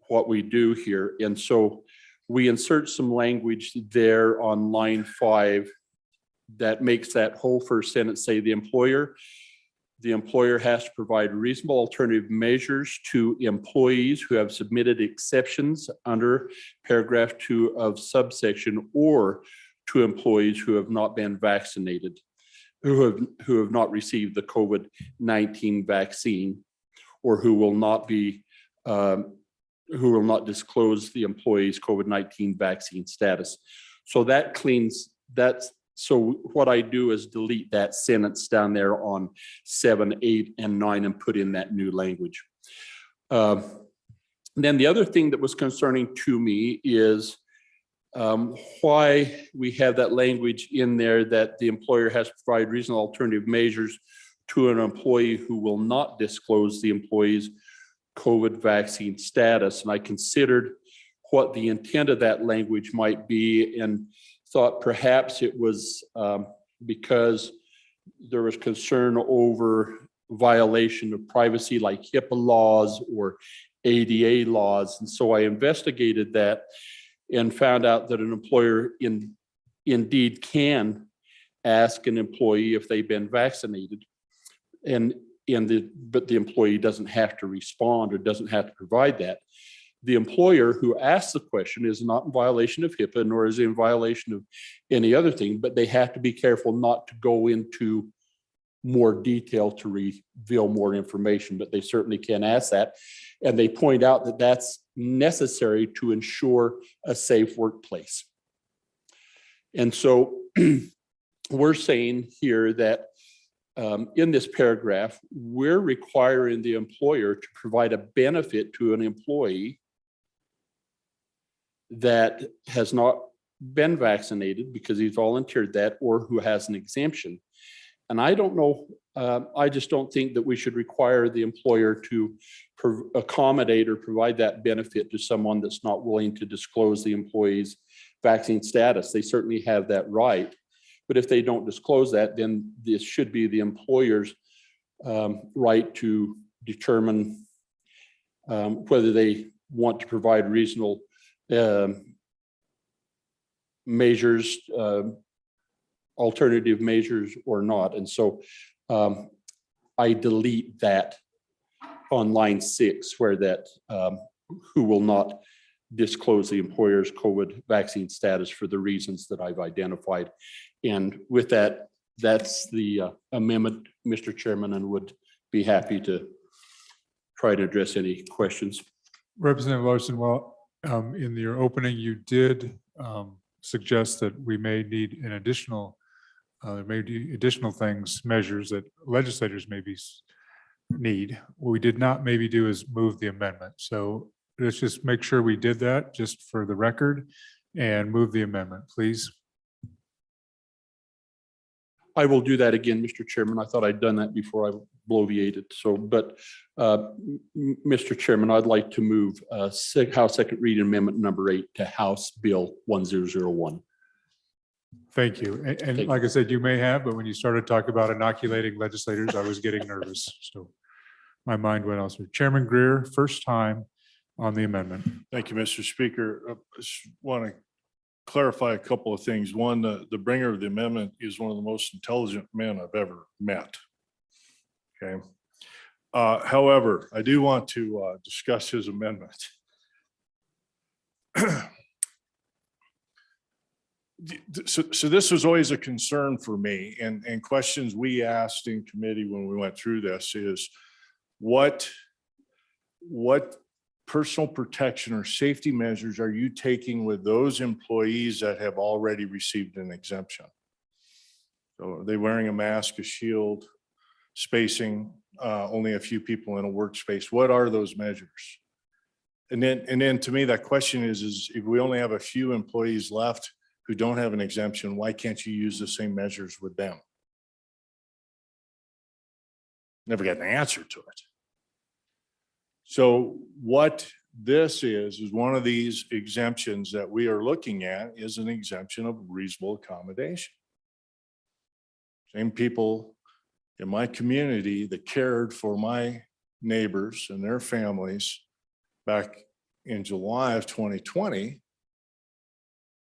what we do here. And so we insert some language there on line 5 that makes that whole first sentence say the employer has to provide reasonable alternative measures to employees who have submitted exceptions under paragraph 2 of subsection, or to employees who have not been vaccinated, who have not received the COVID-19 vaccine, or who will not disclose the employee's COVID-19 vaccine status. So that cleans that. So what I do is delete that sentence down there on 7, 8, and 9 and put in that new language. Then the other thing that was concerning to me is why we have that language in there that the employer has to provide reasonable alternative measures to an employee who will not disclose the employee's COVID vaccine status. And I considered what the intent of that language might be, and thought perhaps it was because there was concern over violation of privacy like HIPAA laws or ADA laws. And so I investigated that and found out that an employer indeed can ask an employee if they've been vaccinated, but the employee doesn't have to respond or doesn't have to provide that. The employer who asks the question is not in violation of HIPAA, nor is it in violation of any other thing, but they have to be careful not to go into more detail to reveal more information, but they certainly can ask that. And they point out that that's necessary to ensure a safe workplace. And so we're saying here that in this paragraph, we're requiring the employer to provide a benefit to an employee that has not been vaccinated because he's volunteered that, or who has an exemption. And I don't know, I just don't think that we should require the employer to accommodate or provide that benefit to someone that's not willing to disclose the employee's vaccine status. They certainly have that right. But if they don't disclose that, then this should be the employer's right to determine whether they want to provide reasonable measures, alternative measures or not. And so I delete that on line 6, where that who will not disclose the employer's COVID vaccine status for the reasons that I've identified. And with that, that's the amendment, Mr. Chairman, and would be happy to try to address any questions. Representative Larson, well, in your opening, you did suggest that we may need an additional, there may be additional things, measures that legislators maybe need. What we did not maybe do is move the amendment. So let's just make sure we did that just for the record and move the amendment, please. I will do that again, Mr. Chairman. I thought I'd done that before I bloviated. So, but Mr. Chairman, I'd like to move House Second Reading Amendment number 8 to House Bill 1001. Thank you. And like I said, you may have, but when you started talking about inoculating legislators, I was getting nervous. So my mind went elsewhere. Chairman Greer, first time on the amendment. Thank you, Mr. Speaker. I just want to clarify a couple of things. One, the bringer of the amendment is one of the most intelligent men I've ever met. Okay. However, I do want to discuss his amendment. So this was always a concern for me, and questions we asked in committee when we went through this is what personal protection or safety measures are you taking with those employees that have already received an exemption? So are they wearing a mask, a shield, spacing, only a few people in a workspace? What are those measures? And then to me, that question is if we only have a few employees left who don't have an exemption, why can't you use the same measures with them? Never got an answer to it. So what this is one of these exemptions that we are looking at is an exemption of reasonable accommodation. Same people in my community that cared for my neighbors and their families back in July of 2020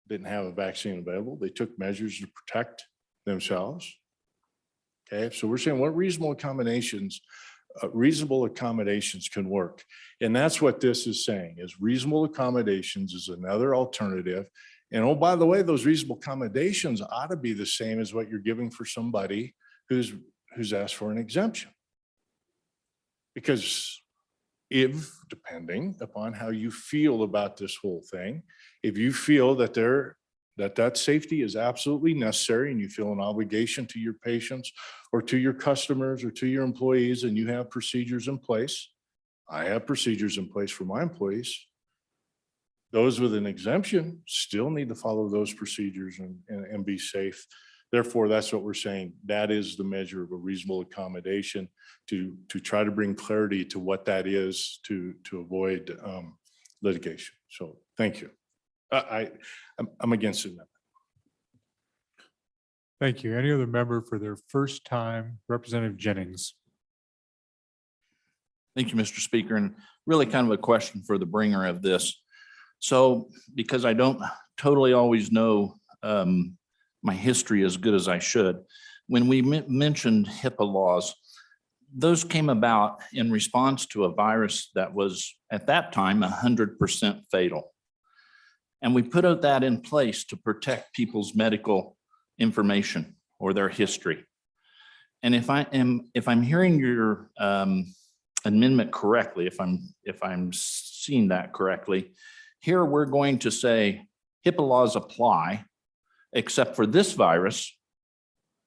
didn't have a vaccine available. They took measures to protect themselves. Okay, so we're saying what reasonable accommodations can work. And that's what this is saying, is reasonable accommodations is another alternative. And oh, by the way, those reasonable accommodations ought to be the same as what you're giving for somebody who's asked for an exemption. Because if, depending upon how you feel about this whole thing, if you feel that that safety is absolutely necessary and you feel an obligation to your patients or to your customers or to your employees, and you have procedures in place, I have procedures in place for my employees. Those with an exemption still need to follow those procedures and be safe. Therefore, that's what we're saying. That is the measure of a reasonable accommodation to try to bring clarity to what that is to avoid litigation. So thank you. I'm against it. Thank you. Any other member for their first time? Representative Jennings. Thank you, Mr. Speaker, and really kind of a question for the bringer of this. So because I don't totally always know my history as good as I should, when we mentioned HIPAA laws, those came about in response to a virus that was at that time 100% fatal. And we put that in place to protect people's medical information or their history. And if I'm hearing your amendment correctly, if I'm seeing that correctly, here we're going to say HIPAA laws apply except for this virus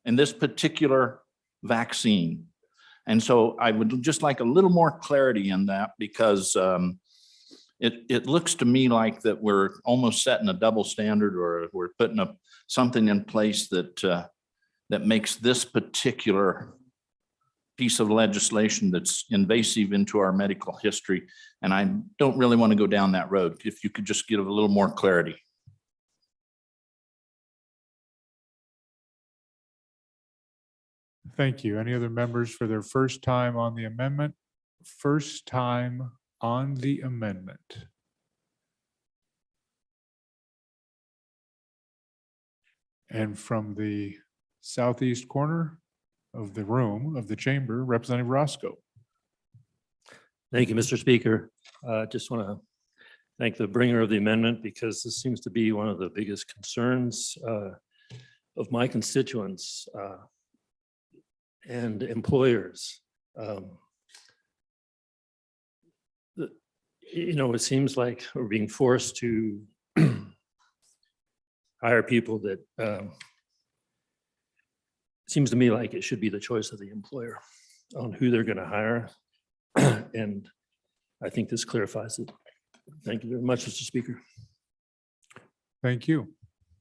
and this particular vaccine. And so I would just like a little more clarity in that, because it looks to me like that we're almost setting a double standard, or we're putting something in place that makes this particular piece of legislation that's invasive into our medical history. And I don't really want to go down that road. If you could just give a little more clarity. Thank you. Any other members for their first time on the amendment? First time on the amendment. And from the southeast corner of the room, of the chamber, Representative Roscoe. Thank you, Mr. Speaker. Just want to thank the bringer of the amendment, because this seems to be one of the biggest concerns of my constituents and employers. It seems like we're being forced to hire people that seems to me like it should be the choice of the employer on who they're going to hire. And I think this clarifies it. Thank you very much, Mr. Speaker. Thank you.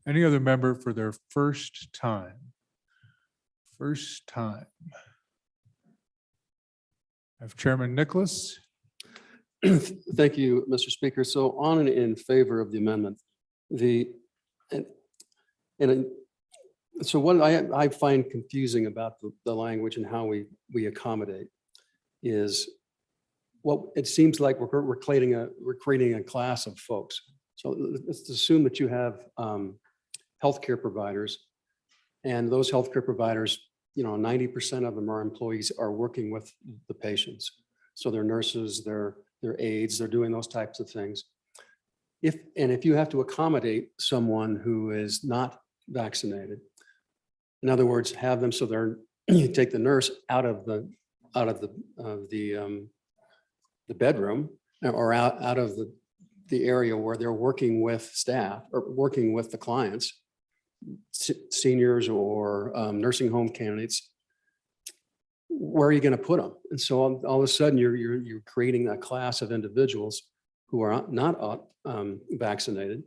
Any other member for their first time? First time. I have Chairman Nicholas. Thank you, Mr. Speaker. So on and in favor of the amendment, so what I find confusing about the language and how we accommodate is what it seems like we're creating a class of folks. So let's assume that you have healthcare providers, and those healthcare providers, 90% of them are employees, are working with the patients. So they're nurses, they're aides, they're doing those types of things. if you have to accommodate someone who is not vaccinated, in other words, have them so you take the nurse out of the bedroom or out of the area where they're working with staff or working with the clients, seniors or nursing home candidates, where are you going to put them? And so all of a sudden you're creating a class of individuals who are not vaccinated,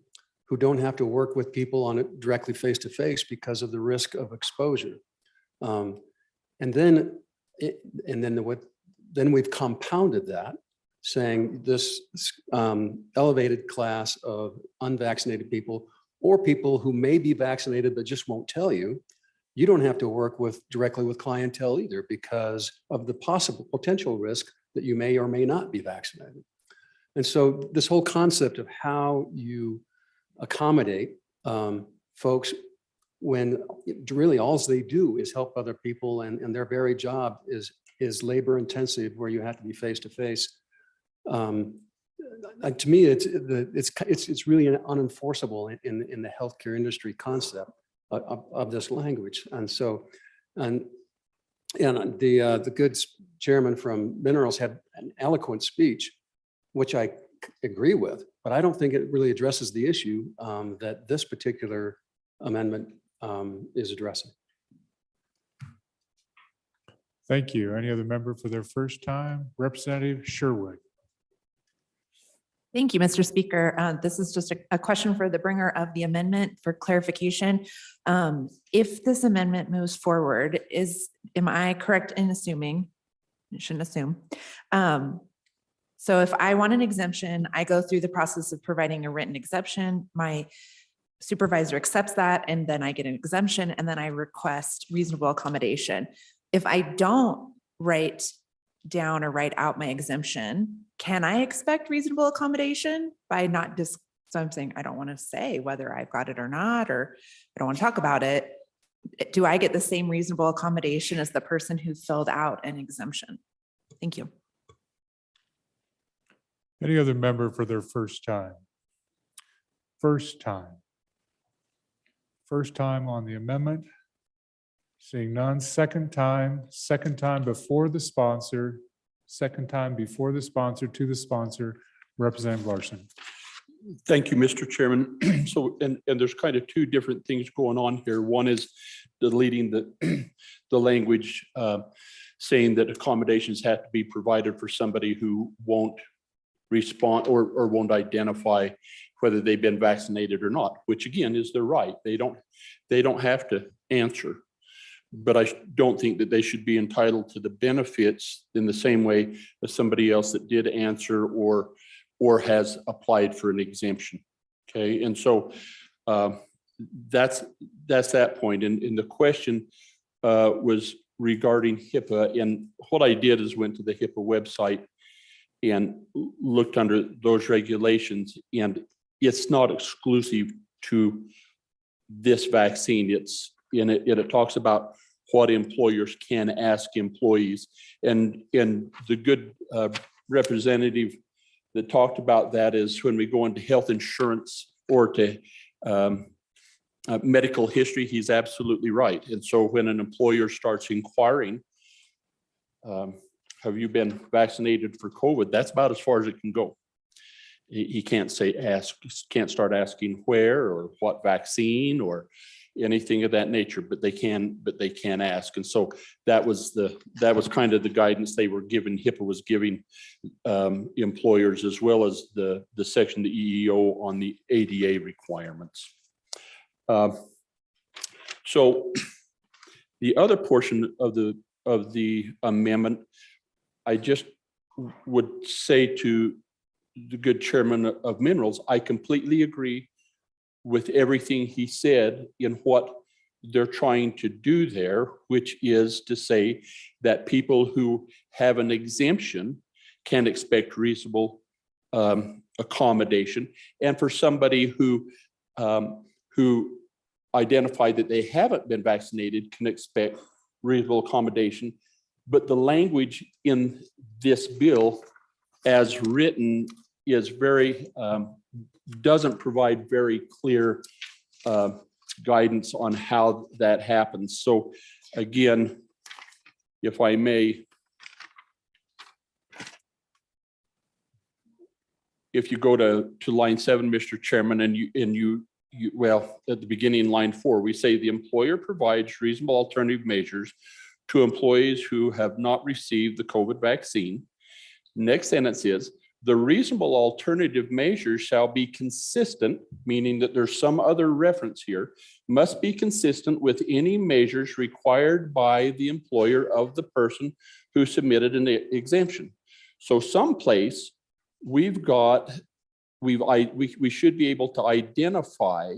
who don't have to work with people on it directly face to face because of the risk of exposure. And then we've compounded that, saying this elevated class of unvaccinated people or people who may be vaccinated but just won't tell you, you don't have to work directly with clientele either because of the possible potential risk that you may or may not be vaccinated. And so this whole concept of how you accommodate folks when really all they do is help other people and their very job is labor intensive where you have to be face to face. To me, it's really unenforceable in the healthcare industry concept of this language. And so, and the good chairman from Minerals had an eloquent speech, which I agree with, but I don't think it really addresses the issue that this particular amendment is addressing. Thank you. Any other member for their first time? Representative Sherwood. Thank you, Mr. Speaker. This is just a question for the bringer of the amendment for clarification. If this amendment moves forward, am I correct in assuming, you shouldn't assume. So if I want an exemption, I go through the process of providing a written exception, my supervisor accepts that, and then I get an exemption, and then I request reasonable accommodation. If I don't write down or write out my exemption, can I expect reasonable accommodation by not just, so I'm saying I don't want to say whether I've got it or not, or I don't want to talk about it. Do I get the same reasonable accommodation as the person who filled out an exemption? Thank you. Any other member for their first time? First time. First time on the amendment. Seeing none. Second time before the sponsor. Second time before the sponsor to the sponsor. Representative Larson. Thank you, Mr. Chairman. So, and there's kind of two different things going on here. One is deleting the language saying that accommodations have to be provided for somebody who won't respond or won't identify whether they've been vaccinated or not, which again is their right. They don't have to answer. But I don't think that they should be entitled to the benefits in the same way as somebody else that did answer or has applied for an exemption. Okay, and so that's that point. And the question was regarding HIPAA. And what I did is went to the HIPAA website and looked under those regulations. And it's not exclusive to this vaccine. It talks about what employers can ask employees. And the good representative that talked about that is when we go into health insurance or to medical history, he's absolutely right. And so when an employer starts inquiring, have you been vaccinated for COVID? That's about as far as it can go. He can't can't start asking where or what vaccine or anything of that nature, but they can ask. And so that was kind of the guidance they were given. HIPAA was giving employers as well as the section, the EEO on the ADA requirements. So the other portion of the amendment, I just would say to the good chairman of Minerals, I completely agree with everything he said in what they're trying to do there, which is to say that people who have an exemption can expect reasonable accommodation. And for somebody who identified that they haven't been vaccinated can expect reasonable accommodation. But the language in this bill as written is very doesn't provide very clear guidance on how that happens. So again, if I may, if you go to line 7, Mr. Chairman, and you well, at the beginning, line 4, we say the employer provides reasonable alternative measures to employees who have not received the COVID vaccine. Next sentence is, the reasonable alternative measures shall be consistent, meaning that there's some other reference here, must be consistent with any measures required by the employer of the person who submitted an exemption. So someplace we should be able to identify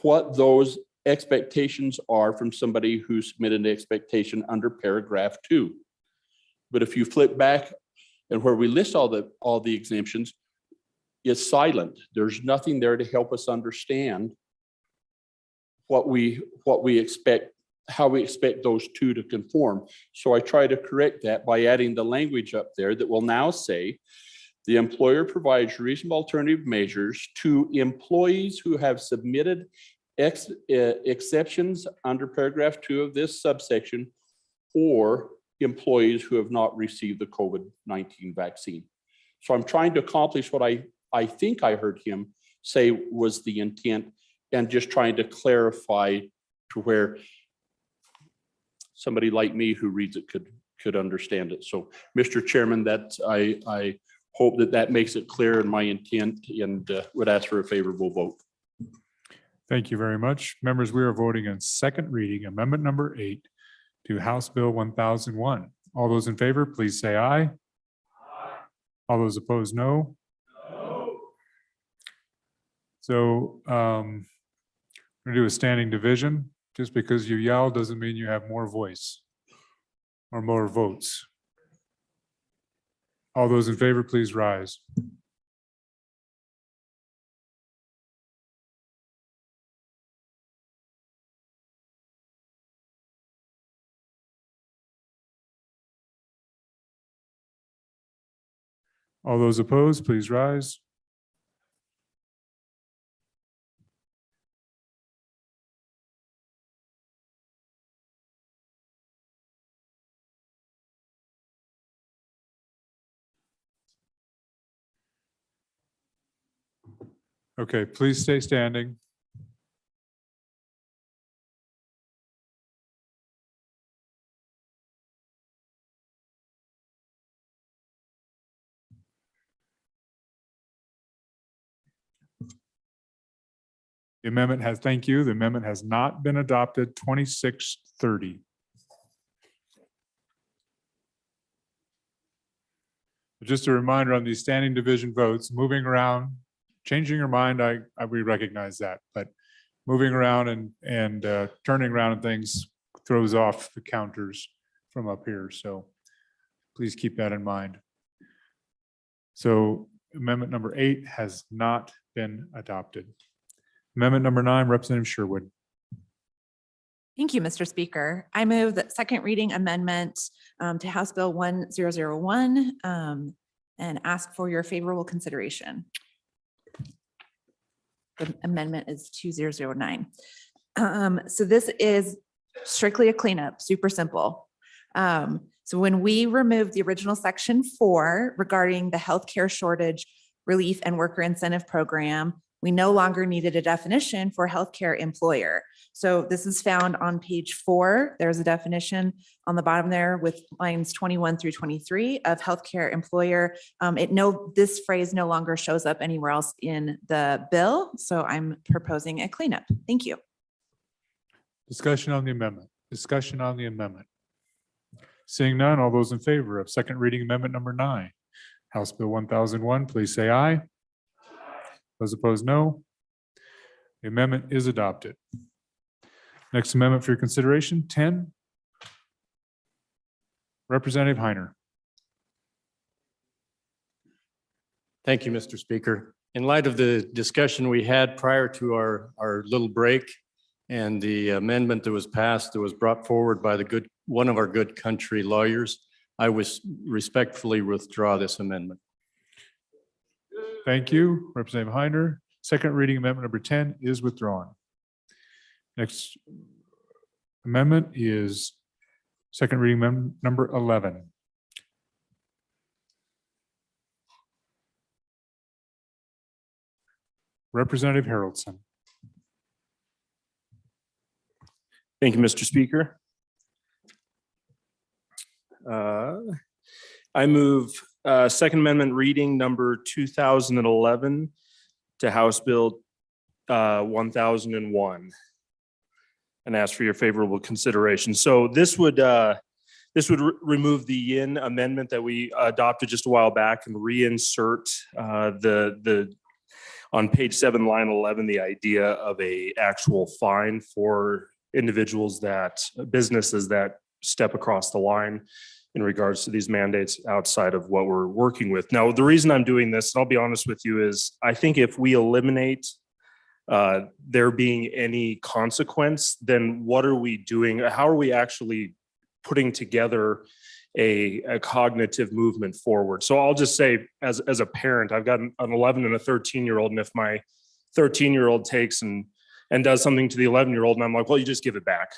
what those expectations are from somebody who submitted an expectation under paragraph 2. But if you flip back and where we list all the exemptions, it's silent. There's nothing there to help us understand what we expect, how we expect those two to conform. So I try to correct that by adding the language up there that will now say, the employer provides reasonable alternative measures to employees who have submitted exceptions under paragraph 2 of this subsection, or employees who have not received the COVID-19 vaccine. So I'm trying to accomplish what I think I heard him say was the intent, and just trying to clarify to where somebody like me who reads it could understand it. So, Mr. Chairman, that I hope that makes it clear in my intent, and would ask for a favorable vote. Thank you very much. Members, we are voting on second reading, amendment number 8 to House Bill 1001. All those in favor, please say aye. All those opposed, no. So we're gonna do a standing division. Just because you yell doesn't mean you have more voice or more votes. All those in favor, please rise. All those opposed, please rise. Okay, please stay standing. The amendment has, thank you. The amendment has not been adopted. 2630. Just a reminder on these standing division votes, moving around, changing your mind, we recognize that, but moving around and turning around and things throws off the counters from up here. So please keep that in mind. So amendment number 8 has not been adopted. Amendment number 9, Representative Sherwood. Thank you, Mr. Speaker. I move that second reading amendment to House Bill 1001 and ask for your favorable consideration. The amendment is 2009. So this is strictly a cleanup, super simple. So when we removed the original section 4 regarding the healthcare shortage relief and worker incentive program, we no longer needed a definition for healthcare employer. So this is found on page 4. There's a definition on the bottom there with lines 21 through 23 of healthcare employer. This phrase no longer shows up anywhere else in the bill. So I'm proposing a cleanup. Thank you. Discussion on the amendment. Discussion on the amendment. Seeing none, all those in favor of second reading amendment number 9, House Bill 1001, please say aye. Those opposed, no. The amendment is adopted. Next amendment for your consideration, 10. Representative Heiner. Thank you, Mr. Speaker. In light of the discussion we had prior to our little break and the amendment that was passed that was brought forward by one of our good country lawyers, I was respectfully withdraw this amendment. Thank you, Representative Heiner. Second reading amendment number 10 is withdrawn. Next amendment is second reading amendment number 11. Representative Haroldson. Thank you, Mr. Speaker. I move Second Amendment reading number 2011 to House Bill 1001 and ask for your favorable consideration. So this would remove the yin amendment that we adopted just a while back and reinsert on page 7, line 11, the idea of a actual fine for individuals businesses that step across the line in regards to these mandates outside of what we're working with. Now, the reason I'm doing this, and I'll be honest with you, is I think if we eliminate there being any consequence, then what are we doing? How are we actually putting together a cognitive movement forward? So I'll just say, as a parent, I've got an 11 and a 13-year-old, and if my 13-year-old takes and does something to the 11-year-old, and I'm like, well, you just give it back.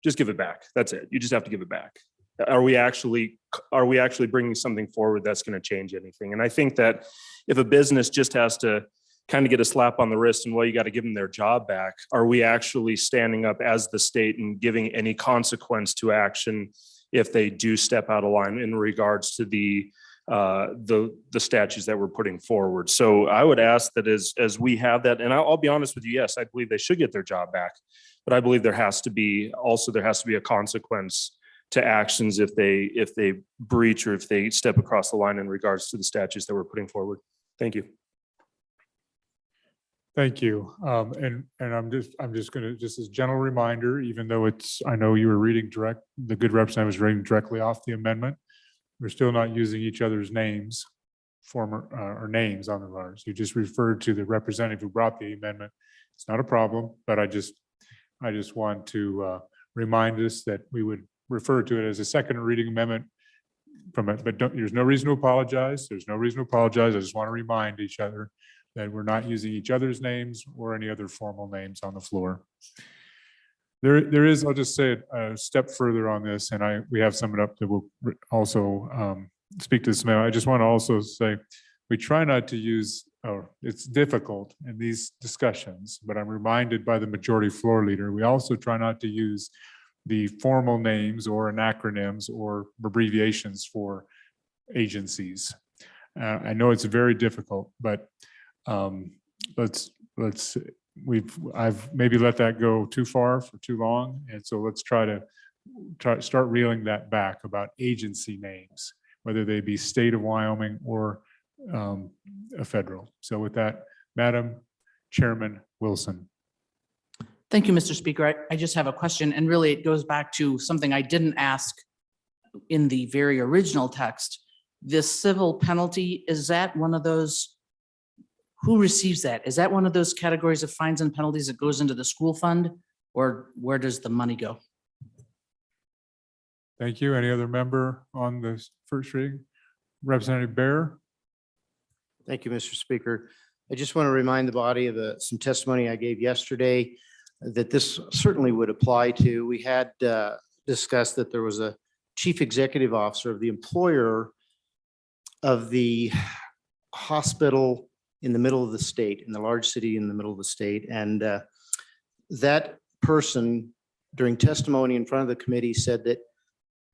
Just give it back. That's it. You just have to give it back. Are we actually bringing something forward that's going to change anything? And I think that if a business just has to kind of get a slap on the wrist and, well, you got to give them their job back, are we actually standing up as the state and giving any consequence to action if they do step out of line in regards to the statutes that we're putting forward? So I would ask that as we have that, and I'll be honest with you, yes, I believe they should get their job back, but I believe there has to be a consequence to actions if they breach or if they step across the line in regards to the statutes that we're putting forward. Thank you. Thank you. And I'm just gonna, just as a general reminder, even though I know you were reading the good representative was reading directly off the amendment, we're still not using each other's names, or names on the letters. You just referred to the representative who brought the amendment. It's not a problem, but I just want to remind us that we would refer to it as a second reading amendment there's no reason to apologize. There's no reason to apologize. I just want to remind each other that we're not using each other's names or any other formal names on the floor. There is, I'll just say it a step further on this, and we have someone up that will also speak to this matter. I just want to also say, we try not to use, it's difficult in these discussions, but I'm reminded by the majority floor leader, we also try not to use the formal names or acronyms or abbreviations for agencies. I know it's very difficult, but I've maybe let that go too far for too long. And so let's try to start reeling that back about agency names, whether they be state of Wyoming or a federal. So with that, Madam Chairman Wilson. Thank you, Mr. Speaker. I just have a question, and really it goes back to something I didn't ask in the very original text. This civil penalty, is that one of those, who receives that? Is that one of those categories of fines and penalties that goes into the school fund, or where does the money go? Thank you. Any other member on this first reading? Representative Bear. Thank you, Mr. Speaker. I just want to remind the body of some testimony I gave yesterday that this certainly would apply to. We had discussed that there was a chief executive officer of the employer of the hospital in the middle of the state, in the large city in the middle of the state. And that person, during testimony in front of the committee, said that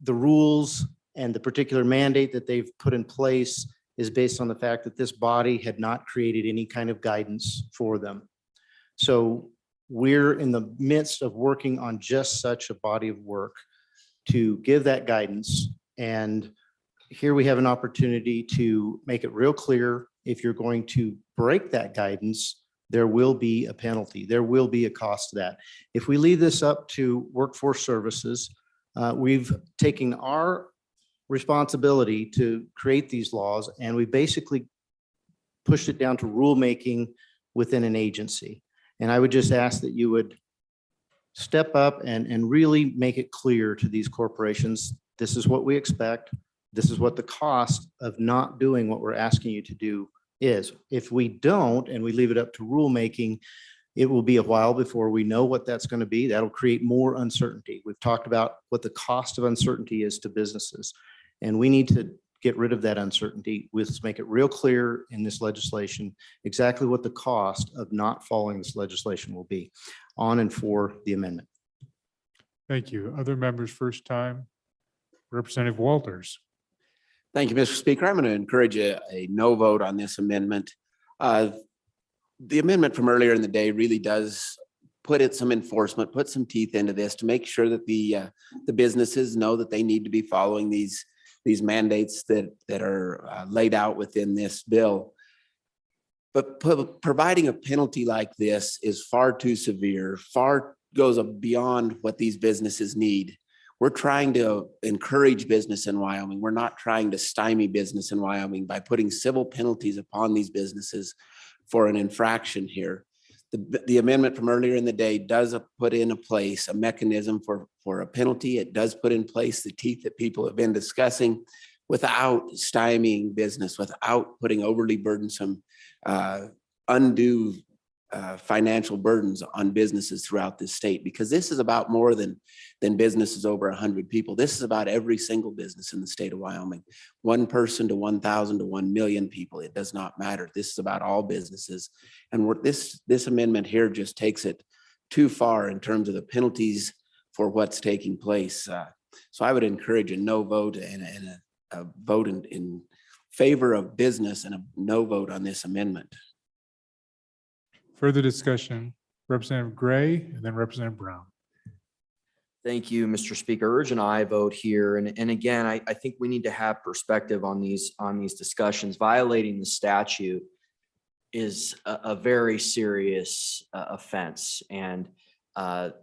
the rules and the particular mandate that they've put in place is based on the fact that this body had not created any kind of guidance for them. So we're in the midst of working on just such a body of work to give that guidance. And here we have an opportunity to make it real clear. If you're going to break that guidance, there will be a penalty. There will be a cost to that. If we leave this up to workforce services, we've taken our responsibility to create these laws, and we basically pushed it down to rulemaking within an agency. And I would just ask that you would step up and really make it clear to these corporations, this is what we expect. This is what the cost of not doing what we're asking you to do is. If we don't, and we leave it up to rulemaking, it will be a while before we know what that's going to be. That'll create more uncertainty. We've talked about what the cost of uncertainty is to businesses. And we need to get rid of that uncertainty. Let's make it real clear in this legislation exactly what the cost of not following this legislation will be on and for the amendment. Thank you. Other members, first time. Representative Walters. Thank you, Mr. Speaker. I'm going to encourage a no vote on this amendment. The amendment from earlier in the day really does put some enforcement, put some teeth into this to make sure that the businesses know that they need to be following these mandates that are laid out within this bill. But providing a penalty like this is far too severe, goes beyond what these businesses need. We're trying to encourage business in Wyoming. We're not trying to stymie business in Wyoming by putting civil penalties upon these businesses for an infraction here. The amendment from earlier in the day does put into place a mechanism for a penalty. It does put in place the teeth that people have been discussing without stymieing business, without putting overly burdensome, undue financial burdens on businesses throughout this state, because this is about more than businesses over 100 people. This is about every single business in the state of Wyoming, 1 person to 1,000 to 1 million people. It does not matter. This is about all businesses. And this amendment here just takes it too far in terms of the penalties for what's taking place. So I would encourage a no vote and a vote in favor of business and a no vote on this amendment. Further discussion, Representative Gray and then Representative Brown. Thank you, Mr. Speaker. Urge an aye vote here. And again, I think we need to have perspective on these discussions. Violating the statute is a very serious offense. And the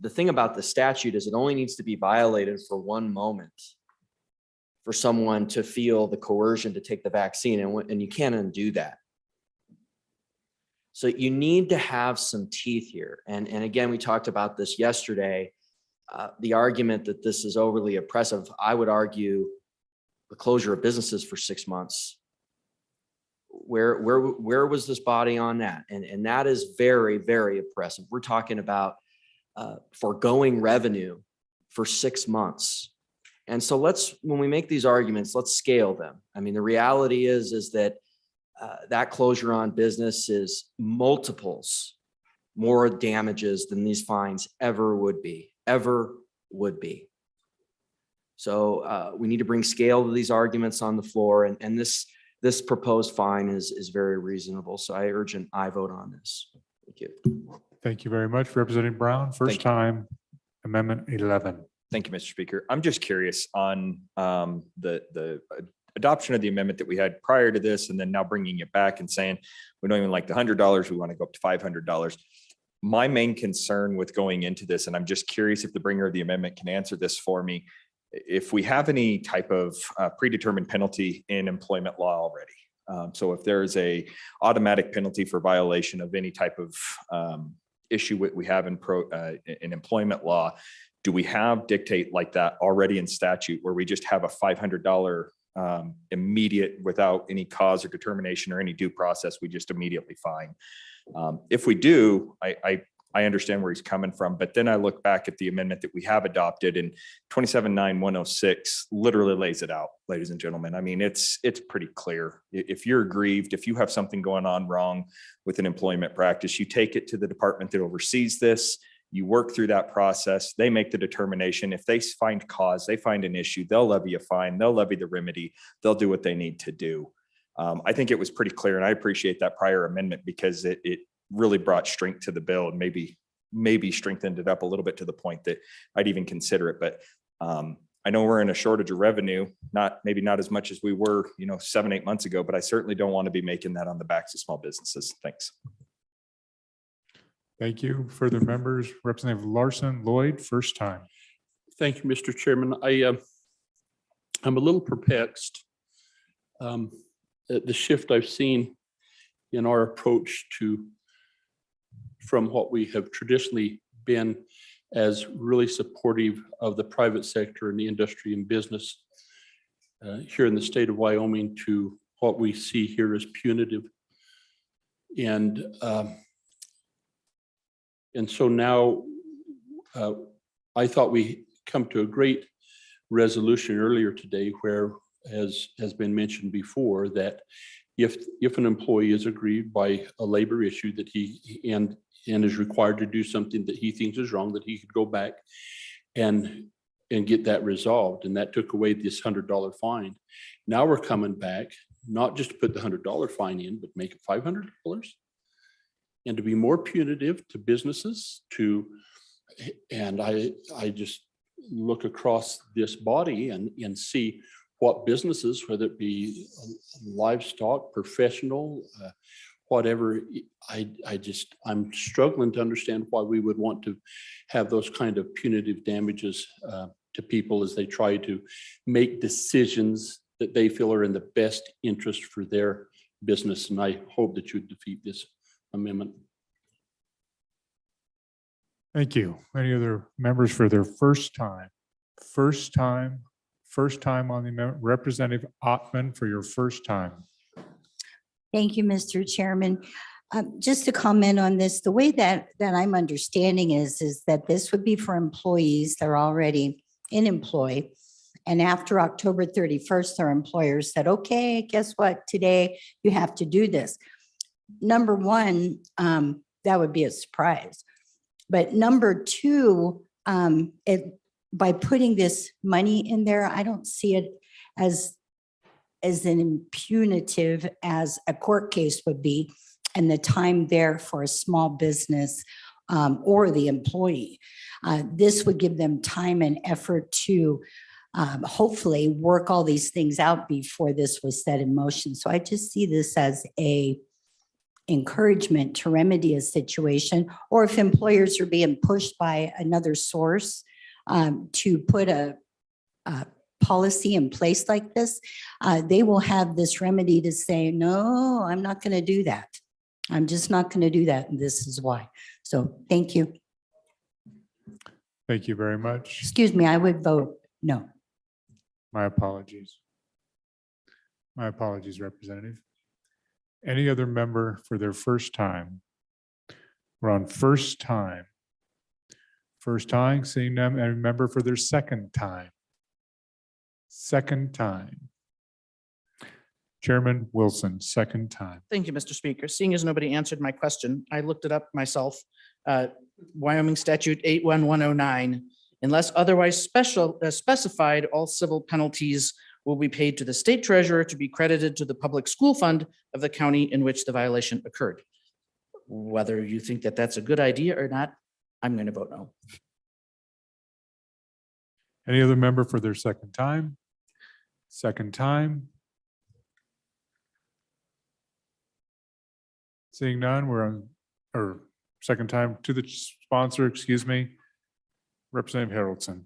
thing about the statute is it only needs to be violated for one moment for someone to feel the coercion to take the vaccine, and you can't undo that. So you need to have some teeth here. And again, we talked about this yesterday, the argument that this is overly oppressive. I would argue the closure of businesses for 6 months. Where was this body on that? And that is very, very oppressive. We're talking about foregoing revenue for 6 months. And so when we make these arguments, let's scale them. I mean, the reality is that that closure on business is multiples more damages than these fines ever would be. So we need to bring scale to these arguments on the floor, and this proposed fine is very reasonable. So I urge an aye vote on this. Thank you. Thank you very much, Representative Brown. First time, Amendment 11. Thank you, Mr. Speaker. I'm just curious on the adoption of the amendment that we had prior to this, and then now bringing it back and saying, we don't even like the $100, we want to go up to $500. My main concern with going into this, and I'm just curious if the bringer of the amendment can answer this for me, if we have any type of predetermined penalty in employment law already. So if there is a automatic penalty for violation of any type of issue we have in employment law, do we have dictate like that already in statute where we just have a $500 immediate, without any cause or determination or any due process, we just immediately fine? If we do, I understand where he's coming from, but then I look back at the amendment that we have adopted, and 279106 literally lays it out, ladies and gentlemen. I mean, it's pretty clear. If you're aggrieved, if you have something going on wrong with an employment practice, you take it to the department that oversees this. You work through that process. They make the determination. If they find cause, they find an issue, they'll levy a fine, they'll levy the remedy, they'll do what they need to do. I think it was pretty clear, and I appreciate that prior amendment because it really brought strength to the bill and maybe strengthened it up a little bit to the point that I'd even consider it. But I know we're in a shortage of revenue, maybe not as much as we were, 7-8 months ago, but I certainly don't want to be making that on the backs of small businesses. Thanks. Thank you. Further members, Representative Larson Lloyd, first time. Thank you, Mr. Chairman. I'm a little perplexed at the shift I've seen in our approach from what we have traditionally been as really supportive of the private sector and the industry and business here in the state of Wyoming to what we see here as punitive. And so now I thought we come to a great resolution earlier today where, as has been mentioned before, that if an employee is aggrieved by a labor issue that he and is required to do something that he thinks is wrong, that he could go back and get that resolved. And that took away this $100 fine. Now we're coming back, not just to put the $100 fine in, but make it $500 and to be more punitive to businesses and I just look across this body and see what businesses, whether it be livestock, professional, whatever, I'm struggling to understand why we would want to have those kind of punitive damages to people as they try to make decisions that they feel are in the best interest for their business. And I hope that you defeat this amendment. Thank you. Any other members for their first time? First time on the amendment. Representative Ottman for your first time. Thank you, Mr. Chairman. Just to comment on this, the way that I'm understanding is that this would be for employees that are already in employ. And after October 31st, their employer said, okay, guess what? Today you have to do this. Number one, that would be a surprise. But number two, by putting this money in there, I don't see it as an punitive as a court case would be, and the time there for a small business or the employee. This would give them time and effort to hopefully work all these things out before this was set in motion. So I just see this as a encouragement to remedy a situation, or if employers are being pushed by another source to put a policy in place like this, they will have this remedy to say, no, I'm not going to do that. I'm just not going to do that. And this is why. So thank you. Thank you very much. Excuse me, I would vote no. My apologies. My apologies, Representative. Any other member for their first time? We're on first time. First time, seeing them, and member for their second time. Second time. Chairman Wilson, second time. Thank you, Mr. Speaker. Seeing as nobody answered my question, I looked it up myself. Wyoming Statute 81109, unless otherwise specified, all civil penalties will be paid to the state treasurer to be credited to the public school fund of the county in which the violation occurred. Whether you think that that's a good idea or not, I'm going to vote no. Any other member for their second time? Second time. Seeing none, we're on, or second time to the sponsor, excuse me, Representative Haroldson.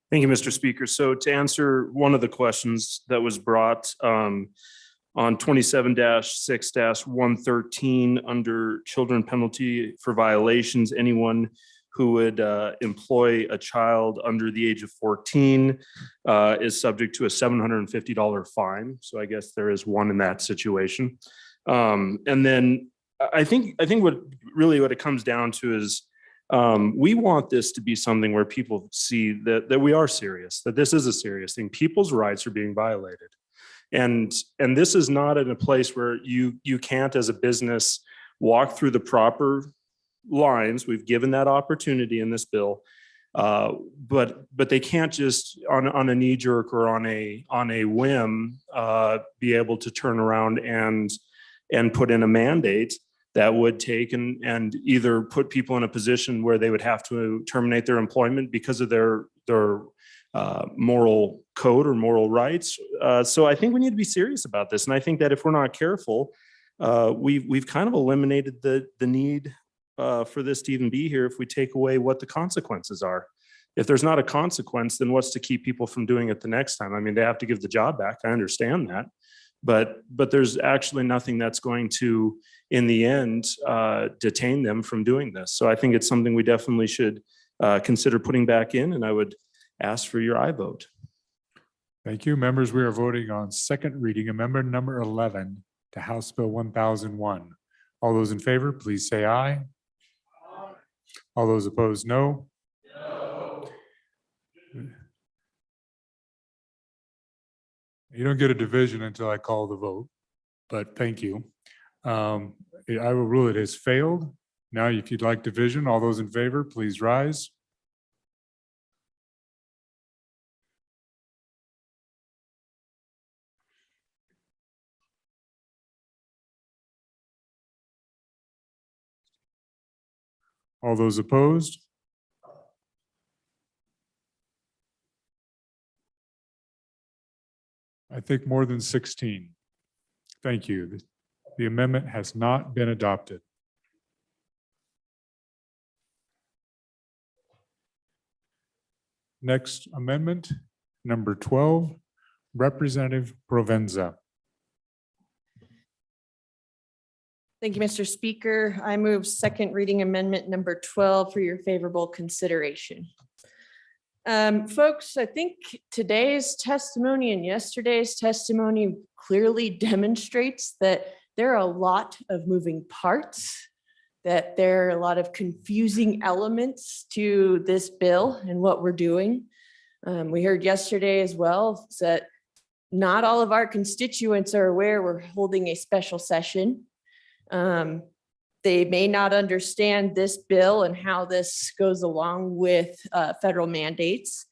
Thank you, Mr. Speaker. So to answer one of the questions that was brought on 27-6-113 under children penalty for violations, anyone who would employ a child under the age of 14 is subject to a $750 fine. So I guess there is one in that situation. And then I think what it comes down to is we want this to be something where people see that we are serious, that this is a serious thing. People's rights are being violated. And this is not in a place where you can't, as a business, walk through the proper lines. We've given that opportunity in this bill, but they can't just on a knee jerk or on a whim be able to turn around and put in a mandate that would take and either put people in a position where they would have to terminate their employment because of their moral code or moral rights. So I think we need to be serious about this. And I think that if we're not careful, we've kind of eliminated the need for this to even be here if we take away what the consequences are. If there's not a consequence, then what's to keep people from doing it the next time? I mean, they have to give the job back. I understand that. But there's actually nothing that's going to, in the end, detain them from doing this. So I think it's something we definitely should consider putting back in, and I would ask for your aye vote. Thank you. Members, we are voting on second reading amendment number 11 to House Bill 1001. All those in favor, please say aye. All those opposed, no. You don't get a division until I call the vote, but thank you. I will rule it has failed. Now, if you'd like division, all those in favor, please rise. All those opposed? I think more than 16. Thank you. The amendment has not been adopted. Next amendment, number 12, Representative Provenza. Thank you, Mr. Speaker. I move second reading amendment number 12 for your favorable consideration. Folks, I think today's testimony and yesterday's testimony clearly demonstrates that there are a lot of moving parts, that there are a lot of confusing elements to this bill and what we're doing. We heard yesterday as well that not all of our constituents are aware we're holding a special session. They may not understand this bill and how this goes along with federal mandates.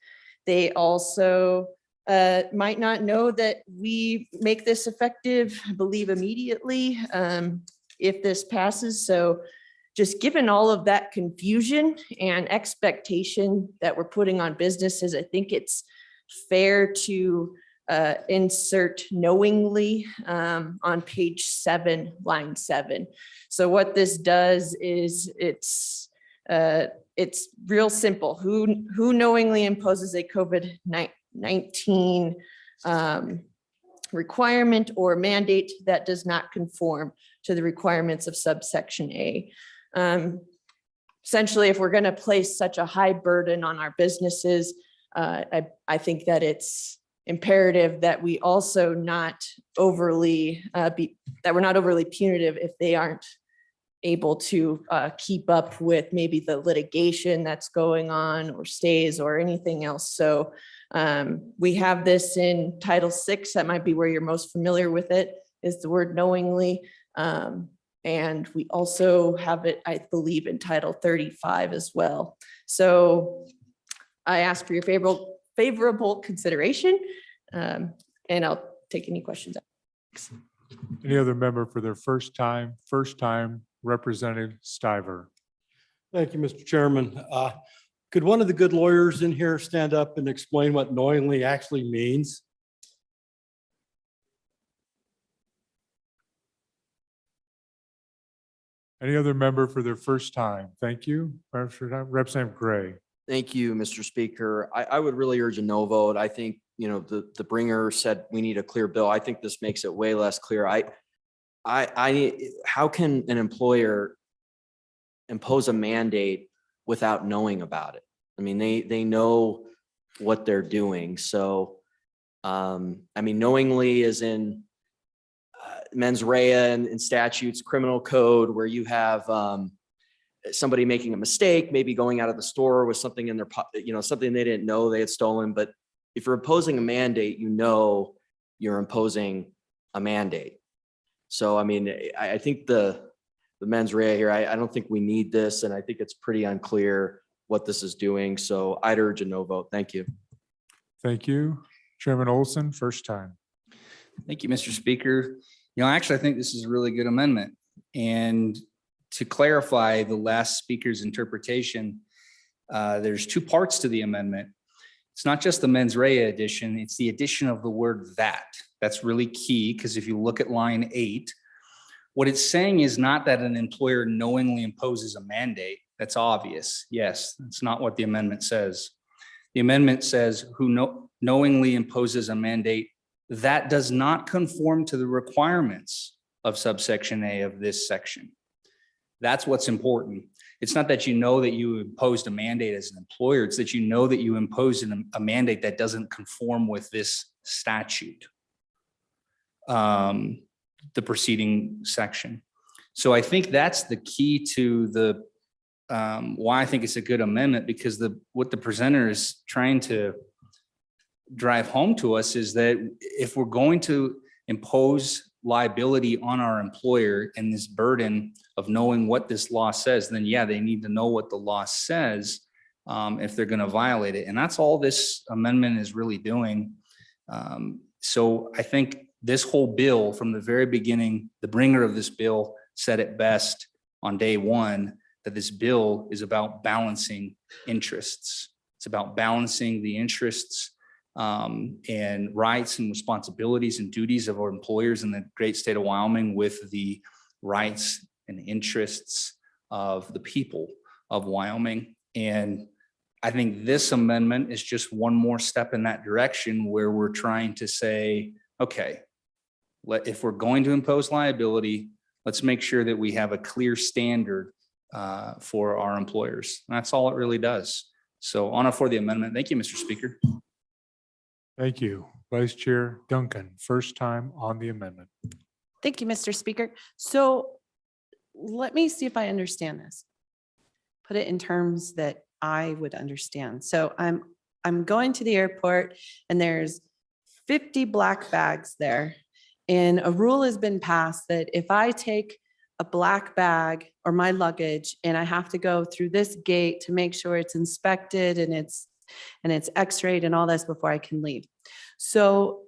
They also might not know that we make this effective, I believe, immediately if this passes. So just given all of that confusion and expectation that we're putting on businesses, I think it's fair to insert knowingly on page 7, line 7. So what this does is it's real simple. Who knowingly imposes a COVID-19 requirement or mandate that does not conform to the requirements of subsection A. Essentially, if we're going to place such a high burden on our businesses, I think that it's imperative that we also not overly that we're not overly punitive if they aren't able to keep up with maybe the litigation that's going on or stays or anything else. So we have this in Title VI. That might be where you're most familiar with it, is the word knowingly. And we also have it, I believe, in Title 35 as well. So I ask for your favorable consideration, and I'll take any questions. Any other member for their first time, Representative Stiver. Thank you, Mr. Chairman. Could one of the good lawyers in here stand up and explain what knowingly actually means? Any other member for their first time? Thank you. Representative Gray. Thank you, Mr. Speaker. I would really urge a no vote. I think, you know, the bringer said we need a clear bill. I think this makes it way less clear. How can an employer impose a mandate without knowing about it? I mean, they know what they're doing. So, I mean, knowingly is in mens rea and statutes, criminal code, where you have somebody making a mistake, maybe going out of the store with something in their pocket, you know, something they didn't know they had stolen. But if you're imposing a mandate, you know you're imposing a mandate. So, I mean, I think the mens rea here, I don't think we need this, and I think it's pretty unclear what this is doing. So I'd urge a no vote. Thank you. Thank you. Chairman Olson, first time. Thank you, Mr. Speaker. You know, actually, I think this is a really good amendment. And to clarify the last speaker's interpretation, there's two parts to the amendment. It's not just the mens rea addition, it's the addition of the word that. That's really key, because if you look at line 8, what it's saying is not that an employer knowingly imposes a mandate. That's obvious. Yes, that's not what the amendment says. The amendment says who knowingly imposes a mandate that does not conform to the requirements of subsection A of this section. That's what's important. It's not that you know that you imposed a mandate as an employer, it's that you know that you imposed a mandate that doesn't conform with this statute. The preceding section. So I think that's the key to the why I think it's a good amendment, because what the presenter is trying to drive home to us is that if we're going to impose liability on our employer and this burden of knowing what this law says, then yeah, they need to know what the law says if they're going to violate it. And that's all this amendment is really doing. So I think this whole bill from the very beginning, the bringer of this bill said it best on day one, that this bill is about balancing interests. It's about balancing the interests and rights and responsibilities and duties of our employers in the great state of Wyoming with the rights and interests of the people of Wyoming. And I think this amendment is just one more step in that direction, where we're trying to say, okay, if we're going to impose liability, let's make sure that we have a clear standard for our employers. And that's all it really does. So on for the amendment. Thank you, Mr. Speaker. Thank you. Vice Chair Duncan, first time on the amendment. Thank you, Mr. Speaker. So let me see if I understand this. Put it in terms that I would understand. So I'm going to the airport and there's 50 black bags there. And a rule has been passed that if I take a black bag or my luggage and I have to go through this gate to make sure it's inspected and it's x-rayed and all this before I can leave. So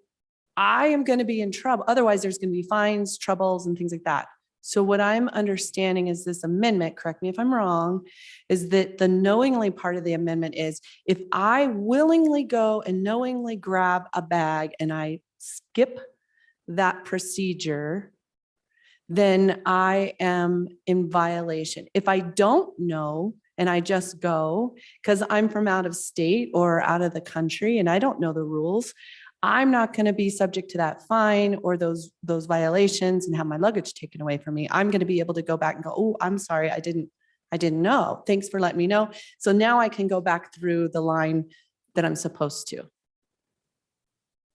I am going to be in trouble. Otherwise, there's going to be fines, troubles, and things like that. So what I'm understanding is this amendment, correct me if I'm wrong, is that the knowingly part of the amendment is if I willingly go and knowingly grab a bag and I skip that procedure, then I am in violation. If I don't know and I just go because I'm from out of state or out of the country and I don't know the rules, I'm not going to be subject to that fine or those violations and have my luggage taken away from me. I'm going to be able to go back and go, oh, I'm sorry, I didn't know. Thanks for letting me know. So now I can go back through the line that I'm supposed to.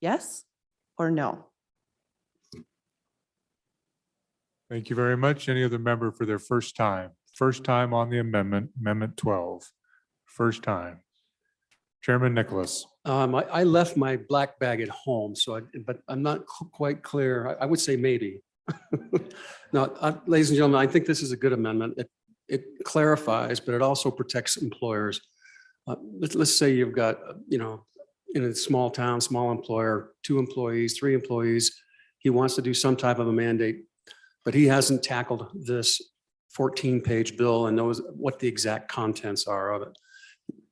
Yes or no? Thank you very much. Any other member for their first time? First time on the amendment, Amendment 12. First time. Chairman Nicholas. I left my black bag at home, but I'm not quite clear. I would say maybe. Now, ladies and gentlemen, I think this is a good amendment. It clarifies, but it also protects employers. Let's say you've got, in a small town, small employer, 2 employees, 3 employees. He wants to do some type of a mandate, but he hasn't tackled this 14-page bill and knows what the exact contents are of it.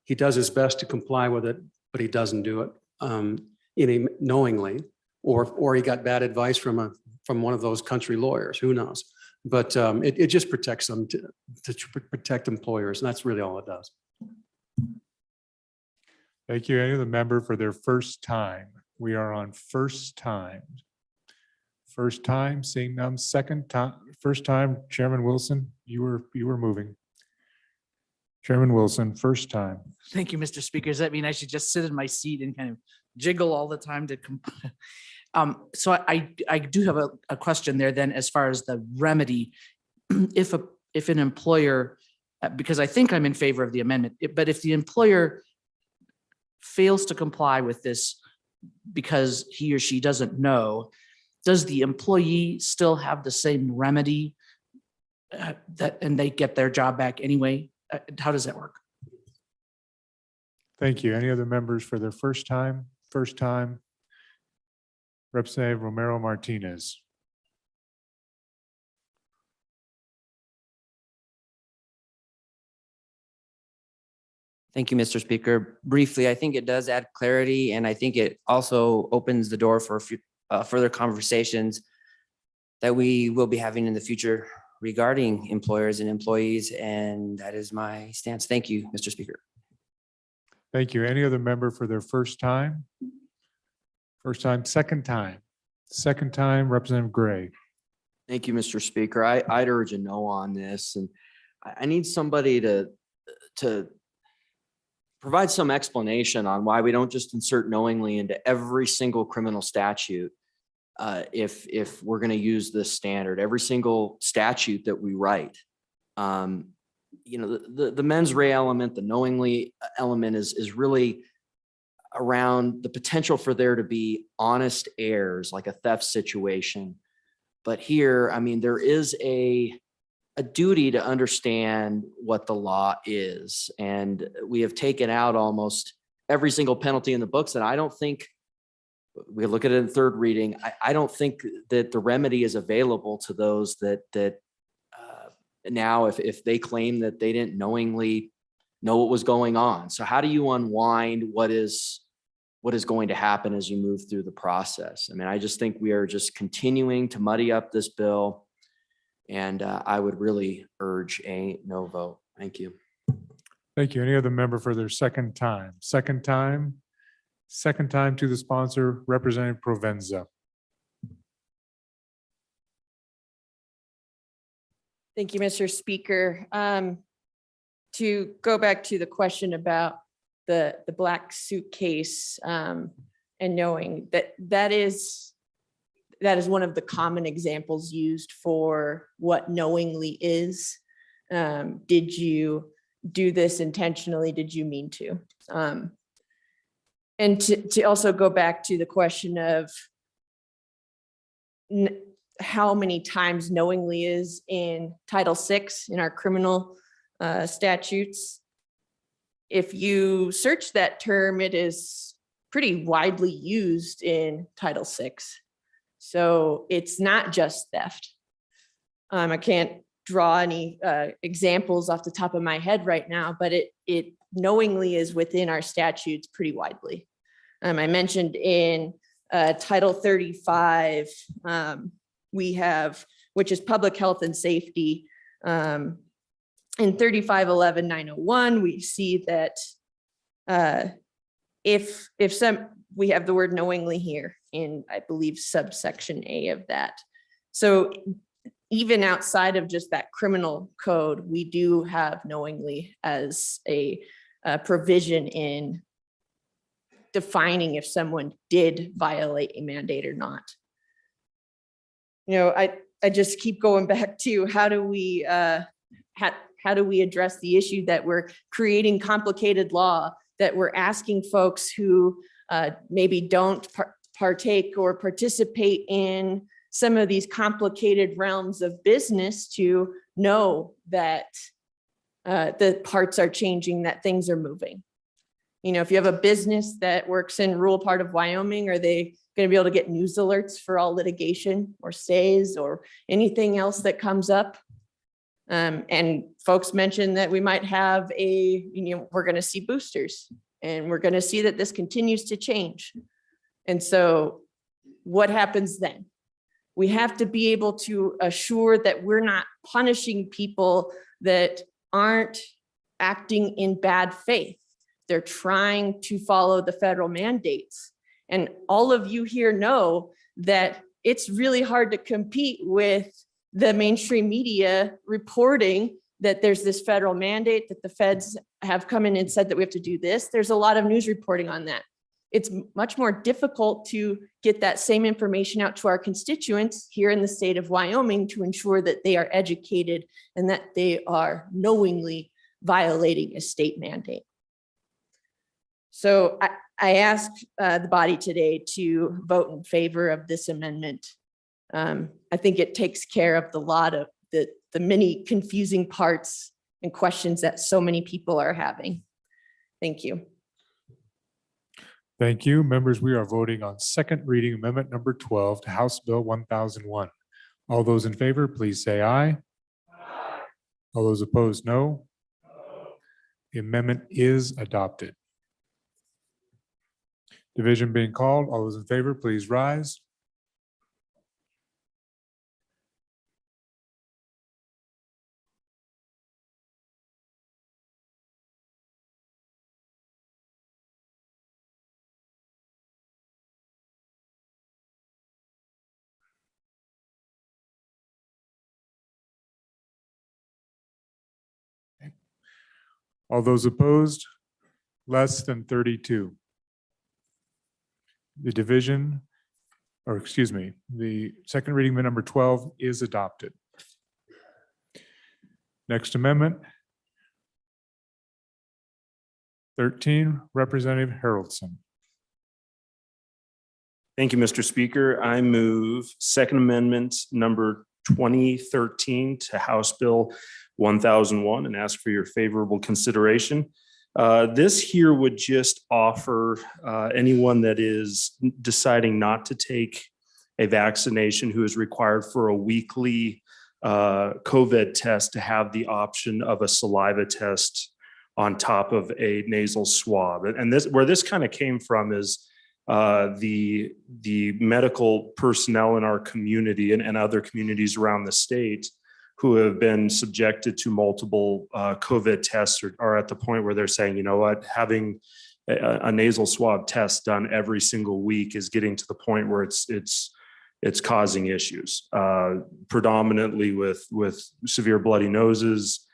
He does his best to comply with it, but he doesn't do it knowingly, or he got bad advice from one of those country lawyers. Who knows? But it just protects them to protect employers, and that's really all it does. Thank you. Any other member for their first time? We are on first time. First time, seeing none. Second time, first time, Chairman Wilson, you were moving. Chairman Wilson, first time. Thank you, Mr. Speaker. Does that mean I should just sit in my seat and kind of jiggle all the time to so I do have a question there then, as far as the remedy. If an employer, because I think I'm in favor of the amendment, but if the employer fails to comply with this because he or she doesn't know, does the employee still have the same remedy and they get their job back anyway? How does that work? Thank you. Any other members for their first time? First time. Representative Romero Martinez. Thank you, Mr. Speaker. Briefly, I think it does add clarity, and I think it also opens the door for further conversations that we will be having in the future regarding employers and employees, and that is my stance. Thank you, Mr. Speaker. Thank you. Any other member for their first time? First time, second time. Second time, Representative Gray. Thank you, Mr. Speaker. I'd urge a no on this. And I need somebody to provide some explanation on why we don't just insert knowingly into every single criminal statute. If we're going to use this standard, every single statute that we write. You know, the mens rea element, the knowingly element is really around the potential for there to be honest errors, like a theft situation. But here, I mean, there is a duty to understand what the law is. And we have taken out almost every single penalty in the books that I don't think, we look at it in third reading, I don't think that the remedy is available to those that now if they claim that they didn't knowingly know what was going on. So how do you unwind what is going to happen as you move through the process? I mean, I just think we are just continuing to muddy up this bill. And I would really urge a no vote. Thank you. Thank you. Any other member for their second time? Second time to the sponsor, Representative Provenza. Thank you, Mr. Speaker. To go back to the question about the black suitcase and knowing that is one of the common examples used for what knowingly is. Did you do this intentionally? Did you mean to? And to also go back to the question of how many times knowingly is in Title VI in our criminal statutes. If you search that term, it is pretty widely used in Title VI. So it's not just theft. I can't draw any examples off the top of my head right now, but it knowingly is within our statutes pretty widely. I mentioned in Title 35, we have, which is public health and safety. In 3511-901, we see that if we have the word knowingly here in, I believe, subsection A of that. So even outside of just that criminal code, we do have knowingly as a provision in defining if someone did violate a mandate or not. You know, I just keep going back to how do we address the issue that we're creating complicated law, that we're asking folks who maybe don't partake or participate in some of these complicated realms of business to know that the parts are changing, that things are moving. You know, if you have a business that works in rural part of Wyoming, are they going to be able to get news alerts for all litigation or stays or anything else that comes up? And folks mentioned that we might have we're going to see boosters, and we're going to see that this continues to change. And so what happens then? We have to be able to assure that we're not punishing people that aren't acting in bad faith. They're trying to follow the federal mandates. And all of you here know that it's really hard to compete with the mainstream media reporting that there's this federal mandate, that the feds have come in and said that we have to do this. There's a lot of news reporting on that. It's much more difficult to get that same information out to our constituents here in the state of Wyoming to ensure that they are educated and that they are knowingly violating a state mandate. So I ask the body today to vote in favor of this amendment. I think it takes care of the lot of the many confusing parts and questions that so many people are having. Thank you. Thank you. Members, we are voting on second reading amendment number 12 to House Bill 1001. All those in favor, please say aye. All those opposed, no. The amendment is adopted. Division being called. All those in favor, please rise. All those opposed? Less than 32. The division, or excuse me, the second reading of number 12 is adopted. Next amendment. 13, Representative Haroldson. Thank you, Mr. Speaker. I move Second Amendment number 2013 to House Bill 1001 and ask for your favorable consideration. This here would just offer anyone that is deciding not to take a vaccination who is required for a weekly COVID test to have the option of a saliva test on top of a nasal swab. And this, where this kind of came from is the medical personnel in our community and other communities around the state who have been subjected to multiple COVID tests are at the point where they're saying, you know what, having a nasal swab test done every single week is getting to the point where it's causing issues, predominantly with severe bloody noses.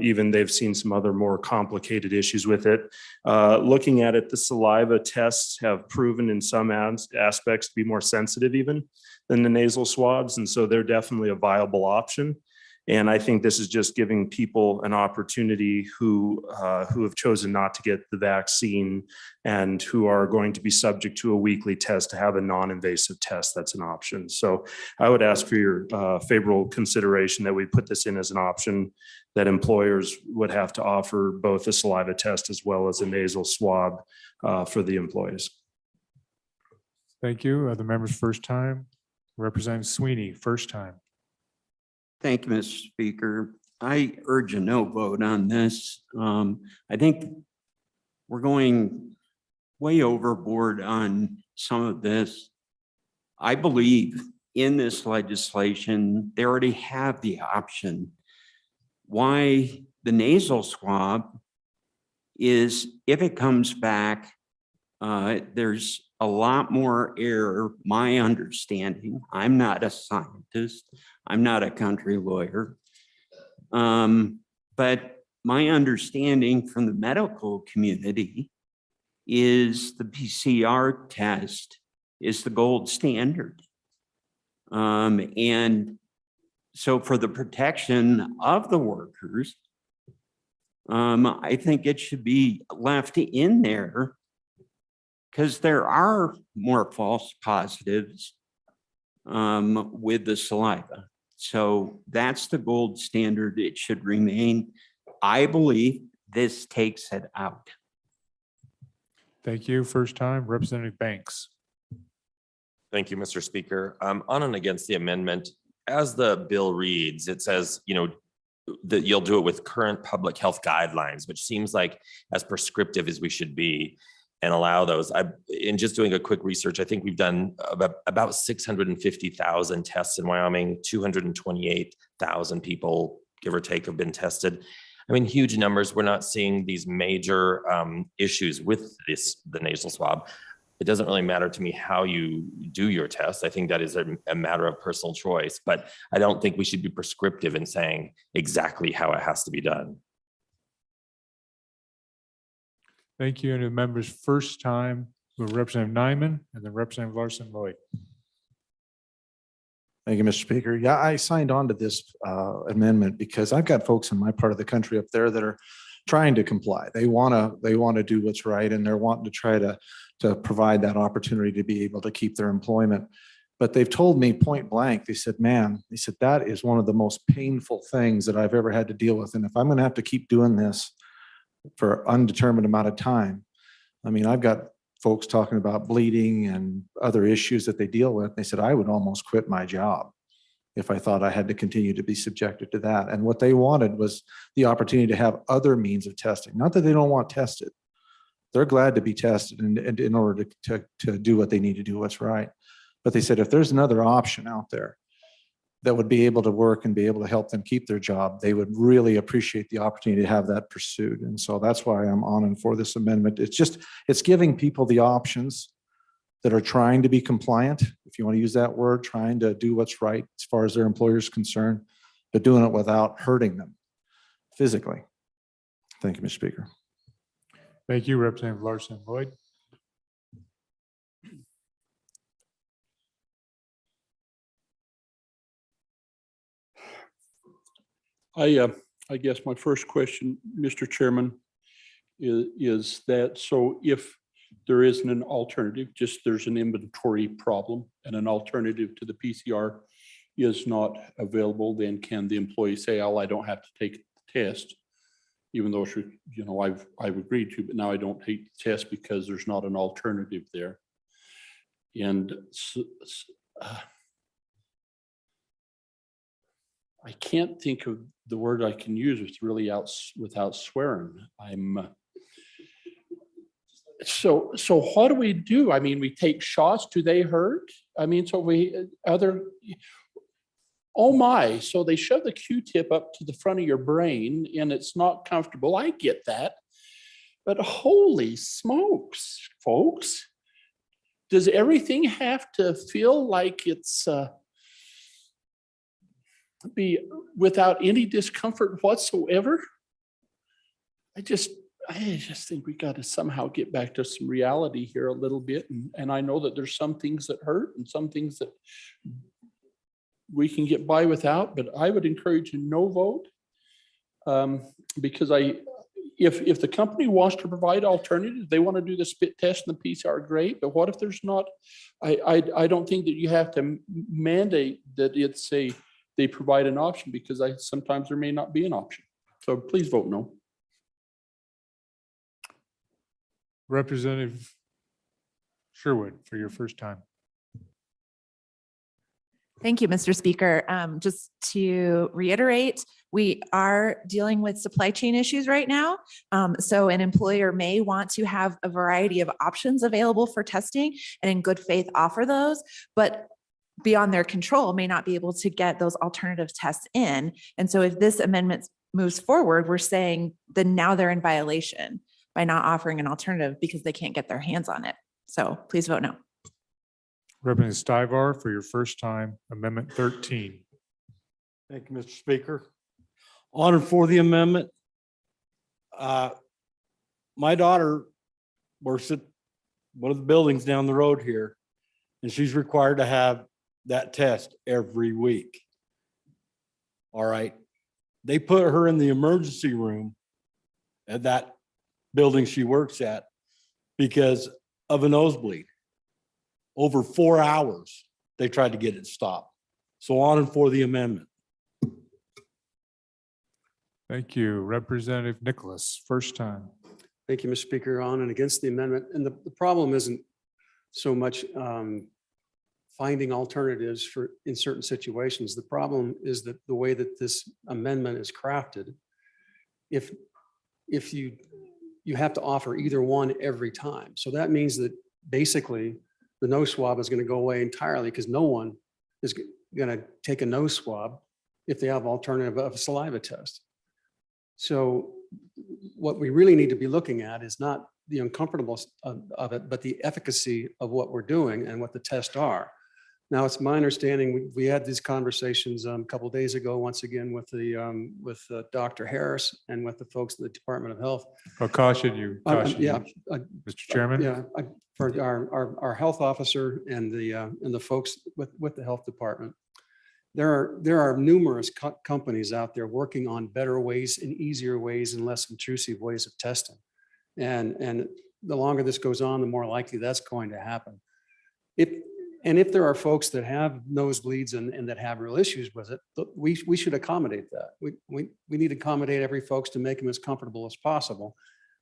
Even they've seen some other more complicated issues with it. Looking at it, the saliva tests have proven in some aspects to be more sensitive even than the nasal swabs. And so they're definitely a viable option. And I think this is just giving people an opportunity who have chosen not to get the vaccine and who are going to be subject to a weekly test to have a non-invasive test that's an option. So I would ask for your favorable consideration that we put this in as an option, that employers would have to offer both a saliva test as well as a nasal swab for the employees. Thank you. The members first time. Representative Sweeney, first time. Thank you, Mr. Speaker. I urge a no vote on this. I think we're going way overboard on some of this. I believe in this legislation, they already have the option. Why the nasal swab is if it comes back, there's a lot more error, my understanding. I'm not a scientist. I'm not a country lawyer. But my understanding from the medical community is the PCR test is the gold standard. And so for the protection of the workers, I think it should be left in there because there are more false positives with the saliva. So that's the gold standard. It should remain. I believe this takes it out. Thank you. First time, Representative Banks. Thank you, Mr. Speaker. On and against the amendment, as the bill reads, it says, you know, that you'll do it with current public health guidelines, which seems like as prescriptive as we should be and allow those. In just doing a quick research, I think we've done about 650,000 tests in Wyoming, 228,000 people, give or take, have been tested. I mean, huge numbers. We're not seeing these major issues with the nasal swab. It doesn't really matter to me how you do your test. I think that is a matter of personal choice, but I don't think we should be prescriptive in saying exactly how it has to be done. Thank you. And the members first time, Representative Nyman and then Representative Larson Lloyd. Thank you, Mr. Speaker. Yeah, I signed on to this amendment because I've got folks in my part of the country up there that are trying to comply. They want to do what's right, and they're wanting to try to provide that opportunity to be able to keep their employment. But they've told me point blank, they said, man, they said, that is one of the most painful things that I've ever had to deal with. And if I'm going to have to keep doing this for undetermined amount of time, I mean, I've got folks talking about bleeding and other issues that they deal with. They said, I would almost quit my job if I thought I had to continue to be subjected to that. And what they wanted was the opportunity to have other means of testing. Not that they don't want tested. They're glad to be tested and in order to do what they need to do, what's right. But they said, if there's another option out there that would be able to work and be able to help them keep their job, they would really appreciate the opportunity to have that pursued. And so that's why I'm on and for this amendment. It's giving people the options that are trying to be compliant, if you want to use that word, trying to do what's right as far as their employer is concerned, but doing it without hurting them physically. Thank you, Mr. Speaker. Thank you, Representative Larson Lloyd. I guess my first question, Mr. Chairman, is that, so if there isn't an alternative, just there's an inventory problem and an alternative to the PCR is not available, then can the employee say, oh, I don't have to take the test? Even though, you know, I've agreed to, but now I don't take the test because there's not an alternative there. And I can't think of the word I can use with really without swearing. So what do we do? I mean, we take shots. Do they hurt? I mean, so oh my, so they shove the Q-tip up to the front of your brain and it's not comfortable. I get that. But holy smokes, folks. Does everything have to feel like it's be without any discomfort whatsoever? I just think we got to somehow get back to some reality here a little bit. And I know that there's some things that hurt and some things that we can get by without, but I would encourage a no vote. Because if the company wants to provide alternatives, they want to do the spit test and the PCR, great. But what if there's not? I don't think that you have to mandate that they provide an option, because sometimes there may not be an option. So please vote no. Representative Sherwood for your first time. Thank you, Mr. Speaker. Just to reiterate, we are dealing with supply chain issues right now. So an employer may want to have a variety of options available for testing and in good faith offer those, but beyond their control may not be able to get those alternative tests in. And so if this amendment moves forward, we're saying that now they're in violation by not offering an alternative because they can't get their hands on it. So please vote no. Representative Stivar for your first time, Amendment 13. Thank you, Mr. Speaker. On and for the amendment. My daughter works at one of the buildings down the road here, and she's required to have that test every week. All right. They put her in the emergency room at that building she works at because of a nosebleed. Over 4 hours, they tried to get it stopped. So on and for the amendment. Thank you. Representative Nicholas, first time. Thank you, Mr. Speaker. On and against the amendment. And the problem isn't so much finding alternatives in certain situations. The problem is that the way that this amendment is crafted, if you have to offer either one every time. So that means that basically the nose swab is going to go away entirely because no one is going to take a nose swab if they have alternative of a saliva test. So what we really need to be looking at is not the uncomfortableness of it, but the efficacy of what we're doing and what the tests are. Now, it's my understanding, we had these conversations a couple of days ago, once again, with Dr. Harris and with the folks in the Department of Health. I'll caution you. Yeah. Mr. Chairman. Yeah, for our health officer and the folks with the health department. There are numerous companies out there working on better ways and easier ways and less intrusive ways of testing. And the longer this goes on, the more likely that's going to happen. If there are folks that have nosebleeds and that have real issues with it, we should accommodate that. We need to accommodate every folks to make them as comfortable as possible.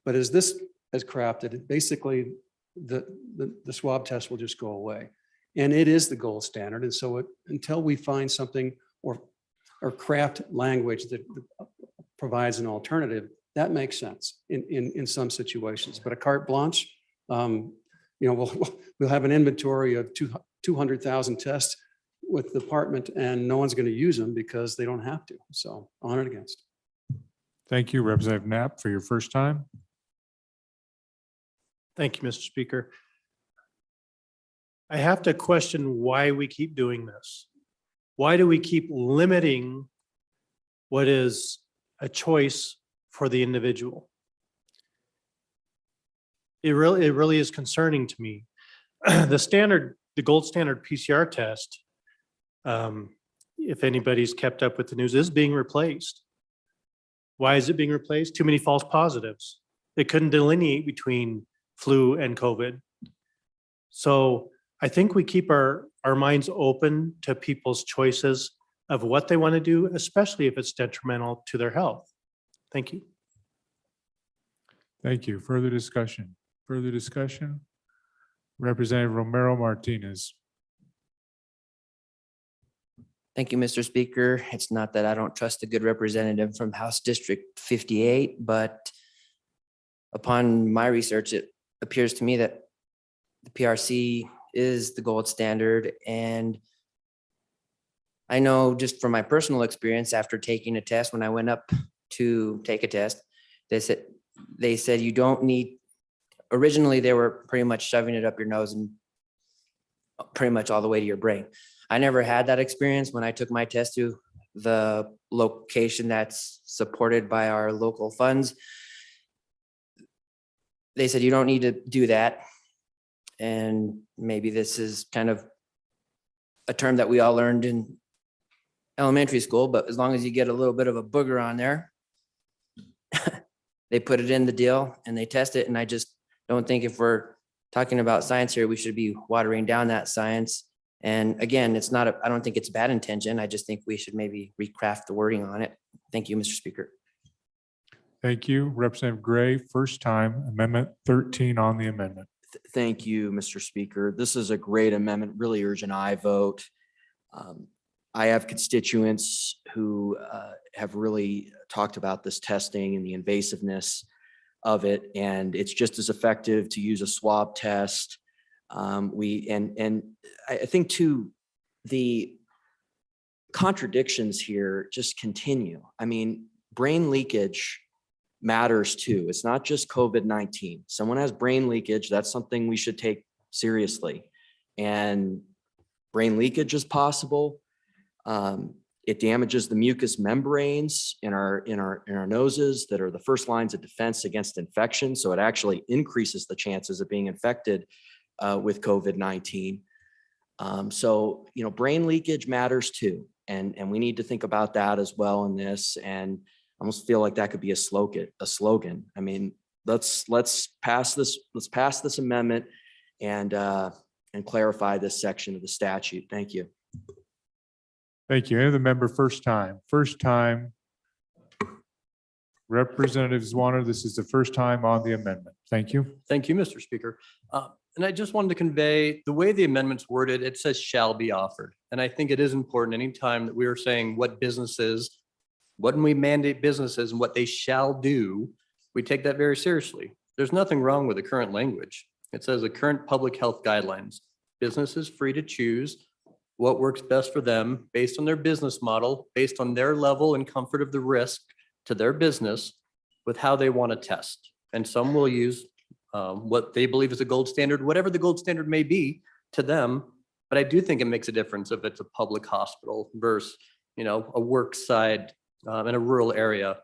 But as this is crafted, basically the swab test will just go away. And it is the gold standard. And so until we find something or craft language that provides an alternative, that makes sense in some situations. But a carte blanche, we'll have an inventory of 200,000 tests with the department and no one's going to use them because they don't have to. So on and against. Thank you, Representative Knapp, for your first time. Thank you, Mr. Speaker. I have to question why we keep doing this. Why do we keep limiting what is a choice for the individual. It really is concerning to me. The gold standard PCR test, if anybody's kept up with the news, is being replaced. Why is it being replaced? Too many false positives. It couldn't delineate between flu and COVID. So I think we keep our minds open to people's choices of what they want to do, especially if it's detrimental to their health. Thank you. Thank you. Further discussion? Further discussion? Representative Romero Martinez. Thank you, Mr. Speaker. It's not that I don't trust a good representative from House District 58, but upon my research, it appears to me that the PRC is the gold standard. And I know just from my personal experience after taking a test, when I went up to take a test, they said you don't need, originally they were pretty much shoving it up your nose and pretty much all the way to your brain. I never had that experience when I took my test to the location that's supported by our local funds. They said you don't need to do that. And maybe this is kind of a term that we all learned in elementary school, but as long as you get a little bit of a booger on there, they put it in the deal and they test it. And I just don't think if we're talking about science here, we should be watering down that science. And again, it's not, I don't think it's bad intention. I just think we should maybe recraft the wording on it. Thank you, Mr. Speaker. Thank you. Representative Gray, first time, Amendment 13 on the amendment. Thank you, Mr. Speaker. This is a great amendment, really urge an aye vote. I have constituents who have really talked about this testing and the invasiveness of it, and it's just as effective to use a swab test. I think too, the contradictions here just continue. I mean, brain leakage matters too. It's not just COVID-19. Someone has brain leakage, that's something we should take seriously. And brain leakage is possible. It damages the mucous membranes in our noses that are the first lines of defense against infection. So it actually increases the chances of being infected with COVID-19. So, you know, brain leakage matters too. And we need to think about that as well in this. And I almost feel like that could be a slogan. I mean, let's pass this amendment and clarify this section of the statute. Thank you. Thank you. Any other member first time? First time. Representative Zwanner, this is the first time on the amendment. Thank you. Thank you, Mr. Speaker. And I just wanted to convey the way the amendment's worded, it says shall be offered. And I think it is important anytime that we are saying what businesses, when we mandate businesses and what they shall do, we take that very seriously. There's nothing wrong with the current language. It says the current public health guidelines. Business is free to choose what works best for them based on their business model, based on their level and comfort of the risk to their business with how they want to test. And some will use what they believe is a gold standard, whatever the gold standard may be to them. But I do think it makes a difference if it's a public hospital versus, you know, a work site in a rural area.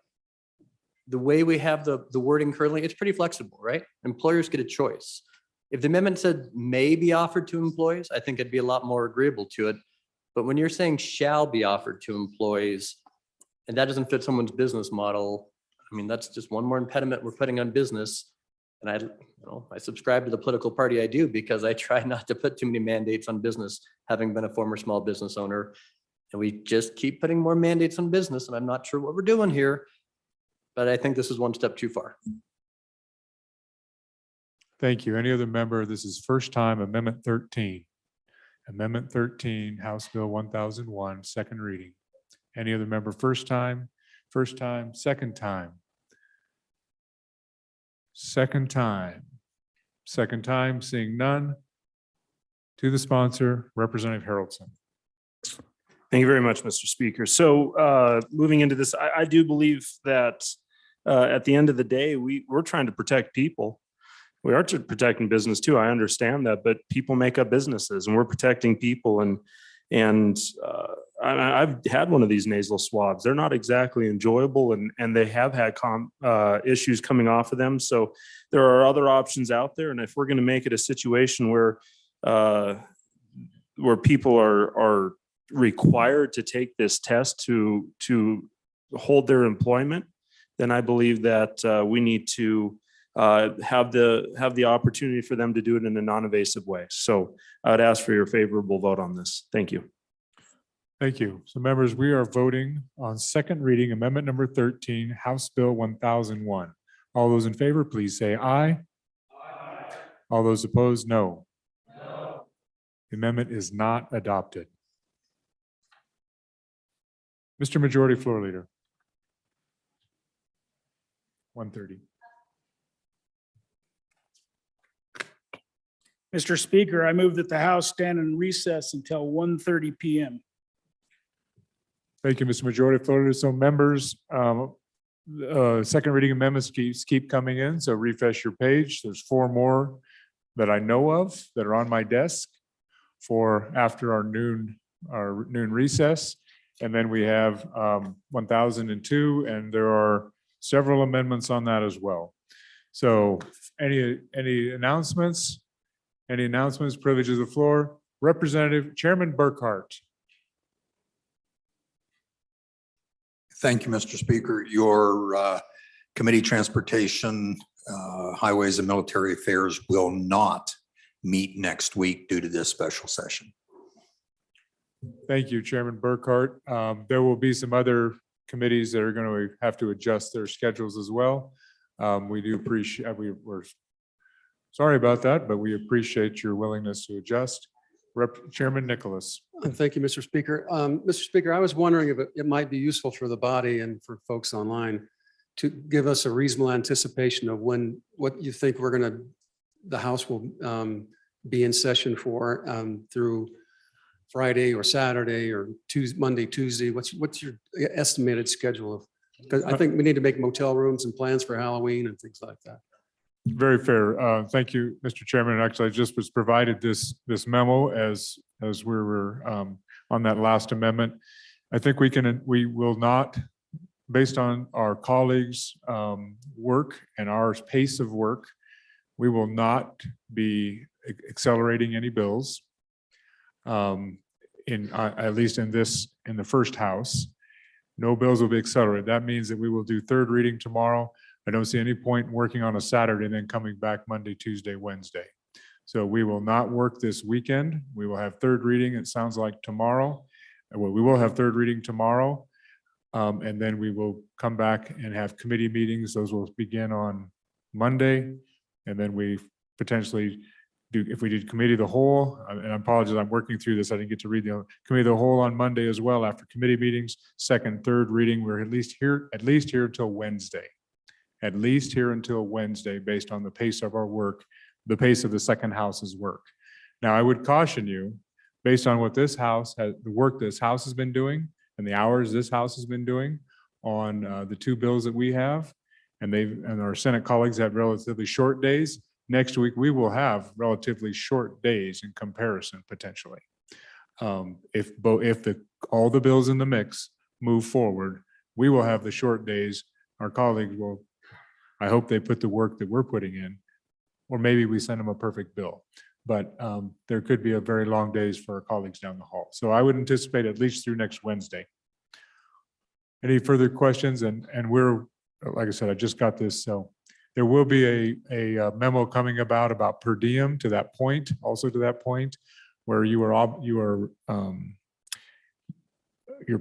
The way we have the wording currently, it's pretty flexible, right? Employers get a choice. If the amendment said may be offered to employees, I think I'd be a lot more agreeable to it. But when you're saying shall be offered to employees, and that doesn't fit someone's business model, I mean, that's just one more impediment we're putting on business. And I subscribe to the political party I do because I try not to put too many mandates on business, having been a former small business owner. And we just keep putting more mandates on business, and I'm not sure what we're doing here, but I think this is one step too far. Thank you. Any other member? This is first time, Amendment 13. Amendment 13, House Bill 1001, second reading. Any other member? First time, second time. Second time, seeing none. To the sponsor, Representative Haroldson. Thank you very much, Mr. Speaker. So moving into this, I do believe that at the end of the day, we're trying to protect people. We are protecting business too. I understand that, but people make up businesses and we're protecting people. And And I've had one of these nasal swabs. They're not exactly enjoyable and they have had issues coming off of them. So there are other options out there. And if we're going to make it a situation where people are required to take this test to hold their employment, then I believe that we need to have the opportunity for them to do it in a non-invasive way. So I would ask for your favorable vote on this. Thank you. Thank you. So members, we are voting on second reading amendment number 13, House Bill 1001. All those in favor, please say aye. All those opposed, no. The amendment is not adopted. Mr. Majority Floor Leader. 130. Mr. Speaker, I move that the House stand in recess until 1:30 PM. Thank you, Mr. Majority Floor Leader. So members, second reading amendments keep coming in. So refresh your page. There's 4 more that I know of that are on my desk for after our noon recess. And then we have 1002, and there are several amendments on that as well. So any announcements? Any announcements, privileges of the floor? Representative Chairman Burkhart. Thank you, Mr. Speaker. Your Committee Transportation, Highways and Military Affairs will not meet next week due to this special session. Thank you, Chairman Burkhart. There will be some other committees that are going to have to adjust their schedules as well. We do appreciate, we're sorry about that, but we appreciate your willingness to adjust. Chairman Nicholas. Thank you, Mr. Speaker. Mr. Speaker, I was wondering if it might be useful for the body and for folks online to give us a reasonable anticipation of what you think the House will be in session for through Friday or Saturday or Monday, Tuesday. What's your estimated schedule of? Because I think we need to make motel rooms and plans for Halloween and things like that. Very fair. Thank you, Mr. Chairman. Actually, I just was provided this memo as we were on that last amendment. I think we will not, based on our colleagues' work and our pace of work, we will not be accelerating any bills. At least in the first house, no bills will be accelerated. That means that we will do third reading tomorrow. I don't see any point in working on a Saturday and then coming back Monday, Tuesday, Wednesday. So we will not work this weekend. We will have third reading, it sounds like tomorrow. Well, we will have third reading tomorrow. And then we will come back and have committee meetings. Those will begin on Monday. And then we potentially do, if we did committee of the whole, and I apologize, I'm working through this. I didn't get to read the committee of the whole on Monday as well after committee meetings. Second, third reading, we're at least here until Wednesday. At least here until Wednesday, based on the pace of our work, the pace of the second house's work. Now, I would caution you, based on what this house has, the work this house has been doing and the hours this house has been doing on the 2 bills that we have, and our Senate colleagues have relatively short days. Next week, we will have relatively short days in comparison, potentially. If all the bills in the mix move forward, we will have the short days. Our colleagues will, I hope they put the work that we're putting in, or maybe we send them a perfect bill. But there could be a very long days for our colleagues down the hall. So I would anticipate at least through next Wednesday. Any further questions? And we're, like I said, I just got this. So there will be a memo coming about per diem to that point, also to that point, where your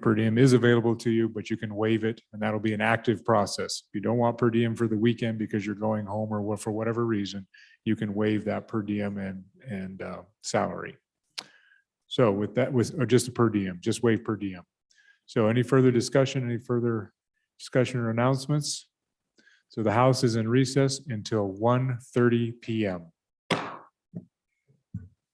per diem is available to you, but you can waive it, and that'll be an active process. If you don't want per diem for the weekend because you're going home or for whatever reason, you can waive that per diem and salary. So with that, or just a per diem, just waive per diem. So any further discussion or announcements? So the House is in recess until 1:30 PM.